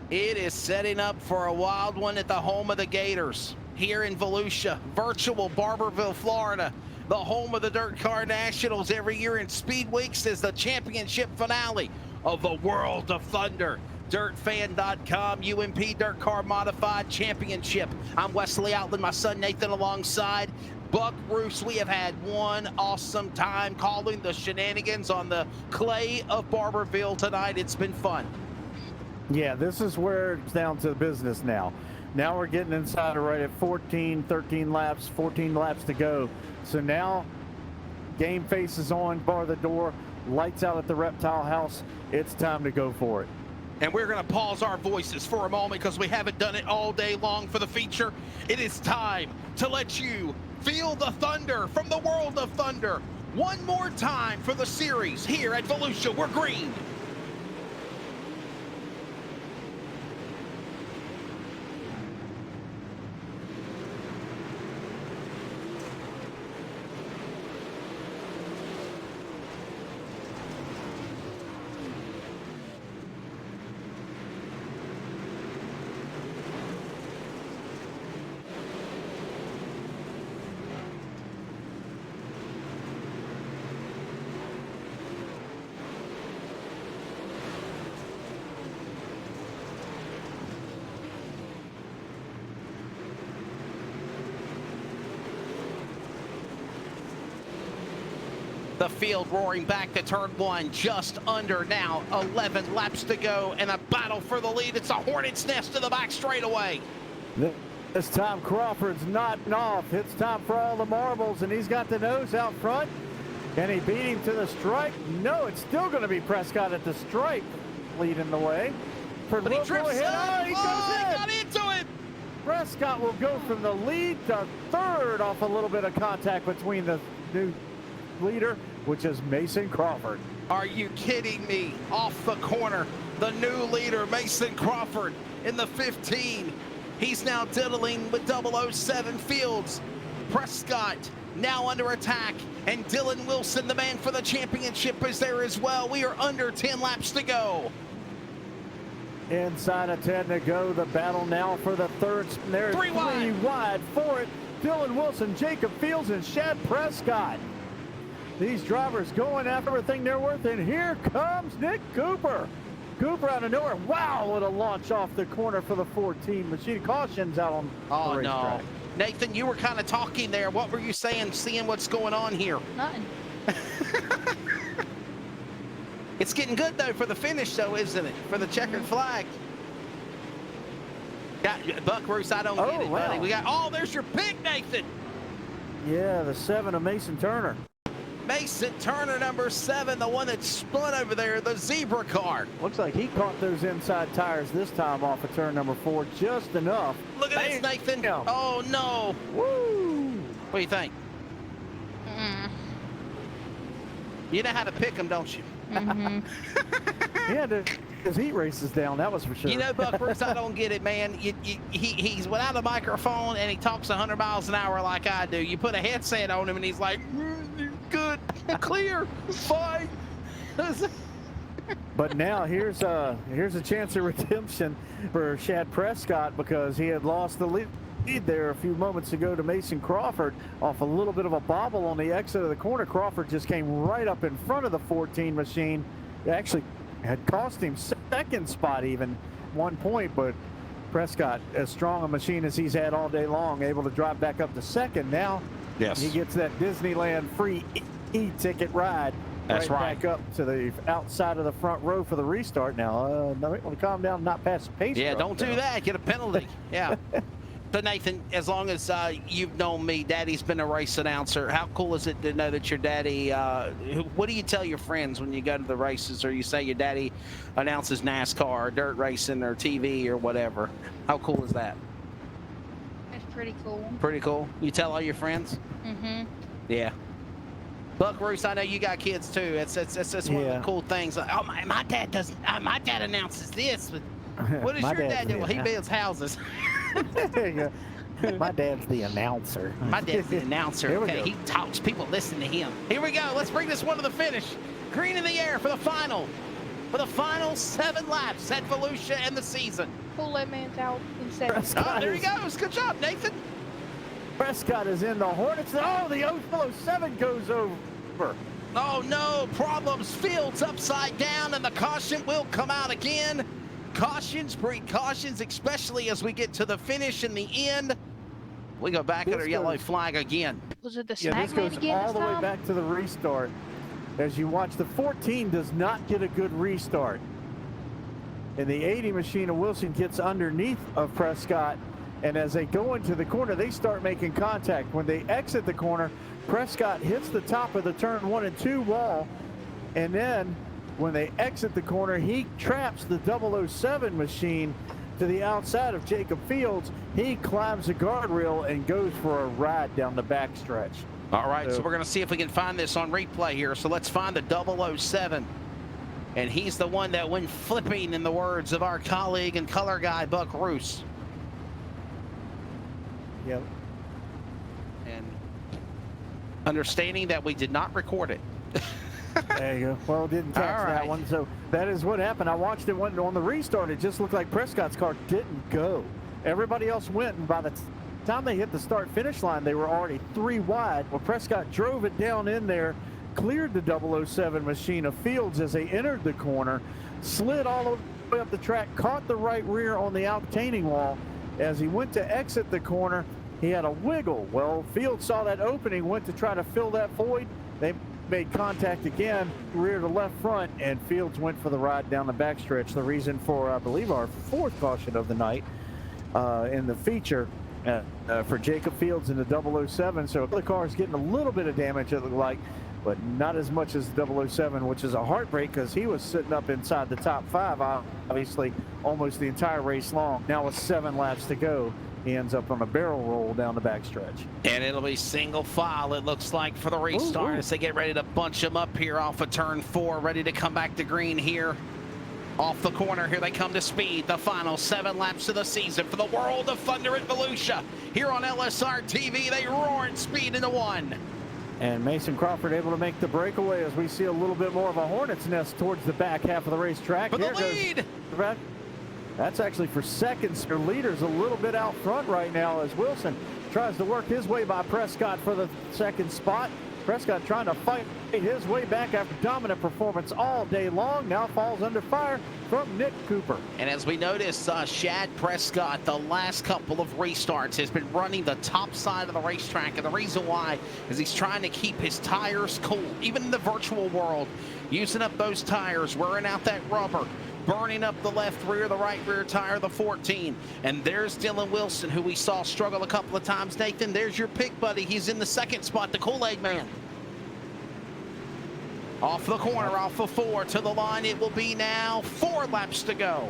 It is setting up for a wild one at the home of the Gators here in Volusia, virtual Barberville, Florida, the home of the Dirt Car Nationals every year in Speed Weeks is the championship finale of the World of Thunder. DirtFan.com, UMP Dirt Car Modified Championship. I'm Wesley Outland, my son Nathan alongside Buck Roos. We have had one awesome time calling the shenanigans on the clay of Barberville tonight. It's been fun. Yeah, this is where it's down to business now. Now we're getting inside right at 13 laps, 14 laps to go. So now game face is on, bar the door, lights out at the reptile house. It's time to go for it. And we're going to pause our voices for a moment because we haven't done it all day long for the feature. It is time to let you feel the thunder from the World of Thunder. One more time for the series here at Volusia. We're green. The field roaring back to turn one, just under now, 11 laps to go, and a battle for the lead. It's a hornet's nest to the back straightaway. This time Crawford's knotting off. It's time for all the marbles, and he's got the nose out front. Can he beat him to the stripe? No, it's still going to be Prescott at the stripe leading the way. But he trips he got into it. Prescott will go from the lead to third off a little bit of contact between the new leader, which is Mason Crawford. Are you kidding me? Off the corner, the new leader, Mason Crawford, in the 15. He's now diddling with 007 Fields. Prescott now under attack, and Dylan Wilson, the man for the championship, is there as well. We are under 10 laps to go. Inside of 10 to go, the battle now for the third. There's three wide for it. Dylan Wilson, Jacob Fields, and Shad Prescott. These drivers going after everything they're worth, and here comes Nick Cooper. Cooper out of nowhere. Wow, what a launch off the corner for the 14 machine. Caution's out on the racetrack. No. Nathan, you were kind of talking there. What were you saying, seeing what's going on here? Nothing. It's getting good, though, for the finish, though, isn't it? For the checkered flag. Got Buck Roos, I don't get it, buddy. We got, there's your pick, Nathan. Yeah, the 7 of Mason Turner. Mason Turner, number 7, the one that spun over there, the zebra car. Looks like he caught those inside tires this time off of turn number 4 just enough. Look at this, Nathan. Oh, no. Woo! What do you think? You know how to pick them, don't you? He had his heat races down, that was for sure. You know, Buck Bruce, I don't get it, man. He's without a microphone and he talks 100 miles an hour like I do. You put a headset on him and he's like, good, clear, fine. But now here's a chance of redemption for Shad Prescott, because he had lost the lead there a few moments ago to Mason Crawford off a little bit of a bobble on the exit of the corner. Crawford just came right up in front of the 14 machine. It actually had cost him second spot even 1 point, but Prescott, as strong a machine as he's had all day long, able to drop back up to second. Now he gets that Disneyland free e-ticket ride. That's right. Back up to the outside of the front row for the restart now. No, want to calm down, not pass the pace. Yeah, don't do that. Get a penalty. Yeah. So, Nathan, as long as you've known me, Daddy's been a race announcer. How cool is it to know that your daddy, what do you tell your friends when you go to the races, or you say your daddy announces NASCAR or dirt racing or TV or whatever? How cool is that? It's pretty cool. Pretty cool. You tell all your friends? Mm-hmm. Yeah. Buck Roos, I know you got kids too. It's one of the cool things. Like, oh, my dad doesn't. My dad announces this. But what does your dad do? Well, he builds houses. My dad's the announcer. My dad's the announcer. Okay, he talks. People listen to him. Here we go. Let's bring this one to the finish. Green in the air for the final. For the final 7 laps at Volusia and the season. Pull that man's out in 7. Oh, there he goes. Good job, Nathan. Prescott is in the Hornets. Oh, the 007 goes over. Oh, no. Problems. Fields upside down, and the caution will come out again. Cautions breed cautions, especially as we get to the finish in the end. We go back at our yellow flag again. Was it the this goes all the way back to the restart. As you watch, the 14 does not get a good restart. And the 80 machine of Wilson gets underneath of Prescott. And as they go into the corner, they start making contact. When they exit the corner, Prescott hits the top of the turn 1 and 2 wall. And then when they exit the corner, he traps the 007 machine to the outside of Jacob Fields. He climbs the guardrail and goes for a ride down the backstretch. All right, so we're going to see if we can find this on replay here. So let's find the 007. And he's the one that went flipping, in the words of our colleague and color guy, Buck Roos. Yep. And understanding that we did not record it. There you go. Well, didn't catch that one. So that is what happened. I watched it on the restart. It just looked like Prescott's car didn't go. Everybody else went, and by the time they hit the start-finish line, they were already 3 wide. Well, Prescott drove it down in there, cleared the 007 machine of Fields as they entered the corner, slid all the way up the track, caught the right rear on the outtaining wall. As he went to exit the corner, he had a wiggle. Well, Fields saw that opening, went to try to fill that void. They made contact again, rear to left front, and Fields went for the ride down the backstretch. The reason for, I believe, our 4th caution of the night in the feature for Jacob Fields in the 007. So the car is getting a little bit of damage, it looked like, but not as much as the 007, which is a heartbreak because he was sitting up inside the top 5, obviously, almost the entire race long. Now with 7 laps to go, he ends up on a barrel roll down the backstretch. And it'll be single file, it looks like, for the restart as they get ready to bunch them up here off of turn 4, ready to come back to green here. Off the corner, here they come to speed. The final 7 laps of the season for the World of Thunder at Volusia. Here on LSRTV, they roar and speed into 1. And Mason Crawford able to make the breakaway as we see a little bit more of a hornet's nest towards the back half of the racetrack. For the lead! That's actually for seconds. Their leader's a little bit out front right now as Wilson tries to work his way by Prescott for the 2nd spot. Prescott trying to fight his way back after dominant performance all day long. Now falls under fire from Nick Cooper. And as we notice, Shad Prescott, the last couple of restarts, has been running the top side of the racetrack. And the reason why is he's trying to keep his tires cool, even in the virtual world, using up those tires, wearing out that rubber, burning up the left rear, the right rear tire, the 14. And there's Dylan Wilson, who we saw struggle a couple of times. Nathan, there's your pick buddy. He's in the second spot, the Kool-Aid Man. Off the corner, off of 4 to the line. It will be now 4 laps to go.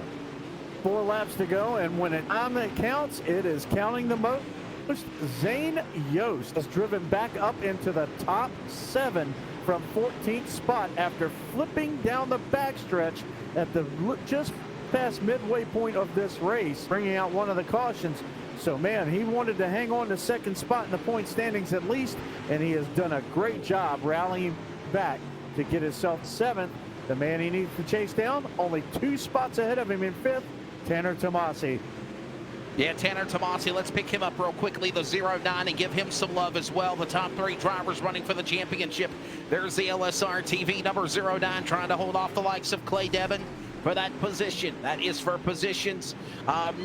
4 laps to go, and when it time that counts, it is counting the most. Zane Yost has driven back up into the top 7 from 14th spot after flipping down the backstretch at the just past midway point of this race, bringing out one of the cautions. So, man, he wanted to hang on to second spot in the point standings at least, and he has done a great job rallying back to get himself 7th. The man he needs to chase down, only 2 spots ahead of him in 5th, Tanner Tomasi. Yeah, Tanner Tomasi, let's pick him up real quickly, the 09, and give him some love as well. The top 3 drivers running for the championship. There's the LSRTV number 09 trying to hold off the likes of Clay Devon for that position. That is for positions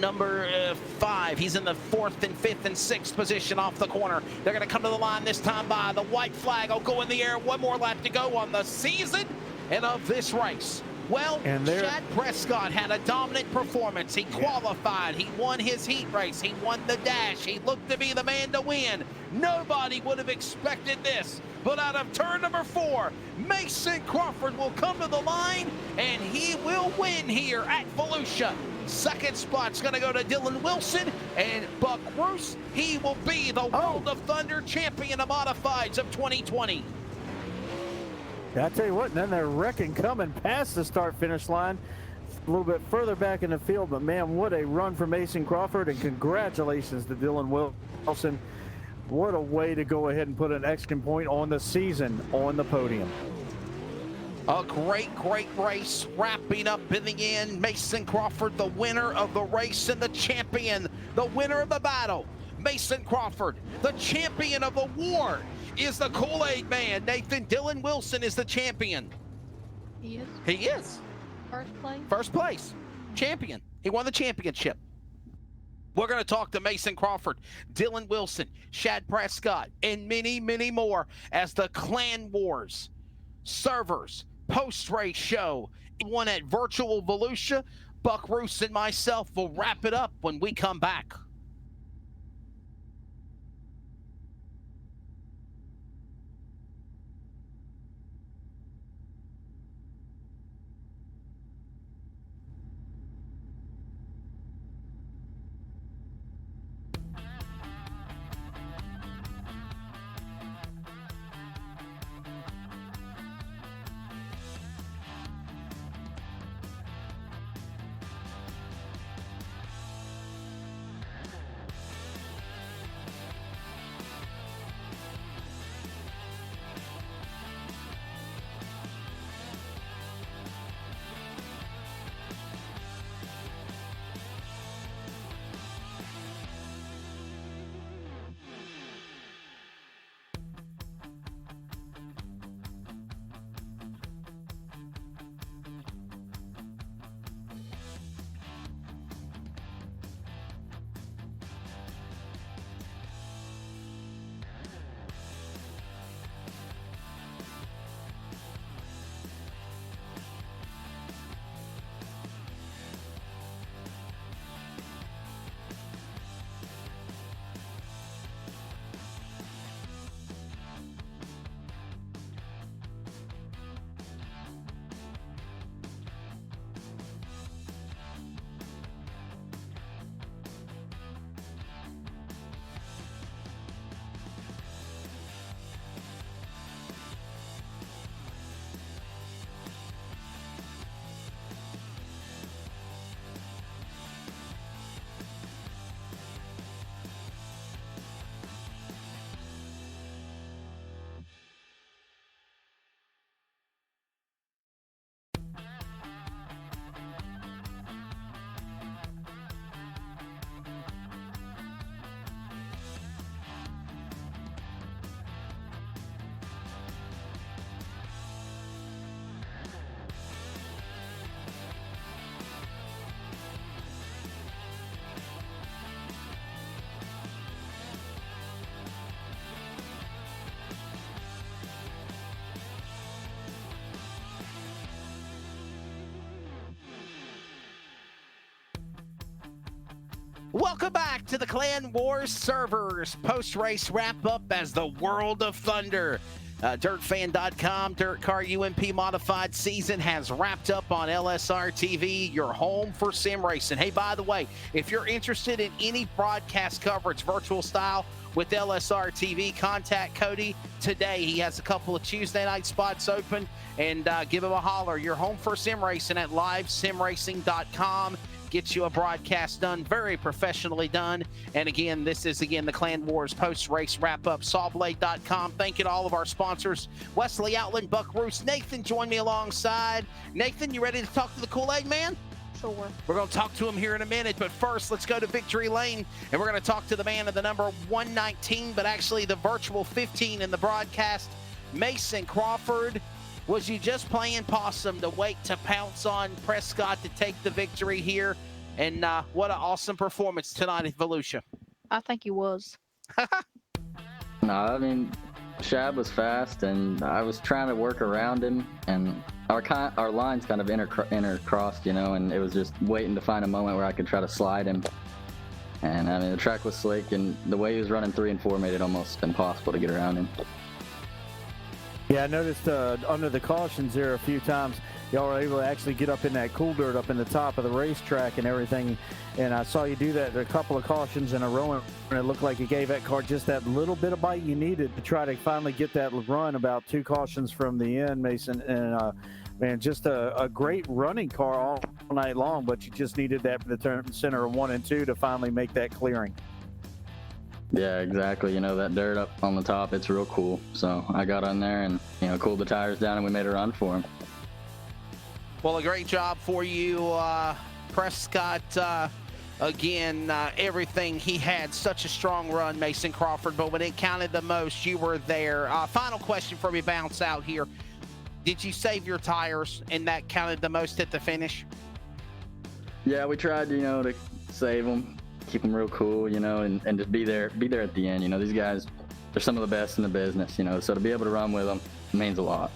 number 5. He's in the 4th and 5th and 6th position off the corner. They're going to come to the line this time by the white flag. Will go in the air. 1 more lap to go on the season and of this race. Well, Shad Prescott had a dominant performance. He qualified. He won his heat race. He won the dash. He looked to be the man to win. Nobody would have expected this. But out of turn number 4, Mason Crawford will come to the line, and he will win here at Volusia. Second spot's going to go to Dylan Wilson, and Buck Bruce, he will be the World of Thunder champion of modifieds of 2020. I tell you what, and then they're wrecking coming past the start-finish line a little bit further back in the field. But, man, what a run for Mason Crawford, and congratulations to Dylan Wilson. What a way to go ahead and put an exclamation point on the season on the podium. A great, great race wrapping up in the end. Mason Crawford, the winner of the race and the champion, the winner of the battle. Mason Crawford, the champion of the war, is the Kool-Aid Man. Nathan, Dylan Wilson is the champion. He is. He is. First place. First place. Champion. He won the championship. We're going to talk to Mason Crawford, Dylan Wilson, Shad Prescott, and many, many more as the Clan Wars, servers, post-race show, one at Virtual Volusia. Buck Roos and myself will wrap it up when we come back. Welcome back to the Clan Wars servers post-race wrap-up as the World of Thunder. DirtFan.com, Dirt Car UMP Modified season has wrapped up on LSRTV, your home for sim racing. Hey, by the way, if you're interested in any broadcast coverage, virtual style, with LSRTV, contact Cody today. He has a couple of Tuesday night spots open, and give him a holler. You're home for sim racing at livesimracing.com. Get you a broadcast done, very professionally done. And again, this is the Clan Wars post-race wrap-up, sawblade.com. Thank you to all of our sponsors. Wesley Outland, Buck Roos, Nathan joined me alongside. Nathan, you ready to talk to the Kool-Aid man? Sure. We're going to talk to him here in a minute, but first, let's go to Victory Lane, and we're going to talk to the man of the number 119, but actually the virtual 15 in the broadcast, Mason Crawford. Was you just playing possum to wait to pounce on Prescott to take the victory here? And what an awesome performance tonight at Volusia. I think he was. No, I mean, Shab was fast, and I was trying to work around him, and our lines kind of intercrossed, you know, and it was just waiting to find a moment where I could try to slide him. And I mean, the track was slick, and the way he was running 3 and 4 made it almost impossible to get around him. Yeah, I noticed under the cautions there a few times, y'all were able to actually get up in that cool dirt up in the top of the racetrack and everything. And I saw you do that a couple of cautions in a row, and it looked like you gave that car just that little bit of bite you needed to try to finally get that run about 2 cautions from the end, Mason. And man, just a great running car all night long, but you just needed that for the turn center of 1 and 2 to finally make that clearing. Yeah, exactly. You know, that dirt up on the top, it's real cool. So I got on there and, you know, cooled the tires down, and we made a run for him. Well, a great job for you, Prescott. Again, everything, he had such a strong run, Mason Crawford, but when it counted the most, you were there. Final question for me, bounce out here. Did you save your tires, and that counted the most at the finish? Yeah, we tried, you know, to save them, keep them real cool, you know, and just be there at the end. You know, these guys, they're some of the best in the business, you know, so to be able to run with them means a lot.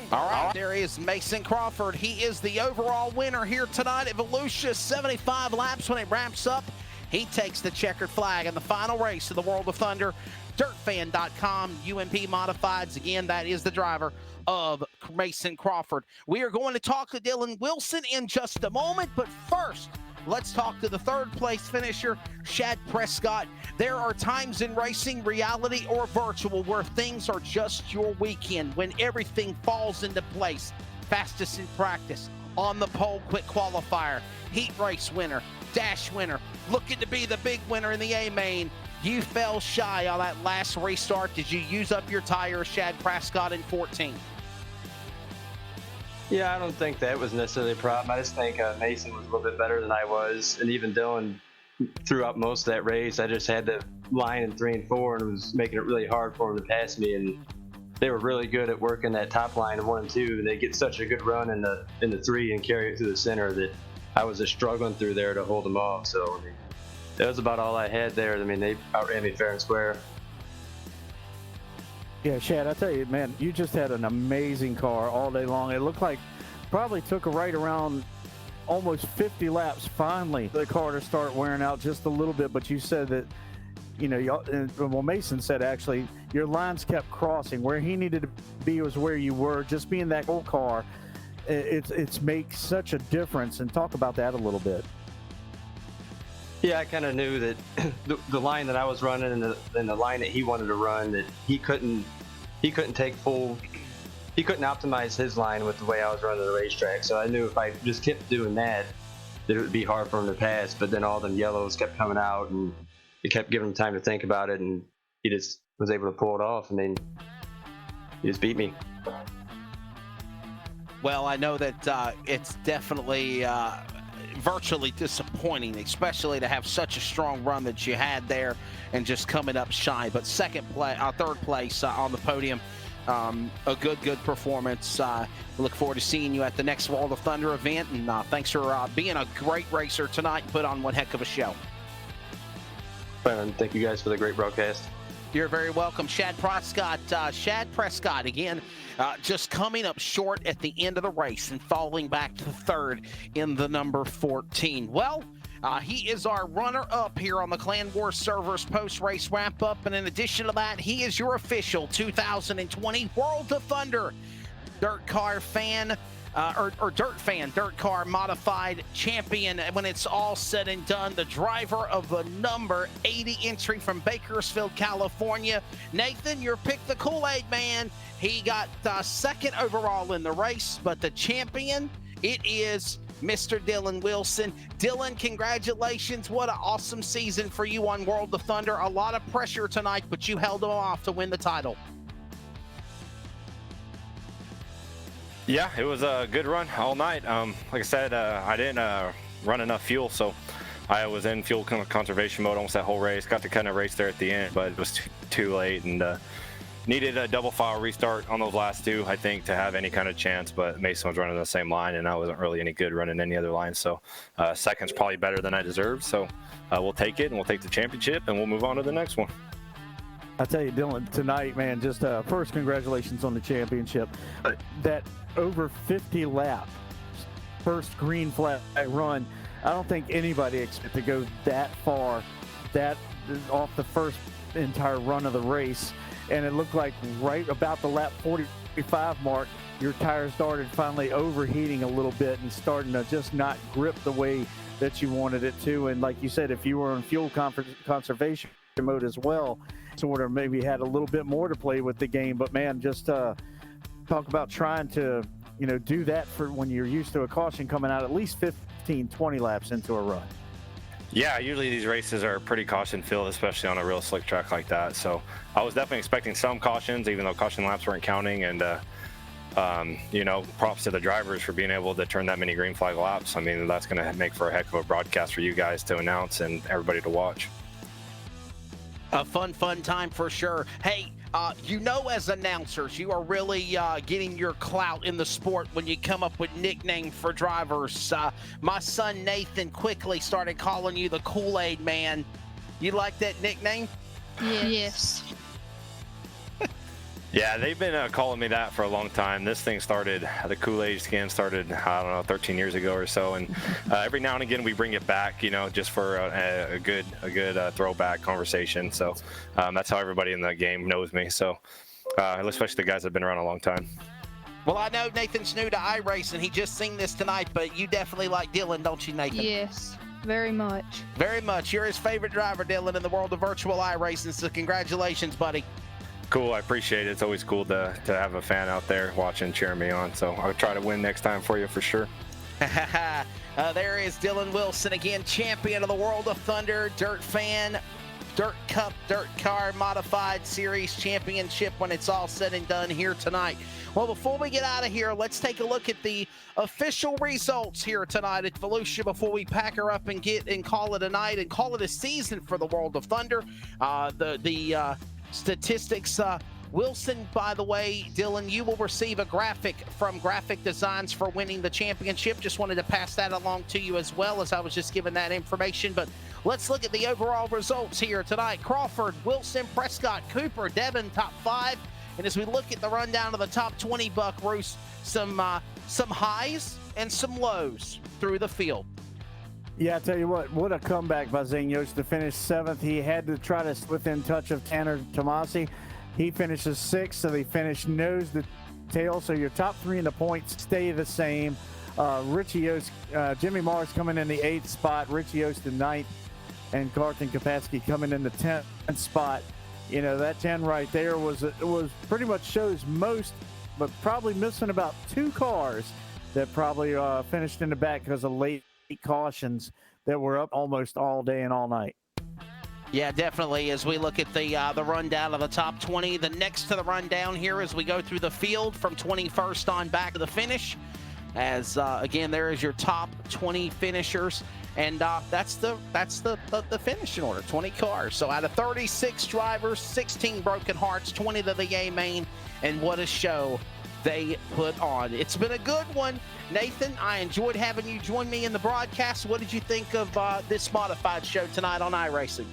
All right, there is Mason Crawford. He is the overall winner here tonight at Volusia. 75 laps when it wraps up. He takes the checkered flag in the final race of the World of Thunder. DirtFan.com, UMP Modifieds. Again, that is the driver of Mason Crawford. We are going to talk to Dylan Wilson in just a moment, but first, let's talk to the 3rd place finisher, Shad Prescott. There are times in racing, reality or virtual, where things are just your weekend, when everything falls into place. Fastest in practice, on the pole, quick qualifier, heat race winner, dash winner, looking to be the big winner in the A-main. You fell shy on that last restart. Did you use up your tires, Shad Prescott, in 14? Yeah, I don't think that was necessarily a problem. I just think Mason was a little bit better than I was, and even Dylan threw up most of that race. I just had the line in 3 and 4, and it was making it really hard for him to pass me. And they were really good at working that top line in 1 and 2, and they get such a good run in the 3 and carry it through the center that I was just struggling through there to hold them off. So I mean, that was about all I had there. I mean, they outran me fair and square. Yeah, Shad, I tell you, man, you just had an amazing car all day long. It looked like probably took a right around almost 50 laps finally the car to start wearing out just a little bit. But you said that, you know, well, Mason said actually your lines kept crossing. Where he needed to be was where you were. Just being that old car, it's makes such a difference. And talk about that a little bit. Yeah, I kind of knew that the line that I was running and the line that he wanted to run, that he couldn't optimize his line with the way I was running the racetrack. So I knew if I just kept doing that it would be hard for him to pass. But then all them yellows kept coming out, and it kept giving him time to think about it, and he just was able to pull it off, and then he just beat me. Well, I know that it's definitely virtually disappointing, especially to have such a strong run that you had there and just coming up shy. But 3rd place on the podium, a good performance. Look forward to seeing you at the next World of Thunder event, and thanks for being a great racer tonight and put on one heck of a show. And thank you guys for the great broadcast. You're very welcome. Shad Prescott, again, just coming up short at the end of the race and falling back to 3rd in the number 14. Well, He is our runner-up here on the Clan Wars servers post-race wrap-up, and in addition to that, he is your official 2020 World of Thunder Dirt Car fan, Dirt Car Modified Champion. When it's all said and done, the driver of the number 80 entry from Bakersfield, California. Nathan, your pick, the Kool-Aid Man. He got second overall in the race, but the champion, it is Mr. Dylan Wilson. Dylan, congratulations. What an awesome season for you on World of Thunder. A lot of pressure tonight, but you held them off to win the title. Yeah, it was a good run all night. Like I said, I didn't run enough fuel, so I was in fuel conservation mode almost that whole race. Got to kind of race there at the end, but it was too late, and needed a double file restart on those last two, I think, to have any kind of chance. But Mason was running the same line, and I wasn't really any good running any other line. So second's probably better than I deserved. So we'll take it, and we'll take the championship, and we'll move on to the next one. I tell you, Dylan, tonight, man, just first, congratulations on the championship. That over 50 lap first green flag run, I don't think anybody expected to go that far, that off the first entire run of the race. And it looked like right about the lap 45 mark, your tires started finally overheating a little bit and starting to just not grip the way that you wanted it to. And like you said, if you were in fuel conservation mode as well, sort of maybe had a little bit more to play with the game. But man, just talk about trying to, do that for when you're used to a caution coming out at least 15, 20 laps into a run. Yeah, usually these races are pretty caution-filled, especially on a real slick track like that. So I was definitely expecting some cautions, even though caution laps weren't counting. And, props to the drivers for being able to turn that many green flag laps. I mean, that's going to make for a heck of a broadcast for you guys to announce and everybody to watch. A fun time for sure. Hey, as announcers, you are really getting your clout in the sport when you come up with nicknames for drivers. My son Nathan quickly started calling you the Kool-Aid Man. You like that nickname? Yes. Yeah, they've been calling me that for a long time. This thing started, the Kool-Aid skin started, 13 years ago or so. And every now and again we bring it back, just for a good throwback conversation. So that's how everybody in the game knows me. So especially the guys that have been around a long time. Well, I know Nathan's new to iRacing. He just seen this tonight, but you definitely like Dylan, don't you, Nathan? Yes, very much. Very much. You're his favorite driver, Dylan, in the world of virtual iRacing. So congratulations, buddy. Cool, I appreciate it. It's always cool to have a fan out there watching, cheering me on. So I'll try to win next time for you for sure. There is Dylan Wilson again, champion of the World of Thunder, Dirt Fan, Dirt Cup, Dirt Car Modified Series Championship when it's all said and done here tonight. Well, before we get out of here, let's take a look at the official results here tonight at Volusia before we pack her up and call it a night and call it a season for the World of Thunder. The statistics, Wilson, by the way, Dylan, you will receive a graphic from Graphic Designs for winning the championship. Just wanted to pass that along to you as well, as I was just given that information. But let's look at the overall results here tonight. Crawford, Wilson, Prescott, Cooper, Devin, top 5. And as we look at the rundown of the top 20, Buck Roos, some highs and some lows through the field. Yeah, I tell you what a comeback by Zanios to finish 7th. He had to try to within touch of Tanner Tomasi. He finishes 6th, so they finish nose to tail. So your top 3 in the points stay the same. Richie Yost, Jimmy Mars coming in the 8th spot, Richie Yost the 9th, and Carlton Kapasky coming in the 10th spot. That 10 right there was pretty much shows most, but probably missing about 2 cars that probably finished in the back because of late cautions that were up almost all day and all night. Yeah, definitely. As we look at the rundown of the top 20, the next to the rundown here as we go through the field from 21st on back to the finish. As again, there is your top 20 finishers, and that's the finishing order. 20 cars. So out of 36 drivers, 16 broken hearts, 20 to the A main, and what a show they put on. It's been a good one. Nathan, I enjoyed having you join me in the broadcast. What did you think of this modified show tonight on iRacing?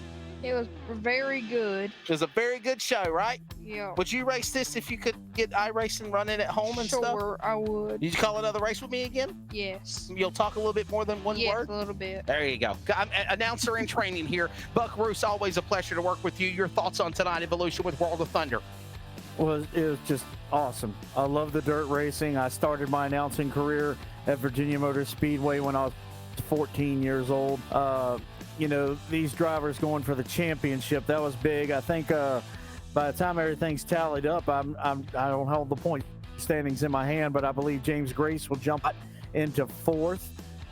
It was very good. It was a very good show, right? Yeah. Would you race this if you could get iRacing running at home and stuff? Sure, I would. Did you call another race with me again? Yes. You'll talk a little bit more than one Yes, word? a little bit. There you go. I'm announcer in training here. Buck Roos, always a pleasure to work with you. Your thoughts on tonight, Evolution with World of Thunder? Well, it was just awesome. I love the dirt racing. I started my announcing career at Virginia Motor Speedway when I was 14 years old. You know, these drivers going for the championship, that was big. I think by the time everything's tallied up, I don't hold the point standings in my hand, but I believe James Grace will jump into 4th,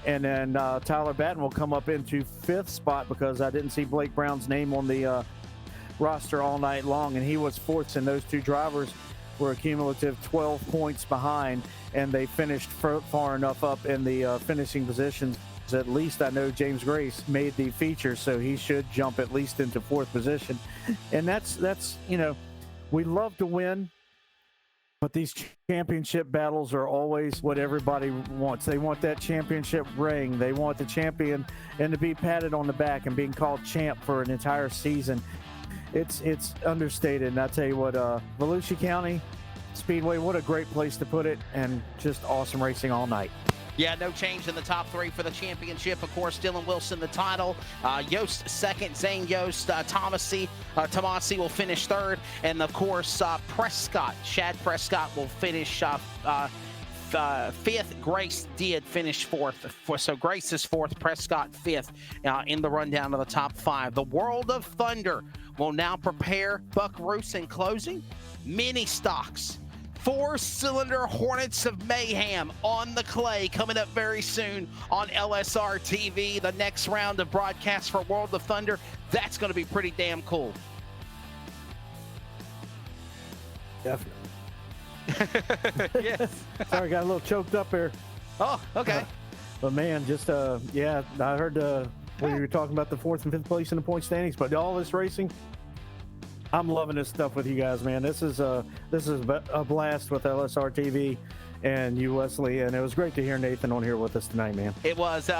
and then Tyler Batten will come up into 5th spot because I didn't see Blake Brown's name on the roster all night long, and he was 4th, and those 2 drivers were a cumulative 12 points behind, and they finished far enough up in the finishing positions. At least I know James Grace made the feature, so he should jump at least into 4th position. And that's you know, we love to win, but these championship battles are always what everybody wants. They want that championship ring. They want the champion and to be patted on the back and being called champ for an entire season. It's understated. And I tell you what, Volusia County Speedway, what a great place to put it, and just awesome racing all night. Yeah, no change in the top 3 for the championship. Of course, Dylan Wilson, the title. Yost second, Zane Yost. Tomasi will finish 3rd. And, of course, Shad Prescott will finish 5th. Grace did finish 4th. So Grace is 4th, Prescott 5th in the rundown of the top 5. The World of Thunder will now prepare Buck Roos in closing. Mini stocks. 4-cylinder Hornets of Mayhem on the clay coming up very soon on LSRTV. The next round of broadcasts for World of Thunder. That's going to be pretty damn cool. Definitely. Yes. Sorry, got a little choked up there. Oh, okay. But man, just yeah, I heard when you were talking about the 4th and 5th place in the point standings, but all this racing, I'm loving this stuff with you guys, man. This is a blast with LSRTV and you, Wesley, and it was great to hear Nathan on here with us tonight, man. It was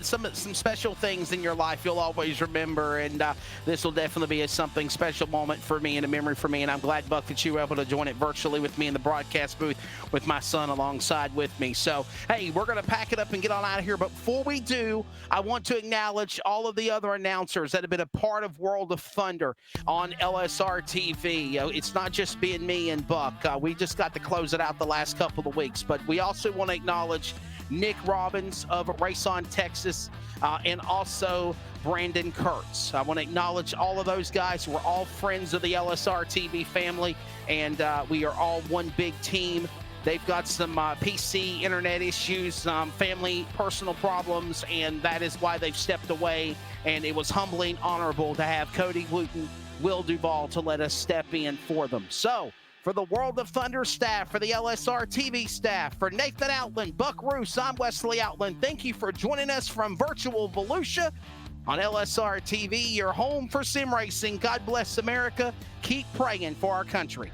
some special things in your life you'll always remember, and this will definitely be something special moment for me and a memory for me, and I'm glad, Buck, that you were able to join it virtually with me in the broadcast booth with my son alongside with me. So, hey, we're going to pack it up and get on out of here, but before we do, I want to acknowledge all of the other announcers that have been a part of World of Thunder on LSRTV. It's not just being me and Buck. We just got to close it out the last couple of weeks, but we also want to acknowledge Nick Robbins of Race on Texas and also Brandon Kurtz. I want to acknowledge all of those guys. We're all friends of the LSRTV family, and we are all one big team. They've got some PC internet issues, family personal problems, and that is why they've stepped away. And it was humbling, honorable to have Cody Wooten, Will Duvall to let us step in for them. So, for the World of Thunder staff, for the LSRTV staff, for Nathan Outland, Buck Roos, I'm Wesley Outland. Thank you for joining us from virtual Volusia on LSRTV, your home for sim racing. God bless America. Keep praying for our country.